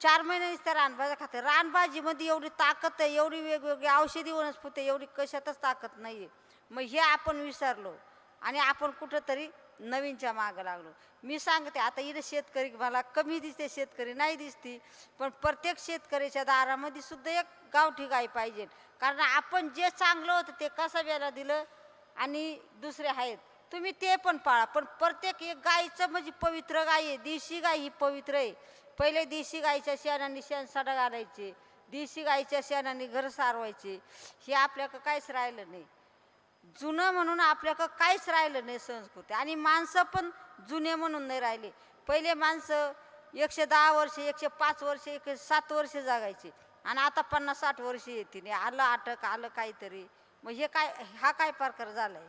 S5: 4 महिन्यांनीच त्या रानभाज्या खाते. रानभाजीमध्ये एवढी ताकद आहे, एवढी वेगवेगळी औषधी वनस्पती एवढी कशातच ताकद नाही आहे. मग हे आपण विसरलो आणि आपण कुठंतरी नवीनच्या मागं लागलो. मी सांगते आता इथे शेतकरी मला कमी दिसते, शेतकरी नाही दिसती, पण प्रत्येक शेतकऱ्याच्या दारामध्ये सुद्धा एक गावठी गाय पाहिजे. कारण आपण जे चांगलं होतं ते कसाब्याला दिलं आणि दुसरे आहेत तुम्ही ते पण पाळा, पण प्रत्येक एक गायचं म्हणजे पवित्र गाय आहे. देशी गाय ही पवित्र आहे. पहिले देशी गायच्या शेणाने शेण सडा घालायचे, देशी गायच्या शेणाने घर सारवायचे. हे आपल्याकडं काहीच राहिलं नाही. जुनं म्हणून आपल्याकडं काहीच राहिलं नाही संस्कृती. आणि माणसं पण जुने म्हणून नाही राहिले. पहिले माणसं 110 वर्ष, 105 वर्ष, 107 वर्ष जगायचे आणि आता 50-60 वर्ष येते नाही. आलं अटक, आलं काहीतरी. मग हे काय, हा काय प्रकार झाला आहे?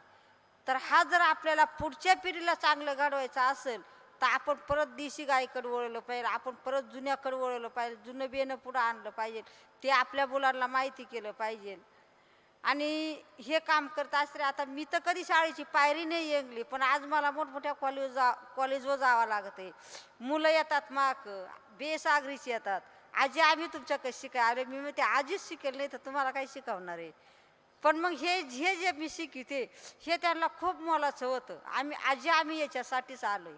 S5: तर हा जर आपल्याला पुढच्या पिढीला चांगलं घडवायचं असेल तर आपण परत देशी गायकडे वळलं पाहिजे, आपण परत जुन्याकडे वळलं पाहिजे, जुनं बियाणं पुढं आणलं पाहिजे, ते आपल्या मुलांना माहिती केलं पाहिजे. आणि हे काम करत असते. आता मी तर कधी शाळेची पायरी नाही येंगली, पण आज मला मोठमोठ्या कॉलेजवर जावं लागत आहे. मुलं येतात माक बेसागरीची येतात, आजी आम्ही तुमच्याकडे शिकाय आले. मी म्हणते आजीच शिकेल नाही तर तुम्हाला काही शिकवणार आहे. पण मग हे जे मी शिकते हे त्यांना खूप मोलाचं होतं. आम्ही याच्यासाठीच आलो आहे.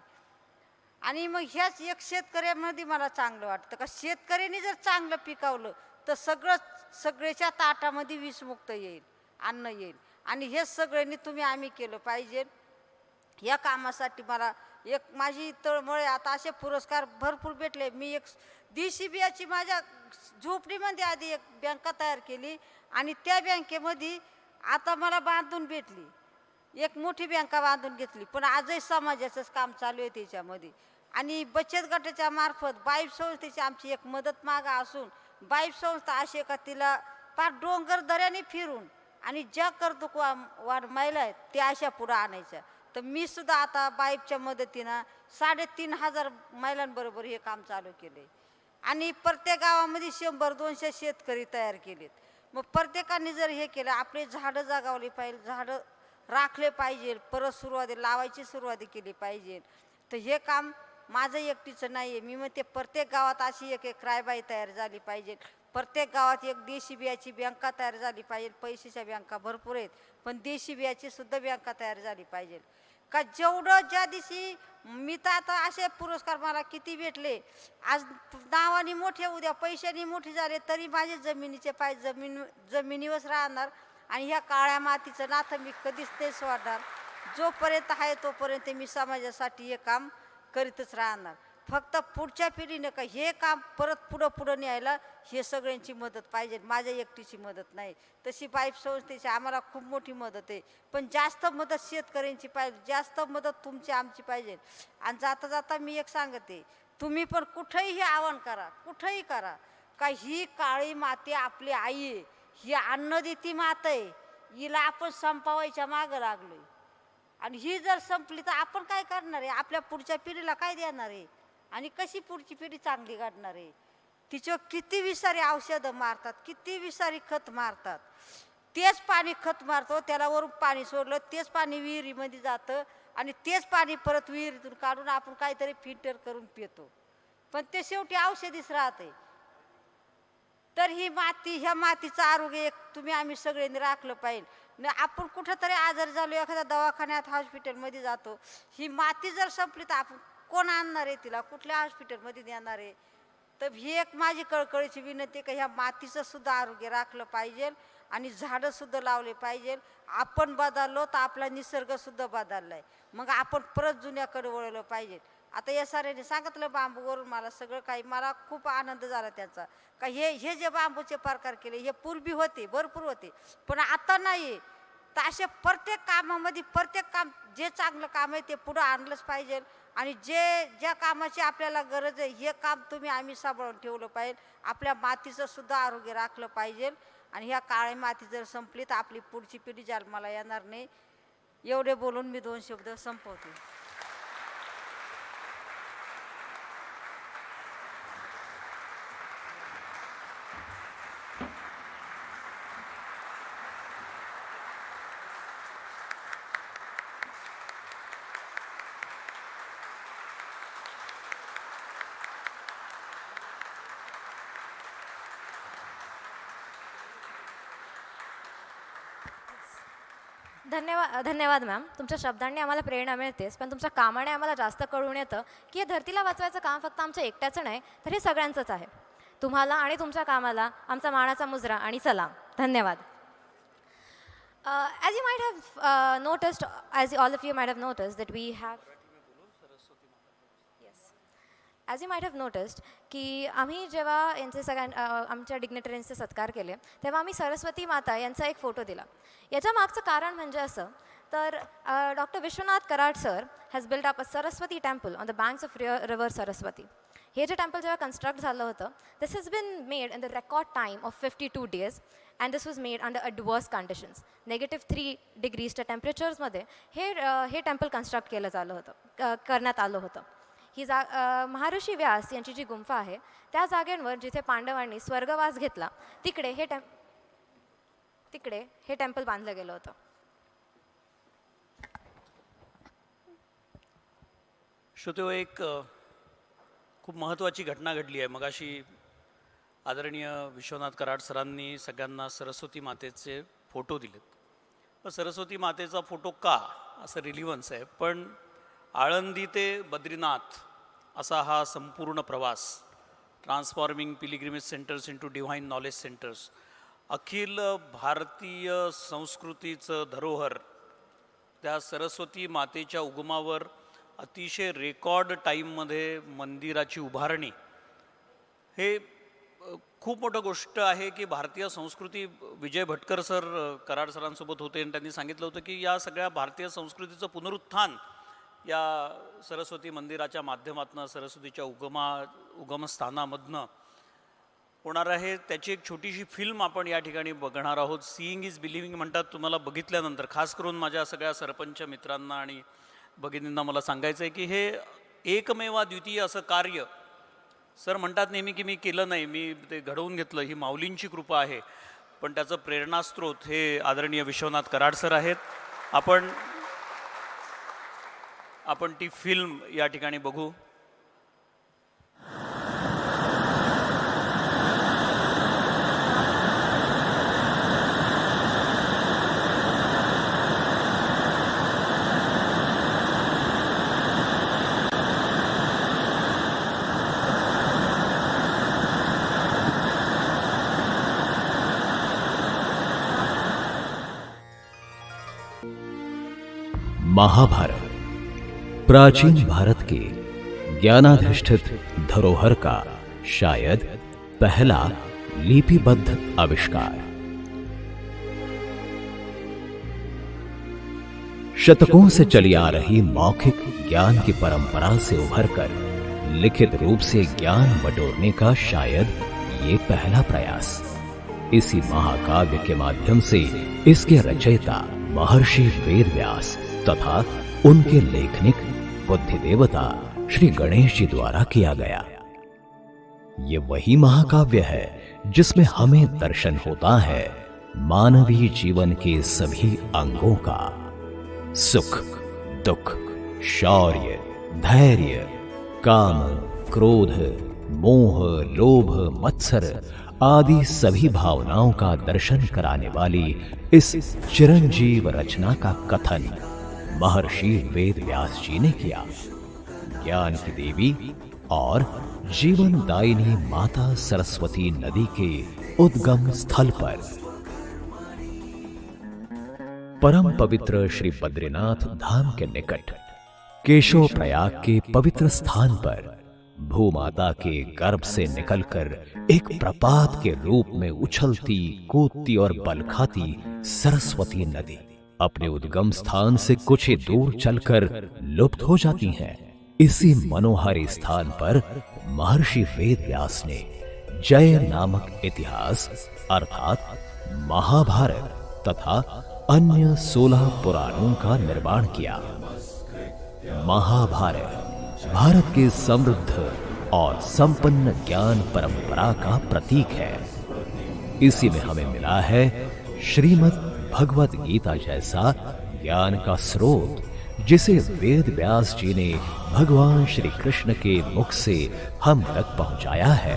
S5: आणि मग ह्याच एक शेतकऱ्यामध्ये मला चांगलं वाटतं का शेतकऱ्यांनी जर चांगलं पिकवलं तर सगळ्याच्या ताटामध्ये विषमुक्त येईल, अन्न येईल. आणि हे सगळ्यांनी आम्ही केलं पाहिजे. या कामासाठी मला एक माझी तळमळ. आता असे पुरस्कार भरपूर भेटले. मी एक देशी बियाची माझ्या झोपडीमध्ये आधी एक बँका तयार केली आणि त्या बँकेमध्ये आता मला बांधून भेटली, एक मोठी बँका बांधून घेतली. पण आजही समाजाचंच काम चालू आहे त्याच्यामध्ये. आणि बचत गटाच्या मार्फत बाईब संस्थेची आमची एक मदत मागा असून बाईब संस्था अशी का तिला फार डोंगर दऱ्याने फिरून आणि ज्या कर्तृत्ववान महिला आहेत त्या अशा पुढं आणायच्या. तर मी सुद्धा आता बाईबच्या मदतीनं 3500 महिलांबरोबर हे काम चालू केले. आणि प्रत्येक गावामध्ये 100-200 शेतकरी तयार केलेत. मग प्रत्येकाने जर हे केलं, आपले झाडं जगावली पाहिजे, झाडं राखले पाहिजे, परत लावायची सुरुवात केली पाहिजे. तर हे काम माझं एकटीचं नाही आहे. मी म्हणते प्रत्येक गावात अशी एक रायबाई तयार झाली पाहिजे, प्रत्येक गावात एक देशी बियाची बँका तयार झाली पाहिजे. पैशाच्या बँका भरपूर आहेत, पण देशी बियाची सुद्धा बँका तयार झाली पाहिजे. का जेवढं ज्या दिवशी मी तर आता असे पुरस्कार मला किती भेटले, आज नावाने मोठे उद्या पैशाने मोठे झाले तरी माझे जमिनीचे पाय जमिनीवरच राहणार. आणि ह्या काळ्या मातीचं नातं मी कधीच नाही सोडणार. जोपर्यंत आहे तोपर्यंत मी समाजासाठी हे काम करीतच राहणार. फक्त पुढच्या पिढीने का हे काम परत पुढं न्यायला हे सगळ्यांची मदत पाहिजे, माझ्या एकटीची मदत नाही. तशी बाईब संस्थेची आम्हाला खूप मोठी मदत आहे, पण जास्त मदत शेतकऱ्यांची पाहिजे, जास्त मदत तुमची आमची पाहिजे. आणि जाता जाता मी एक सांगते, तुम्ही पण कुठंही हे आवाहन करा, कुठंही करा का ही काळी माती आपली आई आहे, ही अन्नदेती माता आहे, हिला आपण संपवायच्या मागं लागलोय. आणि ही जर संपली तर आपण काय करणार आहे, आपल्या पुढच्या पिढीला काय देणार आहे आणि कशी पुढची पिढी चांगली घडणार आहे. तिच्यावर किती विषारी औषधं मारतात, किती विषारी खत मारतात. तेच पाणी खत मारतो, त्याला वरून पाणी सोडलं तेच पाणी विहिरीमध्ये जातं आणि तेच पाणी परत विहिरीतून काढून आपण काहीतरी फिल्टर करून पितो, पण ते शेवटी औषधीच राहते. तर ही माती, ह्या मातीचं आरोग्य एक आम्ही सगळ्यांनी राखलं पाहिजे. आपण कुठंतरी आजारी झालो, एखाद्या दवाखान्यात हॉस्पिटलमध्ये जातो, ही माती जर संपली तर आपण कोण आणणार आहे तिला, कुठल्या हॉस्पिटलमध्ये नेणार आहे. तर ही एक माझी कळकळीची विनंती का ह्या मातीचं सुद्धा आरोग्य राखलं पाहिजे आणि झाडं सुद्धा लावले पाहिजे. आपण बदललो तर आपला निसर्गसुद्धा बदलला आहे, मग आपण परत जुन्याकडे वळलं पाहिजे. आता या साऱ्याने सांगितलं बांबूवरून मला सगळं काही, मला खूप आनंद झाला त्याचा. का हे जे बांबूचे प्रकार केले हे पूर्वी होते, भरपूर होते, पण आता नाही. तर असे प्रत्येक कामामध्ये प्रत्येक काम जे चांगलं काम आहे ते पुढं आणलंच पाहिजे. आणि ज्या कामाची आपल्याला गरज आहे हे काम आम्ही सांभाळून ठेवलं पाहिजे. आपल्या मातीचं सुद्धा आरोग्य राखलं पाहिजे. आणि ह्या काळी माती जर संपली तर आपली पुढची पिढी जन्माला येणार नाही. एवढे बोलून मी 2 शब्द संपवते.
S2: धन्यवाद मॅम. तुमच्या शब्दांनी आम्हाला प्रेरणा मिळतेच, पण तुमच्या कामाने आम्हाला जास्त कळून येतं की या धरतीला वाचवायचं काम फक्त आमच्या एकट्याचं नाही, तर हे सगळ्यांचंच आहे. तुम्हाला आणि तुमच्या कामाला आमचा मानाचा मुजरा आणि सलाम. धन्यवाद. As you might have noticed, as all of you might have noticed that we have as you might have noticed की आम्ही जेव्हा यांचे आमच्या डिग्नेटरींचे सत्कार केले तेव्हा आम्ही सरस्वती माता यांचा एक फोटो दिला. याच्या मागचं कारण म्हणजे असं तर doctor Vishwanath Karad sir has build up a Saraswati temple on the banks of river Saraswati. हे जे टेम्पल जेव्हा कन्स्ट्रक्ट झालं होतं this has been made in the record time of 52 days and this was made under adverse conditions. -3 degreesच्या टेम्परेचर्समध्ये हे temple construct करण्यात आलं होतं. ही महर्षी व्यास यांची जी गुंफा आहे त्या जागेवर जिथे पांडवांनी स्वर्गवास घेतला तिकडे हे टेम्पल बांधलं गेलं होतं.
S11: श्रोतेहो, एक खूप महत्त्वाची घटना घडली आहे. मगाशी आदरणीय विश्वनाथ कराड सरांनी सगळ्यांना सरस्वती मातेचे फोटो दिलेत. सरस्वती मातेचा फोटो का असं रिलिव्हन्स आहे, पण आळंदी ते बद्रीनाथ असा हा संपूर्ण प्रवास, transforming pilgrimage centres into divine knowledge centres, अखिल भारतीय संस्कृतीचं धरोहर त्या सरस्वती मातेच्या उगमावर अतिशय रेकॉर्ड टाईममध्ये मंदिराची उभारणी, हे खूप मोठी गोष्ट आहे की भारतीय संस्कृती. विजय भटकर सर कराड सरांसोबत होते आणि त्यांनी सांगितलं होतं की या सगळ्या भारतीय संस्कृतीचं पुनरुत्थान या सरस्वती मंदिराच्या माध्यमातून, सरस्वतीच्या उगमस्थानामधनं होणार आहे. त्याची एक छोटीशी फिल्म आपण या ठिकाणी बघणार आहोत. सीइंग इज बिलिव्हिंग म्हणतात. तुम्हाला बघितल्यानंतर खास करून माझ्या सगळ्या सरपंच मित्रांना आणि भगिनींना मला सांगायचं आहे की हे एकमेवा द्वितीय असं कार्य सर म्हणतात नेहमी की मी केलं नाही, मी ते घडवून घेतलं, ही माऊलींची कृपा आहे, पण त्याचं प्रेरणास्त्रोत हे आदरणीय विश्वनाथ कराड सर आहेत. आपण ती फिल्म या ठिकाणी बघू.
S12: महाभारत प्राचीन भारत के ज्ञानाधिष्ठित धरोहर का शायद पहला लिपिबद्ध आविष्कार। शतकों से चली आ रही मौखिक ज्ञान की परंपरा से उभरकर लिखित रूप से ज्ञान बटोरने का शायद ये पहला प्रयास। इसी महाकाव्य के माध्यम से इसके रचयिता महर्षि वेदव्यास तथा उनके लेखनिक बुद्धि देवता श्री गणेश जी द्वारा किया गया। ये वही महाकाव्य है जिसमें हमें दर्शन होता है मानवीय जीवन के सभी अंगों का, सुख दुख, शौर्य, धैर्य, काम, क्रोध, मोह, लोभ, मत्सर आदि सभी भावनाओं का दर्शन कराने वाली इस चिरंजीव रचना का कथन महर्षि वेदव्यास जी ने किया। ज्ञान की देवी और जीवनदायिनी माता सरस्वती नदी के उद्गम स्थल पर परम पवित्र श्री बद्रीनाथ धाम के निकट केशव प्रयाग के पवित्र स्थान पर भूमाता के गर्भ से निकलकर एक प्रपात के रूप में उछलती, कूदती और बल खाती सरस्वती नदी अपने उद्गम स्थान से कुछ ही दूर चलकर लुप्त हो जाती हैं। इसी मनोहारी स्थान पर महर्षि वेदव्यास ने जय नामक इतिहास अर्थात महाभारत तथा अन्य 16 पुराणों का निर्माण किया। महाभारत भारत के समृद्ध और संपन्न ज्ञान परंपरा का प्रतीक है। इसी में हमें मिला है श्रीमद् भगवत गीता जैसा ज्ञान का स्रोत, जिसे वेद व्यास जी ने भगवान श्री कृष्ण के मुख से हम तक पहुंचाया है।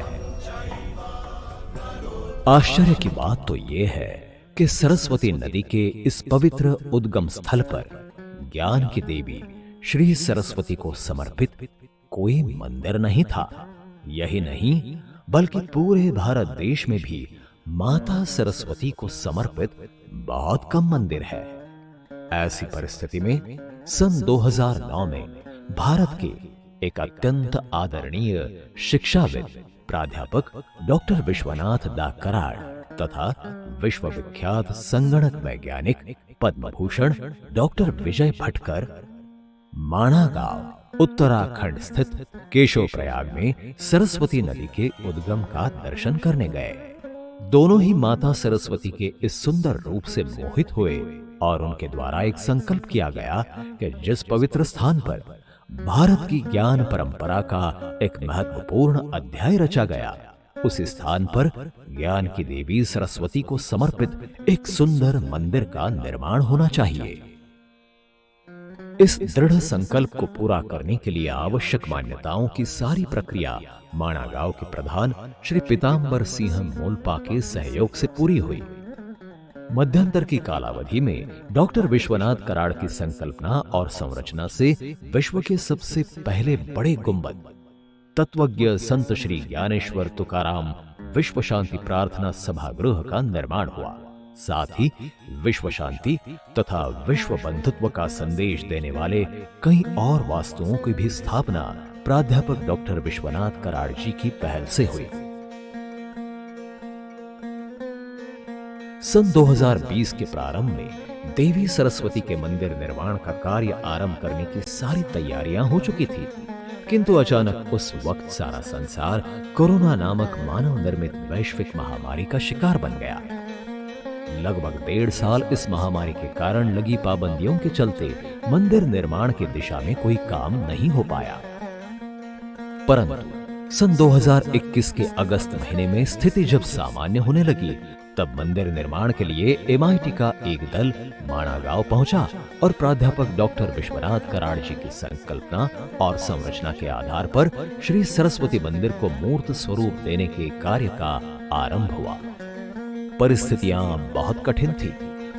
S12: आश्चर्य की बात तो यह है कि सरस्वती नदी के इस पवित्र उद्गम स्थल पर ज्ञान की देवी श्री सरस्वती को समर्पित कोई मंदिर नहीं था। यही नहीं बल्कि पूरे भारत देश में भी माता सरस्वती को समर्पित बहुत कम मंदिर है। ऐसी परिस्थिति में सन 2009 में भारत के एक अत्यंत आदरणीय शिक्षाविद प्राध्यापक डॉक्टर विश्वनाथ दा कराड़ तथा विश्व विख्यात संगणक वैज्ञानिक पद्म भूषण डॉक्टर विजय भटकर माणा गांव उत्तराखंड स्थित केशव प्रयाग में सरस्वती नदी के उद्गम का दर्शन करने गए। दोनों ही माता सरस्वती के इस सुंदर रूप से मोहित हुए और उनके द्वारा एक संकल्प किया गया कि जिस पवित्र स्थान पर भारत की ज्ञान परंपरा का एक महत्वपूर्ण अध्याय रचा गया, उस स्थान पर ज्ञान की देवी सरस्वती को समर्पित एक सुंदर मंदिर का निर्माण होना चाहिए। इस दृढ़ संकल्प को पूरा करने के लिए आवश्यक मान्यताओं की सारी प्रक्रिया माणा गांव के प्रधान श्री पीताम्बर सिंह मोलपा के सहयोग से पूरी हुई। मध्यांतर की कालावधि में डॉक्टर विश्वनाथ कराड़ की संकल्पना और संरचना से विश्व के सबसे पहले बड़े गुंबद तत्वज्ञ संत श्री ज्ञानेश्वर तुकाराम विश्वशांति प्रार्थना सभागृह का निर्माण हुआ। साथ ही विश्व शांति तथा विश्व बंधुत्व का संदेश देने वाले कई और वास्तुओं की भी स्थापना प्राध्यापक डॉक्टर विश्वनाथ कराड़ जी की पहल से हुई। सन 2020 के प्रारंभ में देवी सरस्वती के मंदिर निर्माण का कार्य आरंभ करने की सारी तैयारियां हो चुकी थी, किंतु अचानक उस वक्त सारा संसार कोरोना नामक मानव निर्मित वैश्विक महामारी का शिकार बन गया। लगभग 1.5 साल इस महामारी के कारण लगी पाबंदियों के चलते मंदिर निर्माण की दिशा में कोई काम नहीं हो पाया। परंतु सन 2021 के अगस्त महीने में स्थिति जब सामान्य होने लगी, तब मंदिर निर्माण के लिए MIT का एक दल माणा गांव पहुंचा और प्राध्यापक डॉक्टर विश्वनाथ कराड़ जी की संकल्पना और संरचना के आधार पर श्री सरस्वती मंदिर को मूर्त स्वरूप देने के कार्य का आरंभ हुआ। परिस्थितियां बहुत कठिन थी।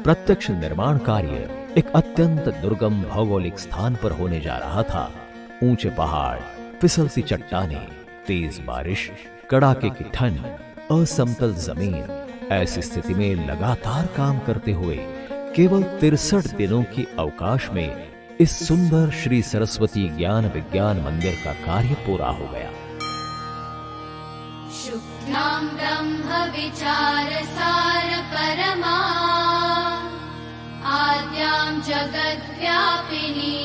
S12: प्रत्यक्ष निर्माण कार्य एक अत्यंत दुर्गम भौगोलिक स्थान पर होने जा रहा था। ऊंचे पहाड़, फिसलती चट्टानें, तेज बारिश, कड़ाके की ठंड, असमतल जमीन, ऐसी स्थिति में लगातार काम करते हुए केवल 63 दिनों के अवकाश में इस सुंदर श्री सरस्वती ज्ञान विज्ञान मंदिर का कार्य पूरा हो गया।
S13: शुक्लां ब्रह्म विचारसार परमा आद्यां जगद्व्यापिनी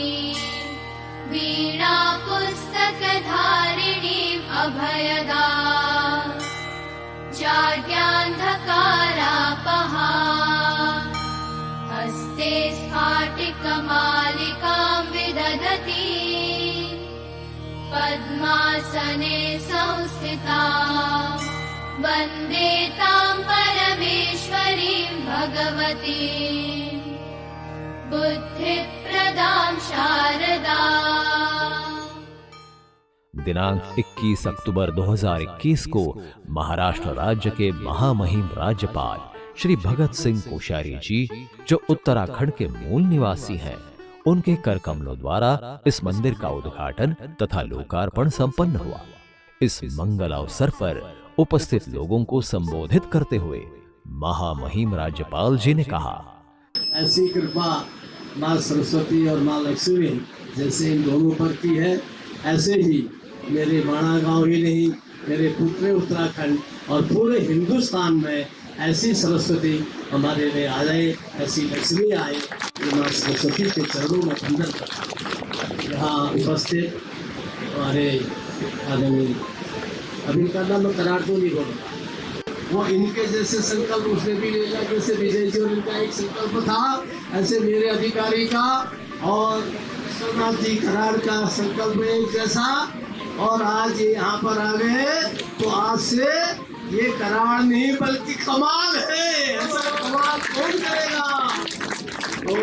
S13: वीणा पुस्तकधारिणीं अभयदा जाड्यान्धकारापहा हस्ते स्फाटिकमालिकां विदधती पद्मासने संस्थिता वन्दे तां परमेश्वरीं भगवतीं बुद्धिप्रदां शारदा।
S12: दिनांक 21 अक्टूबर 2021 को महाराष्ट्र राज्य के महामहिम राज्यपाल श्री भगत सिंह कोश्यारी जी, जो उत्तराखंड के मूल निवासी हैं, उनके कर कमलों द्वारा इस मंदिर का उद्घाटन तथा लोकार्पण संपन्न हुआ। इस मंगल अवसर पर उपस्थित लोगों को संबोधित करते हुए महामहिम राज्यपाल जी ने कहा,
S14: ऐसी कृपा माँ सरस्वती और माँ लक्ष्मी जैसे इन दोनों पर की है, ऐसे ही मेरे माणा गांव ही नहीं, मेरे पूरे उत्तराखंड और पूरे हिंदुस्तान में ऐसी सरस्वती हमारे लिए आ जाए, ऐसी लक्ष्मी आए। माँ सरस्वती के चरणों में वंदन करता। यहाँ उपस्थित हमारे आदमी, अभी का नाम कराड़ तो नहीं बोलूँगा, वो इनके जैसे संकल्प उसने भी ले लिया, जैसे विजय जी और इनका एक संकल्प था, ऐसे मेरे अधिकारी का और विश्वनाथ जी कराड़ का संकल्प एक जैसा। और आज ये यहाँ पर आ गए तो आज से ये कराड़ नहीं बल्कि कमाल है। ऐसा कमाल कौन करेगा? तो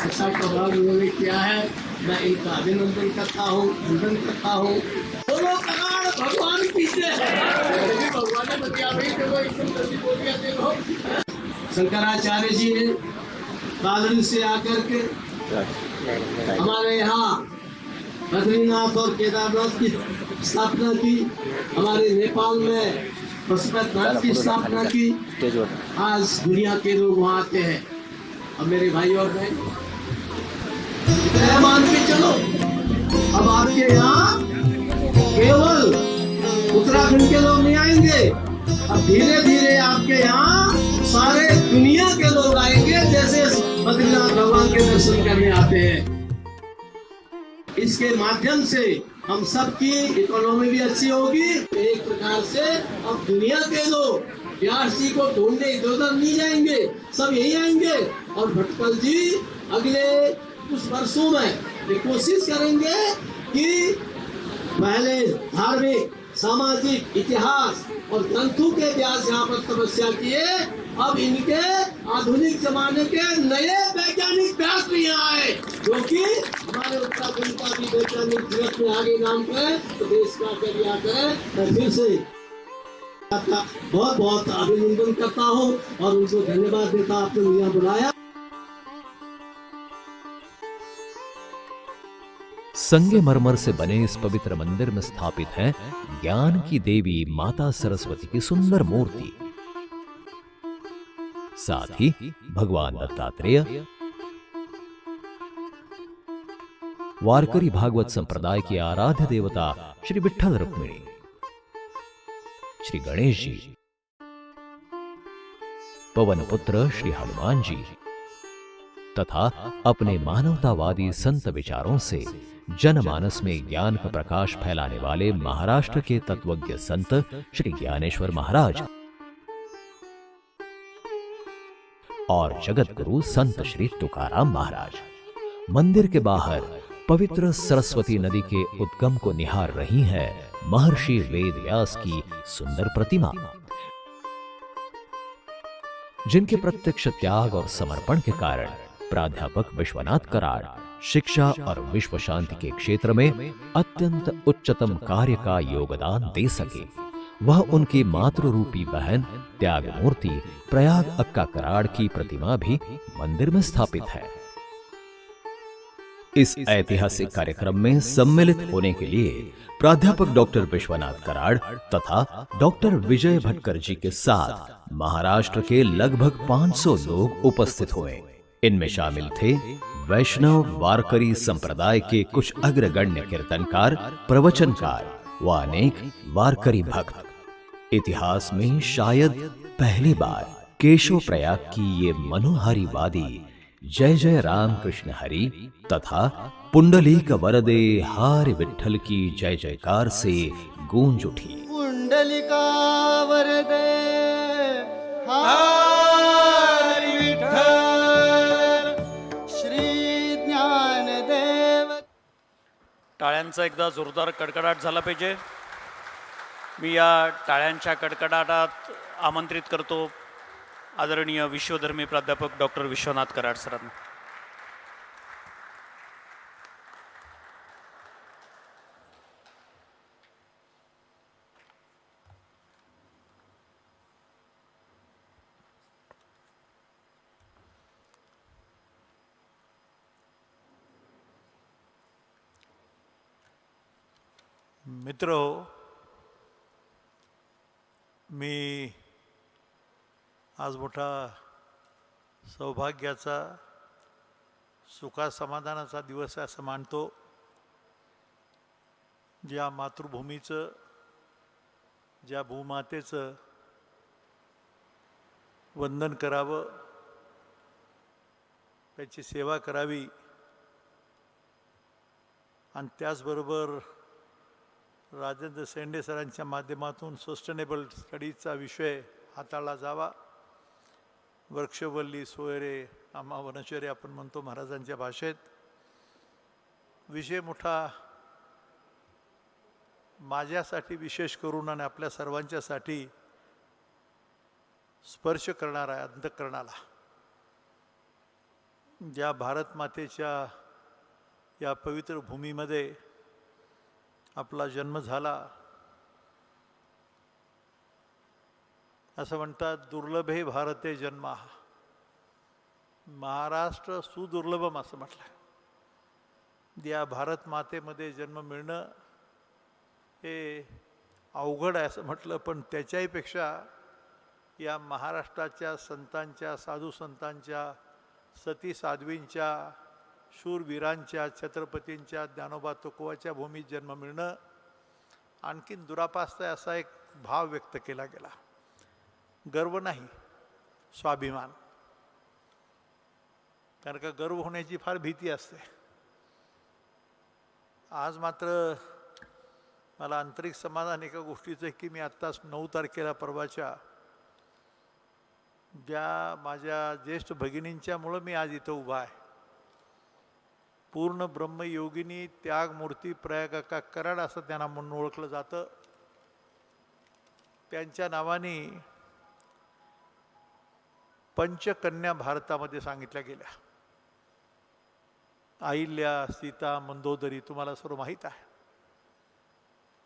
S14: ऐसा कमाल उन्होंने किया है, मैं इनका अभिनंदन करता हूँ, वंदन करता हूँ। दोनों कराड़ भगवान की जय है। भगवान ने बताया भाई देखो एकदम जल्दी बोल दिया, देखो शंकराचार्य जी ने कालड़ी से आकर के हमारे यहाँ बद्रीनाथ और केदारनाथ की स्थापना की, हमारे नेपाल में पशुपतिनाथ की स्थापना की। आज दुनिया के लोग वहाँ आते हैं। अब मेरे भाई और बहन मान के चलो, अब आपके यहाँ केवल उत्तराखंड के लोग नहीं आएंगे, अब धीरे धीरे आपके यहाँ सारे दुनिया के लोग आएंगे, जैसे बद्रीनाथ भगवान के दर्शन करने आते हैं। इसके माध्यम से हम सबकी इकोनॉमी भी अच्छी होगी। एक प्रकार से अब दुनिया के लोग व्यास जी को ढूंढने इधर उधर नहीं जाएंगे, सब यही आएंगे। और भटकल जी अगले कुछ वर्षों में ये कोशिश करेंगे कि पहले धार्मिक, सामाजिक, इतिहास और ग्रंथों के व्यास यहाँ पर तपस्या किए, अब इनके आधुनिक जमाने के नए वैज्ञानिक व्यास भी यहाँ आए, जो कि हमारे उत्तराखंड का भी वैज्ञानिक जगत में आगे नाम करे, तो देश का करिया करे। मैं फिर से आपका बहुत बहुत अभिनंदन करता हूँ और उनको धन्यवाद देता आपने मुझे यहाँ बुलाया।
S12: संगमरमर से बने इस पवित्र मंदिर में स्थापित है ज्ञान की देवी माता सरस्वती की सुंदर मूर्ति। साथ ही भगवान दत्तात्रेय, वारकरी भागवत संप्रदाय की आराध्य देवता श्री विठ्ठल रुक्मिणी, श्री गणेश जी, पवन पुत्र श्री हनुमान जी तथा अपने मानवतावादी संत विचारों से जनमानस में ज्ञान का प्रकाश फैलाने वाले महाराष्ट्र के तत्वज्ञ संत श्री ज्ञानेश्वर महाराज और जगत गुरु संत श्री तुकाराम महाराज। मंदिर के बाहर पवित्र सरस्वती नदी के उद्गम को निहार रही है महर्षि वेद व्यास की सुंदर प्रतिमा, जिनके प्रत्यक्ष त्याग और समर्पण के कारण प्राध्यापक विश्वनाथ कराड़ शिक्षा और विश्व शांति के क्षेत्र में अत्यंत उच्चतम कार्य का योगदान दे सके। वह उनकी मातृरूपी बहन त्याग मूर्ति प्रयाग अक्का कराड़ की प्रतिमा भी मंदिर में स्थापित है। इस ऐतिहासिक कार्यक्रम में सम्मिलित होने के लिए प्राध्यापक डॉक्टर विश्वनाथ कराड़ तथा डॉक्टर विजय भटकर जी के साथ महाराष्ट्र के लगभग 500 लोग उपस्थित हुए। इनमें शामिल थे वैष्णव वारकरी संप्रदाय के कुछ अग्रगण्य कीर्तनकार, प्रवचनकार व अनेक वारकरी भक्त। इतिहास में शायद पहली बार केशव प्रयाग की ये मनोहारी वादी जय जय राम कृष्ण हरि तथा पुंडलीक वरदे हारि विठ्ठल की जय जयकार से गूंज उठी।
S15: पुंडलिका वरदे हारि विठ्ठल श्री ज्ञानदेव।
S11: टाळ्यांचा एकदा जोरदार कडकडाट झाला पाहिजे। मी या टाळ्यांच्या कडकडाटात आमंत्रित करतो आदरणीय विश्वधर्मी प्राध्यापक डॉक्टर विश्वनाथ कराड सरांना।
S16: मित्रो, मी आज मोठा सौभाग्याचा सुखा समाधानाचा दिवस आहे असं मानतो। ज्या मातृभूमीचं, ज्या भूमातेचं वंदन करावं, त्याची सेवा करावी आणि त्याचबरोबर राजेंद्र शेंडे सरांच्या माध्यमातून सस्टेनेबल स्टडीजचा विषय हाताळला जावा। वृक्षवल्ली सोयरे आम्हा वनचरे आपण म्हणतो महाराजांच्या भाषेत। विषय मोठा माझ्यासाठी विशेष करून आणि आपल्या सर्वांच्यासाठी स्पर्श करणारा आहे अंतःकरणाला। ज्या भारत मातेच्या या पवित्र भूमीमध्ये आपला जन्म झाला, असं म्हणतात दुर्लभे भारते जन्मा। महाराष्ट्र सुदुर्लभम असं म्हटलं. या भारत मातेमध्ये जन्म मिळणं हे अवघड आहे असं म्हटलं, पण त्याच्याही पेक्षा या महाराष्ट्राच्या संतांच्या, साधू संतांच्या, सती साध्वींच्या, शूरवीरांच्या, छत्रपतींच्या, ज्ञानोबा तुकोबाच्या भूमीत जन्म मिळणं आणखीन दुरापास्त आहे असा एक भाव व्यक्त केला गेला. गर्व नाही, स्वाभिमान. कारण का गर्व होण्याची फार भीती असते. आज मात्र मला आंतरिक समाधान एका गोष्टीचं की मी आत्ताच 9 तारखेला परवाच्या ज्या माझ्या ज्येष्ठ भगिनींच्यामुळं मी आज इथं उभा आहे. पूर्ण ब्रह्मयोगिनी त्यागमूर्ती प्रयागका कराड असं त्यांना म्हणून ओळखलं जातं. त्यांच्या नावाने पंचकन्या भारतामध्ये सांगितल्या गेल्या. अहिल्या, सीता, मंदोदरी तुम्हाला सर्व माहीत आहे.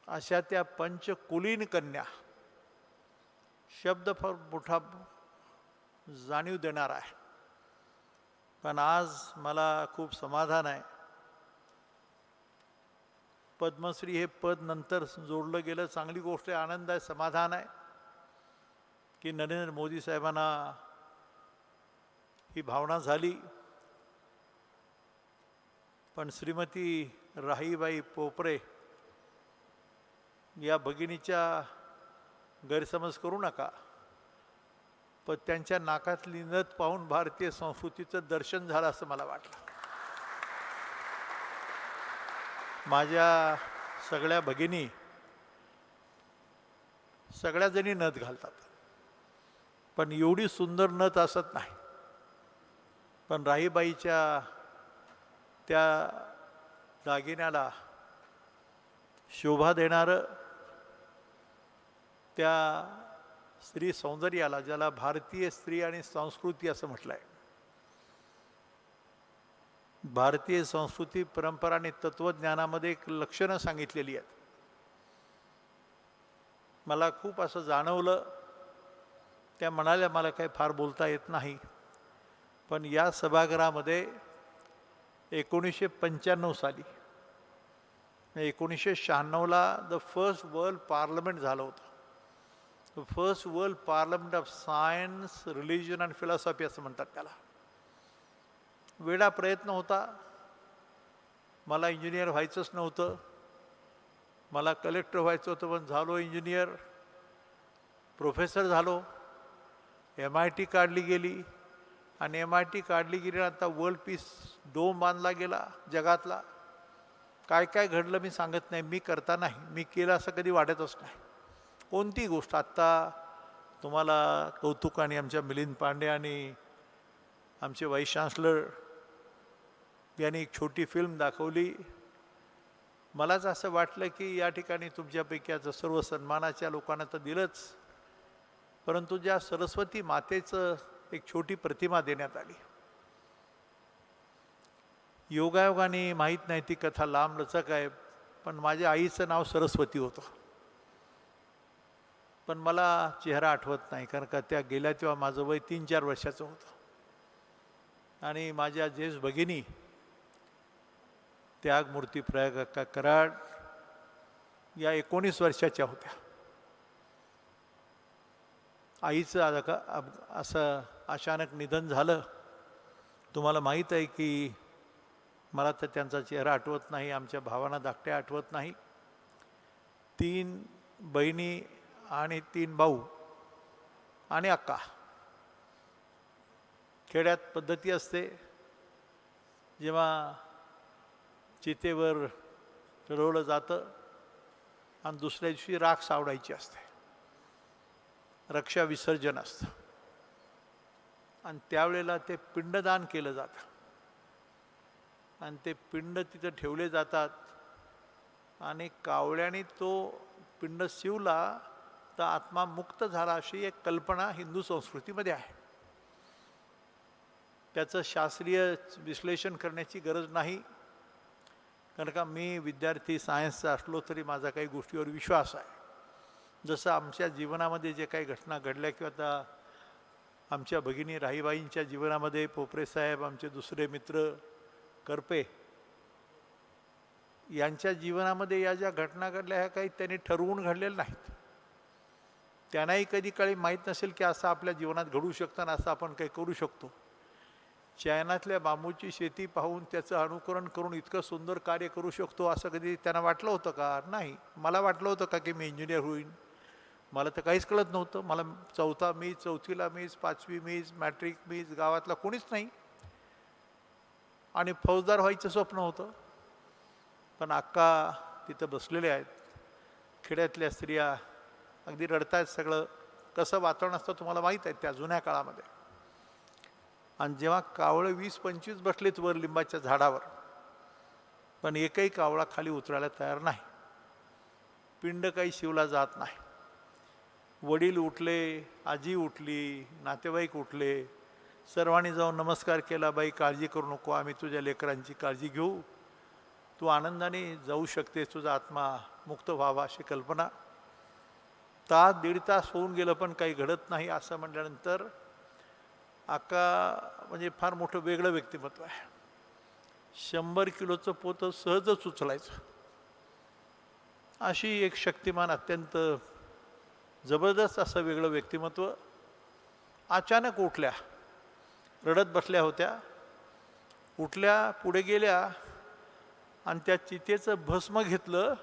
S16: अशा त्या पंचकुलीन कन्या, शब्द फार मोठा जाणीव देणार आहे. पण आज मला खूप समाधान आहे. पद्मश्री हे पद नंतर जोडलं गेलं, चांगली गोष्ट आहे, आनंद आहे, समाधान आहे की नरेंद्र मोदी साहेबांना ही भावना झाली. पण श्रीमती राहीबाई पोपरे या भगिनीच्या गैरसमज करू नका, पण त्यांच्या नाकातली नथ पाहून भारतीय संस्कृतीचं दर्शन झालं असं मला वाटलं. माझ्या सगळ्या भगिनी सगळ्याजणी नथ घालतात, पण एवढी सुंदर नथ असत नाही. पण राहीबाईच्या त्या दागिन्याला शोभा देणारं, त्या स्त्री सौंदर्याला, ज्याला भारतीय स्त्री आणि संस्कृती असं म्हटलं आहे, भारतीय संस्कृती, परंपरा आणि तत्त्वज्ञानामध्ये एक लक्षणं सांगितलेली आहेत. मला खूप असं जाणवलं. त्या म्हणाल्या मला काही फार बोलता येत नाही, पण या सभागृहामध्ये 1995 साली 1996ला द फर्स्ट वर्ल्ड पार्लमेंट झालं होतं. The first world parliament of science, religion and philosophy असं म्हणतात त्याला. वेळा प्रयत्न होता. मला इंजिनियर व्हायचंच नव्हतं, मला कलेक्टर व्हायचं होतं, पण झालो इंजिनियर, प्रोफेसर झालो. MIT काढली गेली आणि MIT काढली गेली. आता वर्ल्ड पीस डोम बांधला गेला जगातला. काय काय घडलं मी सांगत नाही, मी करता नाही, मी केलं असं कधी वाटतच नाही कोणती गोष्ट. आत्ता तुम्हाला कौतुकाने आमच्या मिलिंद पांडे आणि आमचे वाईस चान्सलर यांनी एक छोटी फिल्म दाखवली. मलाच असं वाटलं की या ठिकाणी तुमच्यापैकी आता सर्व सन्मानाच्या लोकांना तर दिलंच, परंतु ज्या सरस्वती मातेचं एक छोटी प्रतिमा देण्यात आली. योगायोगाने माहीत नाही ती कथा लांब लचक आहे, पण माझ्या आईचं नाव सरस्वती होतं, पण मला चेहरा आठवत नाही, कारण का त्या गेल्या तेव्हा माझं वय 3-4 वर्षाचं होतं. आणि माझ्या ज्येष्ठ भगिनी त्यागमूर्ती प्रयागका कराड या 19 वर्षाच्या होत्या. आईचं असं अचानक निधन झालं. तुम्हाला माहीत आहे की मला तर त्यांचा चेहरा आठवत नाही, आमच्या भावांना धाकट्या आठवत नाही. 3 बहिणी आणि 3 भाऊ आणि अक्का. खेड्यात पद्धती असते, जेव्हा चितेवर चढवलं जातं आणि दुसऱ्या दिवशी राख सावडायची असते, रक्षा विसर्जन असतं, आणि त्यावेळेला ते पिंडदान केलं जातं आणि ते पिंड तिथं ठेवले जातात. आणि कावळ्याने तो पिंड शिवला तर आत्मा मुक्त झाला, अशी एक कल्पना हिंदू संस्कृतीमध्ये आहे. त्याचं शास्त्रीय विश्लेषण करण्याची गरज नाही, कारण का मी विद्यार्थी सायन्सचा असलो तरी माझा काही गोष्टीवर विश्वास आहे. जसं आमच्या जीवनामध्ये जे काही घटना घडल्या किंवा आता आमच्या भगिनी राहीबाईंच्या जीवनामध्ये पोपरे साहेब, आमचे दुसरे मित्र करपे यांच्या जीवनामध्ये या ज्या घटना घडल्या ह्या काही त्यांनी ठरवून घडलेल्या नाहीत. त्यांनाही कधी काळी माहीत नसेल की असं आपल्या जीवनात घडू शकतं आणि असं आपण काही करू शकतो. चायनातल्या बांबूची शेती पाहून त्याचं अनुकरण करून इतकं सुंदर कार्य करू शकतो असं कधी त्यांना वाटलं होतं का? नाही. मला वाटलं होतं का की मी इंजिनियर होईन? मला तर काहीच कळत नव्हतं. मला चौथीला मीच, 5वी मीच, मॅट्रिक मीच, गावातला कोणीच नाही. आणि फौजदार व्हायचं स्वप्न होतं. पण अक्का तिथं बसलेले आहेत. खेड्यातल्या स्त्रिया अगदी रडतायत. सगळं कसं वातावरण असतं तुम्हाला माहीत आहे त्या जुन्या काळामध्ये. आणि जेव्हा कावळं 20-25 बसलेत वर लिंबाच्या झाडावर, पण एकही कावळा खाली उतरायला तयार नाही. पिंड काही शिवला जात नाही. वडील उठले, आजी उठली, नातेवाईक उठले, सर्वांनी जाऊन नमस्कार केला. बाई काळजी करू नको, आम्ही तुझ्या लेकरांची काळजी घेऊ, तू आनंदाने जाऊ शकते, तुझा आत्मा मुक्त व्हावा अशी कल्पना. तास 1.5 तास होऊन गेलं पण काही घडत नाही असं म्हटल्यानंतर अक्का म्हणजे फार मोठं वेगळं व्यक्तिमत्व आहे. 100 किलोचं पोतं सहजच उचलायचं अशी एक शक्तिमान, अत्यंत जबरदस्त असं वेगळं व्यक्तिमत्व. अचानक उठल्या, रडत बसल्या होत्या, उठल्या, पुढे गेल्या आणि त्या चितेचं भस्म घेतलं.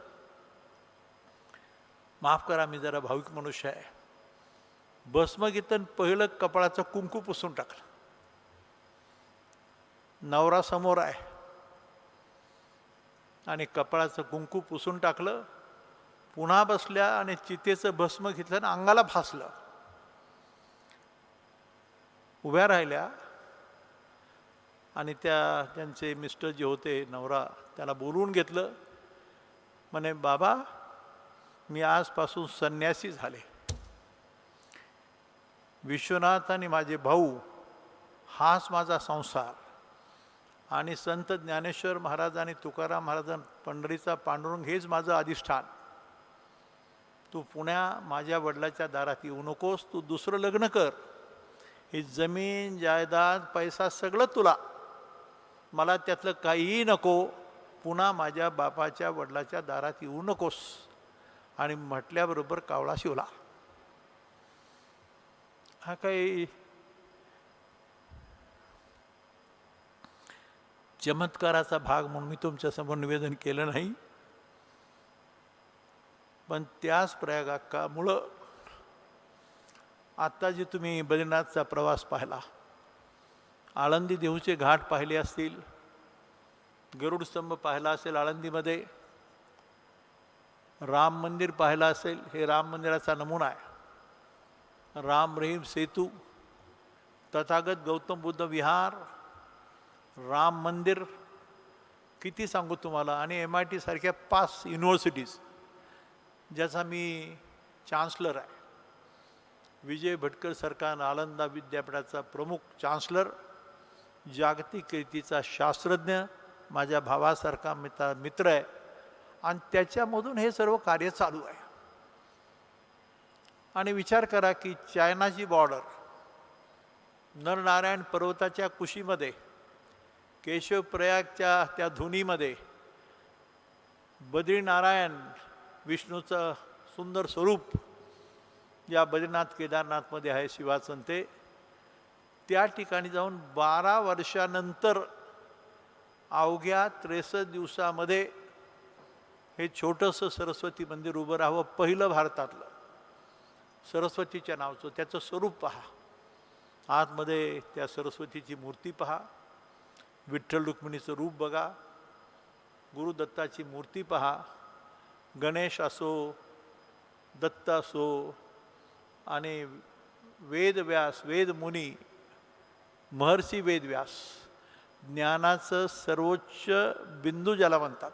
S16: माफ करा, मी जरा भाविक मनुष्य आहे. भस्म घेतलं, पहिलं कपाळाचं कुंकू पुसून टाकलं. नवरा समोर आहे आणि कपाळाचं कुंकू पुसून टाकलं. पुन्हा बसल्या आणि चितेचं भस्म घेतलं आणि अंगाला फासलं. उभ्या राहिल्या आणि त्यांचे मिस्टर जे होते, नवरा, त्याला बोलवून घेतलं. म्हणे, बाबा मी आजपासून संन्यासी झाले. विश्वनाथ आणि माझे भाऊ हाच माझा संसार आणि संत ज्ञानेश्वर महाराज आणि तुकाराम महाराज, पंढरीचा पांडुरंग हेच माझं अधिष्ठान. तू माझ्या वडिलाच्या दारात येऊ नकोस, तू दुसरं लग्न कर. ही जमीन, जायदाद, पैसा सगळं तुला, मला त्यातलं काहीही नको. पुन्हा माझ्या बापाच्या वडिलाच्या दारात येऊ नकोस. आणि म्हटल्याबरोबर कावळा शिवला. हा काही चमत्काराचा भाग म्हणून मी तुमच्यासमोर निवेदन केलं नाही. पण त्याच प्रयागामुळं आत्ता जे तुम्ही बद्रीनाथचा प्रवास पाहिला, आळंदी देहूचे घाट पाहिले असतील, गरुड स्तंभ पाहिला असेल आळंदीमध्ये, राम मंदिर पाहिलं असेल, हे राम मंदिराचा नमुना आहे. राम रहीम सेतू, तथागत गौतम बुद्ध विहार, राम मंदिर, किती सांगू तुम्हाला. आणि MIT सारख्या 5 युनिव्हर्सिटीज ज्याचा मी चान्सलर आहे. विजय भटकर सारखा नालंदा विद्यापीठाचा प्रमुख चान्सलर, जागतिक कीर्तीचा शास्त्रज्ञ, माझ्या भावासारखा मित्र आहे. आणि त्याच्यामधून हे सर्व कार्य चालू आहे. आणि विचार करा की चायनाची बॉर्डर, नरनारायण पर्वताच्या कुशीमध्ये, केशवप्रयागच्या त्या धुनीमध्ये, बद्रीनारायण विष्णूचं सुंदर स्वरूप या बद्रीनाथ केदारनाथमध्ये आहे, शिवाचं ते, त्या ठिकाणी जाऊन 12 वर्षानंतर अवघ्या 63 दिवसामध्ये हे छोटंसं सरस्वती मंदिर उभं राहावं. पहिलं भारतातलं सरस्वतीच्या नावचं. त्याचं स्वरूप पहा. आतमध्ये त्या सरस्वतीची मूर्ती पहा, विठ्ठल रुक्मिणीचं रूप बघा, गुरुदत्ताची मूर्ती पहा, गणेश असो, दत्त असो, आणि वेदव्यास, वेदमुनी, महर्षी वेदव्यास, ज्ञानाचं सर्वोच्च बिंदू ज्याला म्हणतात,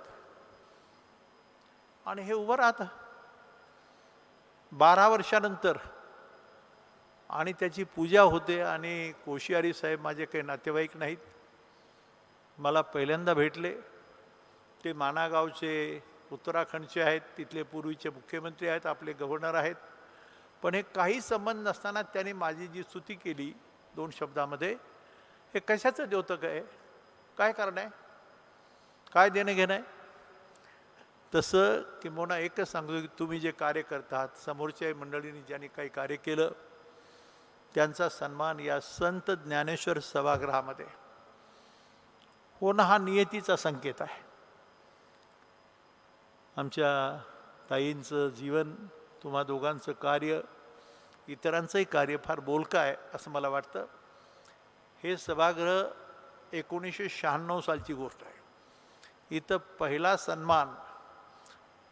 S16: आणि हे उभं राहतं 12 वर्षानंतर. आणि त्याची पूजा होते. आणि कोश्यारी साहेब माझे काही नातेवाईक नाहीत, मला पहिल्यांदा भेटले. ते मानागावचे, उत्तराखंडचे आहेत, तिथले पूर्वीचे मुख्यमंत्री आहेत, आपले गव्हर्नर आहेत. पण हे काही संबंध नसताना त्याने माझी जी स्तुती केली 2 शब्दामध्ये, हे कशाचं द्योतक आहे? काय कारण आहे? काय देणं घेणं आहे? तसं किंबहुना एकच सांगतो की तुम्ही जे कार्य करतात, समोरच्या मंडळींनी ज्यांनी काही कार्य केलं त्यांचा सन्मान या संत ज्ञानेश्वर सभागृहामध्ये होणं हा नियतीचा संकेत आहे. आमच्या ताईंचं जीवन, तुम्हा दोघांचं कार्य, इतरांचंही कार्य फार बोलकं आहे असं मला वाटतं. हे सभागृह 1996 सालची गोष्ट आहे. इथं पहिला सन्मान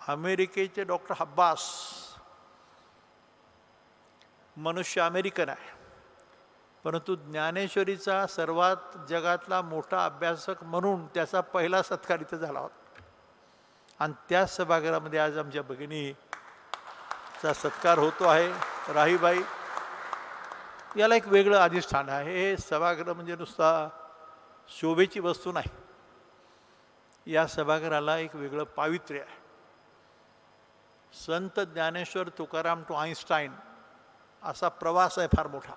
S16: अमेरिकेचे डॉक्टर हब्बास, मनुष्य अमेरिकन आहे, परंतु ज्ञानेश्वरीचा सर्वात जगातला मोठा अभ्यासक म्हणून त्याचा पहिला सत्कार इथं झाला होता. आणि त्या सभागृहामध्ये आज आमच्या भगिनीचा सत्कार होतो आहे. राहीबाई, याला एक वेगळं अधिष्ठान आहे. हे सभागृह म्हणजे नुसता शोभेची वस्तू नाही, या सभागृहाला एक वेगळं पावित्र्य आहे. संत ज्ञानेश्वर तुकाराम टू आईन्स्टाईन असा प्रवास आहे फार मोठा.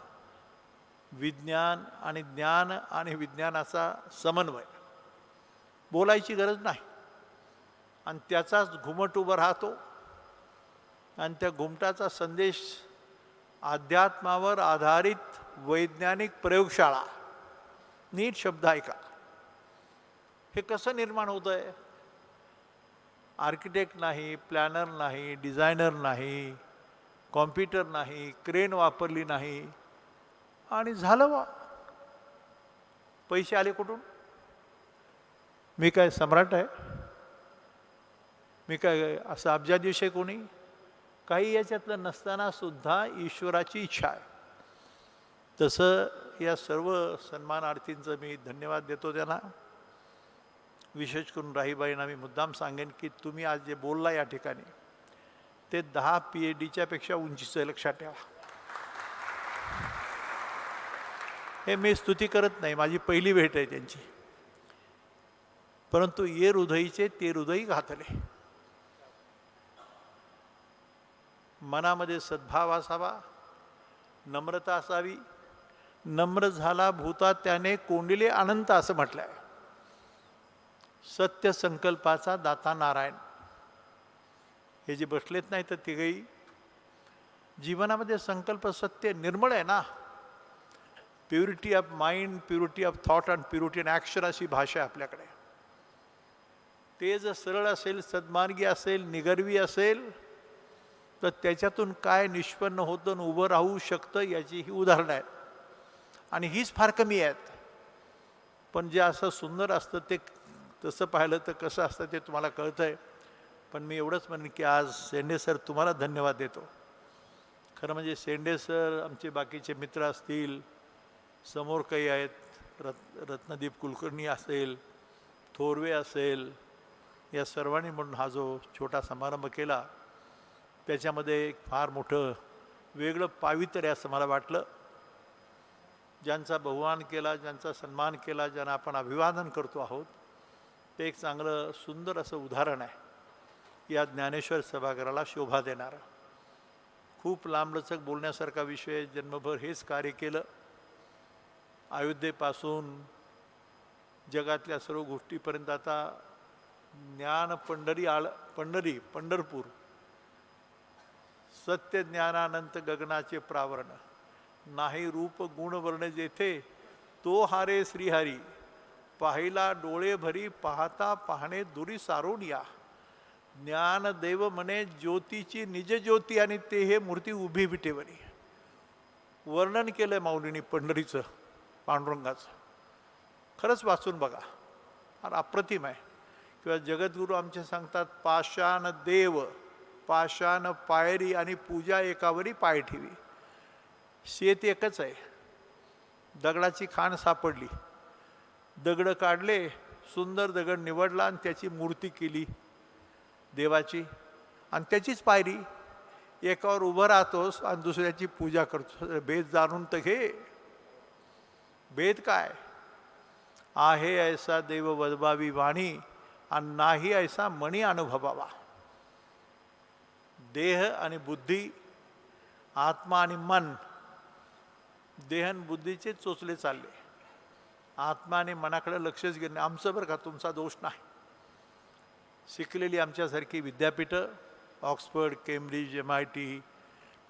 S16: विज्ञान आणि ज्ञान आणि विज्ञानाचा समन्वय, बोलायची गरज नाही, आणि त्याचाच घुमट उभं राहतो. आणि त्या घुमटाचा संदेश अध्यात्मावर आधारित वैज्ञानिक प्रयोगशाळा. नीट शब्द ऐका. हे कसं निर्माण होतं आहे? आर्किटेक्ट नाही, प्लॅनर नाही, डिझायनर नाही, कॉम्प्युटर नाही, क्रेन वापरली नाही, आणि झालं वा. पैसे आले कुठून? मी काय सम्राट आहे? मी काय असं अब्जाधीश कोणी? काही याच्यातलं नसताना सुद्धा ईश्वराची इच्छा आहे. तसं या सर्व सन्मानार्थींचं मी धन्यवाद देतो त्यांना. विशेष करून राहीबाईंना मी मुद्दाम सांगेन की तुम्ही आज जे बोलला या ठिकाणी ते 10 PhDच्या पेक्षा उंचीचं, लक्षात ठेवा. हे मी स्तुती करत नाही, माझी पहिली भेट आहे त्यांची. परंतु ये हृदयीचे ते हृदयी घातले. मनामध्ये सद्भाव असावा, नम्रता असावी. नम्र झाला भूता त्याने कोंडिले अनंत असं म्हटलं आहे. सत्य संकल्पाचा दाता नारायण. हे जे बसलेत नाही तर तिघही जीवनामध्ये संकल्प सत्य निर्मळ आहे ना. Purity of mind, purity of thought and purity of action अशी भाषा आहे आपल्याकडे. ते जर सरळ असेल, सद्मार्गी असेल, निगर्वी असेल तर त्याच्यातून काय निष्पन्न होतं आणि उभं राहू शकतं याची ही उदाहरणं आहेत. आणि हीच फार कमी आहेत. पण जे असं सुंदर असतं ते तसं पाहिलं तर कसं असतं ते तुम्हाला कळतं आहे. पण मी एवढंच म्हणेन की आज शेंडे सर तुम्हाला धन्यवाद देतो. खरं म्हणजे शेंडे सर, आमचे बाकीचे मित्र असतील, समोर काही आहेत, रत्नदीप कुलकर्णी असेल, थोरवे असेल, या सर्वांनी म्हणून हा जो छोटा समारंभ केला त्याच्यामध्ये एक फार मोठं वेगळं पावित्र्य असं मला वाटलं. ज्यांचा बहुमान केला, ज्यांचा सन्मान केला, ज्यांना आपण अभिवादन करतो आहोत, ते एक चांगलं सुंदर असं उदाहरण आहे या ज्ञानेश्वर सभागृहाला शोभा देणारं. खूप लांबलचक बोलण्यासारखा विषय, जन्मभर हेच कार्य केलं. अयोध्येपासून जगातल्या सर्व गोष्टीपर्यंत आता ज्ञान पंढरपूर, सत्य ज्ञानानंत गगनाचे प्रावरण, नाही रूप गुण वर्ण जेथे, तो हारे श्रीहरी, पाहिला डोळे भरी पाहता पाहणे दुरी सारून या. ज्ञान देव म्हणे ज्योतीची निज ज्योती, आणि ते हे मूर्ती उभी विटेवरी. वर्णन केलं माऊलींनी पंढरीचं, पांडुरंगाचं. खरंच वाचून बघा, फार अप्रतिम आहे. किंवा जगद्गुरू आमचे सांगतात, पाषाण देव, पाषाण पायरी आणि पूजा एकावरी पाय ठेवी. शेत एकच आहे. दगडाची खाण सापडली, दगड काढले, सुंदर दगड निवडला आणि त्याची मूर्ती केली देवाची, आणि त्याचीच पायरी. एकावर उभं राहतोस आणि दुसऱ्याची पूजा करतो. भेद जाणून तर घे. भेद काय आहे? ऐसा देव वदबावी वाणी, आणि नाही ऐसा मणी अनुभवावा. देह आणि बुद्धी आत्मा आणि मन देहन बुद्धीचे चोचले चालले. आत्मा आणि मनाकडे लक्षच गेलं नाही. आमचं बरं का, तुमचा दोष नाही. शिकलेली आमच्यासारखी विद्यापीठं, ऑक्सफर्ड, केम्ब्रिज, MIT,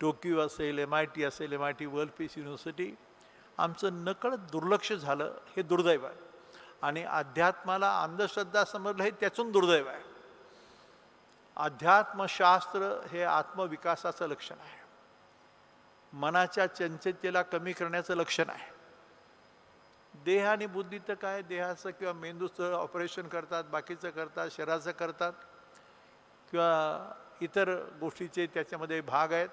S16: टोकियो असेल, MIT असेल, MIT वर्ल्ड पीस युनिव्हर्सिटी, आमचं नकळत दुर्लक्ष झालं, हे दुर्दैव आहे. आणि अध्यात्माला अंधश्रद्धा समजलं, हे त्यातून दुर्दैव आहे. अध्यात्मशास्त्र हे आत्मविकासाचं लक्षण आहे. मनाच्या चंचलतेला कमी करण्याचं लक्षण आहे. देह आणि बुद्धी तर काय, देहाचं किंवा मेंदूचं ऑपरेशन करतात, बाकीचं करतात, शरीराचं करतात किंवा इतर गोष्टीचे त्याच्यामध्ये भाग आहेत.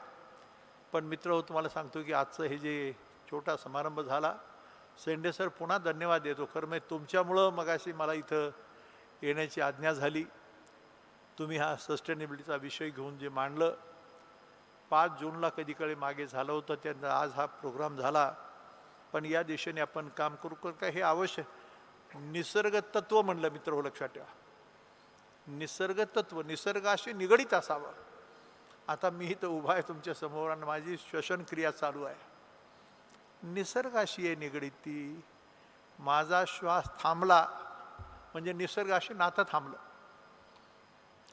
S16: पण मित्र हो, तुम्हाला सांगतो की आजचं हे जे छोटा समारंभ झाला, शेंडे सर पुन्हा धन्यवाद देतो. खरं म्हणजे तुमच्यामुळं मगाशी मला इथं येण्याची आज्ञा झाली. तुम्ही हा सस्टेनेबिलिटीचा विषय घेऊन जे मांडलं, 5 जूनला कधी कधी मागे झालं होतं, त्यानंतर आज हा प्रोग्राम झाला. पण या दिशेने आपण काम करू काय, हे आवश्यक. निसर्ग तत्व म्हणलं मित्र हो, लक्षात ठेवा. निसर्ग तत्व निसर्गाशी निगडीत असावं. आता मी इथं उभा आहे तुमच्या समोर आणि माझी श्वसन क्रिया चालू आहे, निसर्गाशी आहे निगडीत ती. माझा श्वास थांबला म्हणजे निसर्गाशी नातं थांबलं.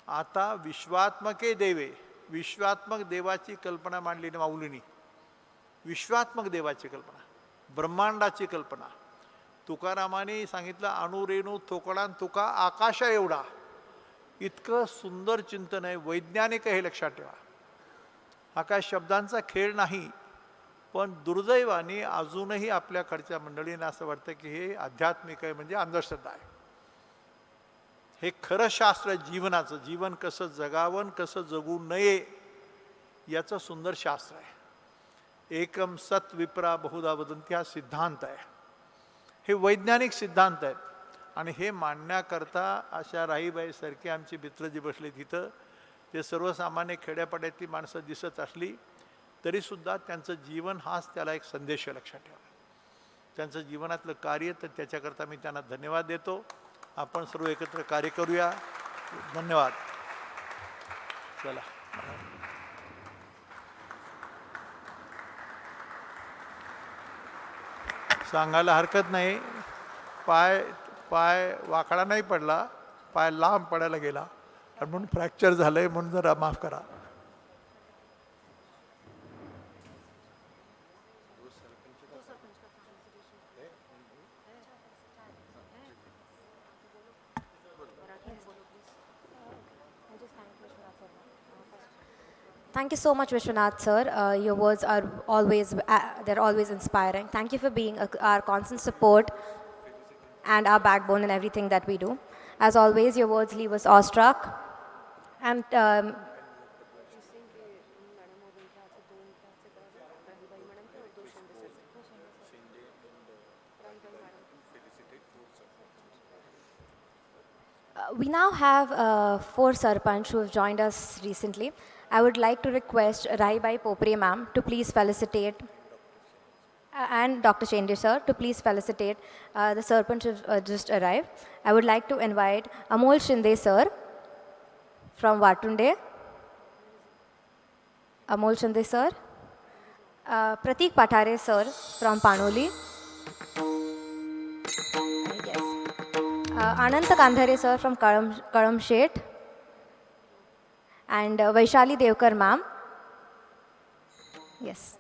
S16: आता विश्वात्मके देवे, विश्वात्मक देवाची कल्पना मांडली माऊलींनी. विश्वात्मक देवाची कल्पना, ब्रह्मांडाची कल्पना. तुकारामाने सांगितलं, अणुरेणू थोकडान तुका आकाशा एवढा. इतकं सुंदर चिंतन आहे, वैज्ञानिक आहे, हे लक्षात ठेवा. हा काय शब्दांचा खेळ नाही. पण दुर्दैवाने अजूनही आपल्याकडच्या मंडळींना असं वाटतं की हे आध्यात्मिक आहे म्हणजे अंधश्रद्धा आहे. हे खरं शास्त्र आहे जीवनाचं. जीवन कसं जगावं, कसं जगू नये, याचं सुंदर शास्त्र आहे. एकम सत विप्रा बहुधा वदंती हा सिद्धांत आहे. हे वैज्ञानिक सिद्धांत आहेत. आणि हे मांडण्याकरता अशा राहीबाईसारखी आमची मित्र जी बसले तिथं, ते सर्वसामान्य खेड्यापाड्यातली माणसं दिसत असली तरीसुद्धा त्यांचं जीवन हाच त्याला एक संदेश आहे, लक्षात ठेवा. त्यांचं जीवनातलं कार्य, तर त्याच्याकरता मी त्यांना धन्यवाद देतो. आपण सर्व एकत्र कार्य करूया. धन्यवाद. चला, सांगायला हरकत नाही, पाय वाकडा नाही पडला, पाय लांब पडायला गेला आणि म्हणून फ्रॅक्चर झालंय, म्हणून जरा माफ करा.
S2: Thank you so much, Vishwanath Sir. Your words are always, they're always inspiring. Thank you for being our constant support and our backbone in everything that we do. As always, your words leave us awestruck. And we now have 4 Sarpanch who have joined us recently. I would like to request Raibai Popere ma'am to please felicitate, and Dr. Shende sir to please felicitate the Sarpanch who just arrived. I would like to invite Amol Shinde sir from Vatunde. Amol Shinde sir. Pratik Patare sir from Panoli. Anant Kandhare sir from Karamshet. And Vaishali Devkar ma'am. Yes.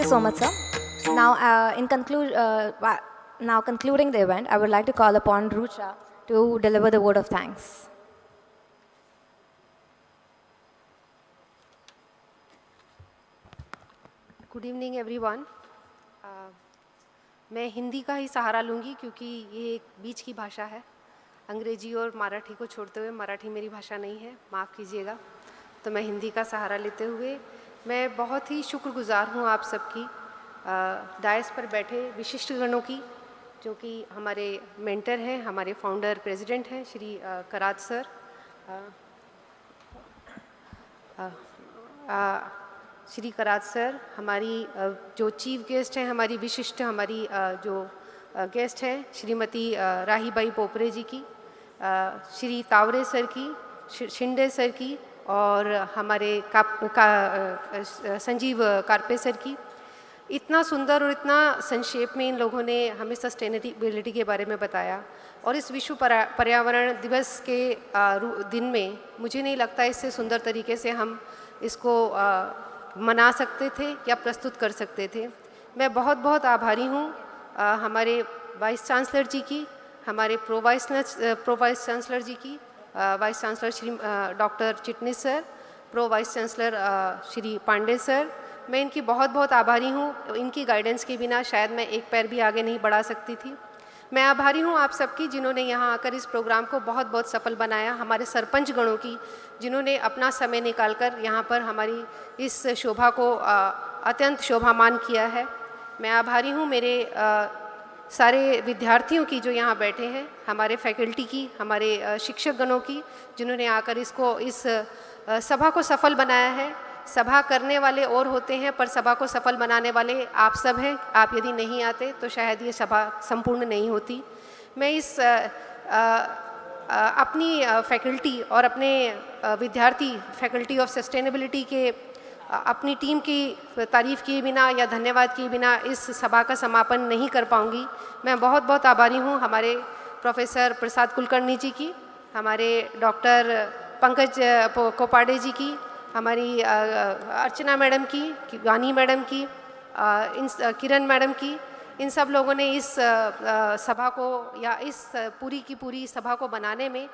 S2: you so much, sir. Now, now concluding the event, I would like to call upon Rucha to deliver the word of thanks.
S17: Good evening everyone. मैं हिंदी का ही सहारा लूँगी क्योंकि ये एक beach की भाषा है। अंग्रेजी और मराठी को छोड़ते हुए मराठी मेरी भाषा नहीं है, माफ़ कीजिएगा। तो मैं हिंदी का सहारा लेते हुए मैं बहुत ही शुक्रगुजार हूँ आप सबकी, डायस पर बैठे विशिष्ट गणों की, जो कि हमारे मेंटर हैं, हमारे फाउंडर प्रेसिडेंट हैं श्री कराद सर, श्री कराद सर, हमारी जो चीफ गेस्ट हैं, हमारी विशिष्ट हमारी जो गेस्ट हैं श्रीमती राहीबाई पोपरे जी की, श्री तावरे सर की, शिंदे सर की और हमारे संजीव कारपे सर की। इतना सुंदर और इतना संक्षेप में इन लोगों ने हमें सस्टेनेबिलिटी के बारे में बताया। और इस विश्व पर्यावरण दिवस के दिन में मुझे नहीं लगता इससे सुंदर तरीके से हम इसको मना सकते थे या प्रस्तुत कर सकते थे। मैं बहुत बहुत आभारी हूँ हमारे वाइस चांसलर जी की, हमारे प्रो वाइस चांसलर जी की, vice chancellor Shri doctor Chitnis sir, pro vice chancellor Shri Pandey sir. मैं इनकी बहुत बहुत आभारी हूँ। इनकी गाइडेंस के बिना शायद मैं एक पैर भी आगे नहीं बढ़ा सकती थी। मैं आभारी हूँ आप सबकी जिन्होंने यहाँ आकर इस प्रोग्राम को बहुत बहुत सफल बनाया, हमारे सरपंच गणों की जिन्होंने अपना समय निकालकर यहाँ पर हमारी इस शोभा को अत्यंत शोभामान किया है। मैं आभारी हूँ मेरे सारे विद्यार्थियों की जो यहाँ बैठे हैं, हमारे फैकल्टी की, हमारे शिक्षक गणों की जिन्होंने आकर इस सभा को सफल बनाया है। सभा करने वाले और होते हैं पर सभा को सफल बनाने वाले आप सब हैं। आप यदि नहीं आते तो शायद ये सभा संपूर्ण नहीं होती। मैं इस अपनी फैकल्टी और अपने विद्यार्थी फैकल्टी ऑफ सस्टेनेबिलिटी के अपनी टीम की तारीफ़ किए बिना या धन्यवाद किए बिना इस सभा का समापन नहीं कर पाऊँगी। मैं बहुत बहुत आभारी हूँ हमारे प्रोफेसर प्रसाद कुलकर्णी जी की, हमारे डॉक्टर पंकज कोपाडे जी की, हमारी अर्चना मैडम की, वानी मैडम की, किरण मैडम की। इन सब लोगों ने इस सभा को या इस पूरी की पूरी सभा को बनाने में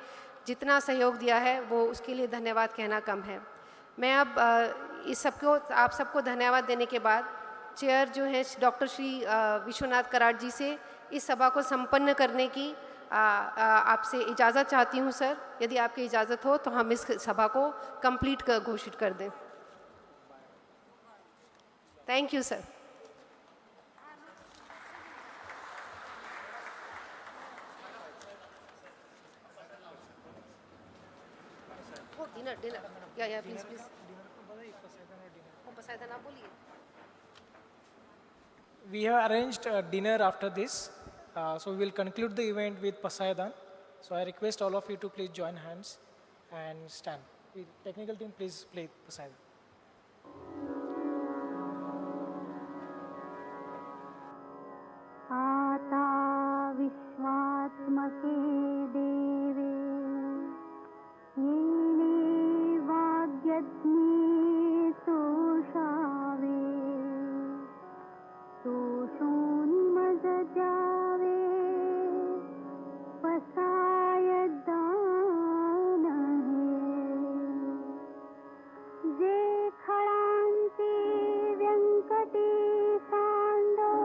S17: जितना सहयोग दिया है वो उसके लिए धन्यवाद कहना कम है। मैं अब इस सबको आप सबको धन्यवाद देने के बाद चेयर जो है डॉक्टर श्री विश्वनाथ कराड जी से इस सभा को संपन्न करने की आपसे इजाज़त चाहती हूँ सर। यदि आपकी इजाज़त हो तो हम इस सभा को कंप्लीट घोषित कर दें। Thank you sir. डिनर या प्लीज प्लीज पसायदान आप बोलिए।
S3: We have arranged a dinner after this. So we will conclude the event with Pasaidan. So I request all of you to please join hands and stand. Technical team, please play Pasaidan.
S18: आता विश्वात्मके देवे येने वाग्यज्ञे सोषावे सोषोन्मजजावे पसायदान जे खळांती व्यंकटी सांडो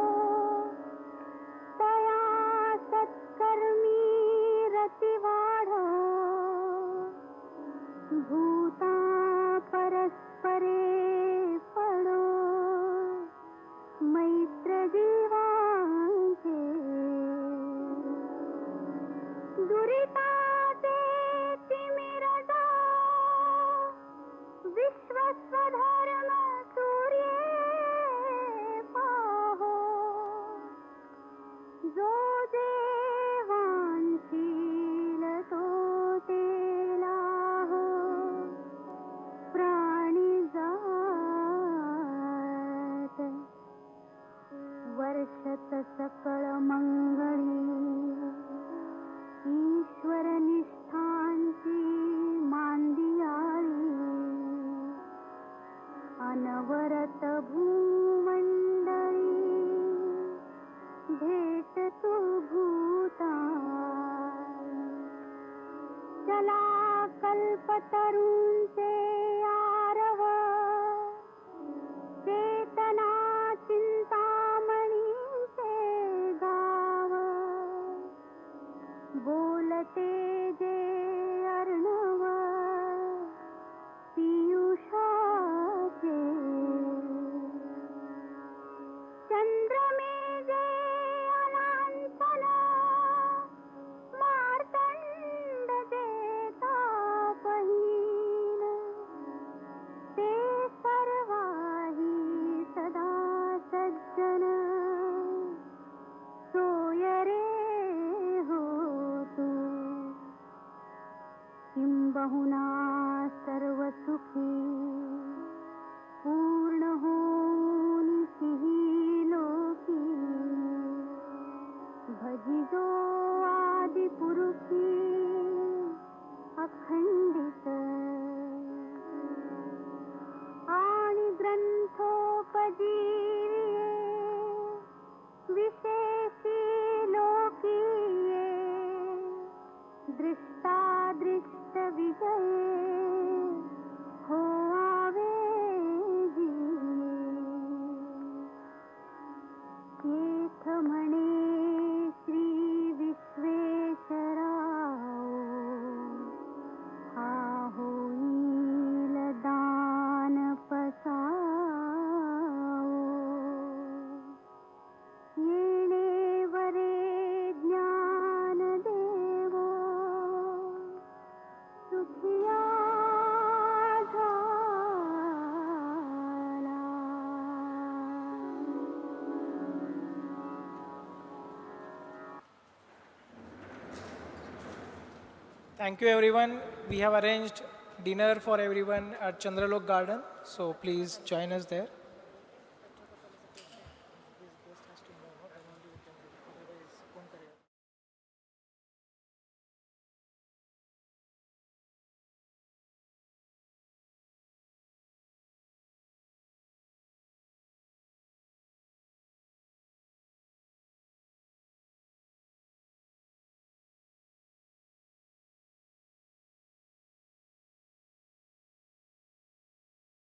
S18: तया सत्कर्मी रतिवाढ भूता परस्परे पडो मैत्र जीवांचे दुरिताचे तिमिरदा विश्वस्वधर्म सूर्ये पाहो जो देवांशील तो तेला प्राणी जा मला कल्पतरूंचे आरव चेतना चिंतामणीचे गाव बोलते जे अर्णव पियुषाचे चंद्रमे जे अनंतन मार्तंड देता बहीण ते सर्वाही सदा सज्जन सोय रे हो तू किंबहुना सर्व सुखी पूर्ण होनिसिही लोकी भजिजो आदि पुरुषी अखंडित आणि ग्रंथोपजीविये विशेषी लोकीये दृष्टादृष्ट विजये हो आवे येथ म्हणे श्री विश्वेश्वराव हा होईल दान पसावो येणे वरे ज्ञान देवो सुखिया
S3: Thank you everyone. We have arranged dinner for everyone at Chandralok Garden, so please join us there.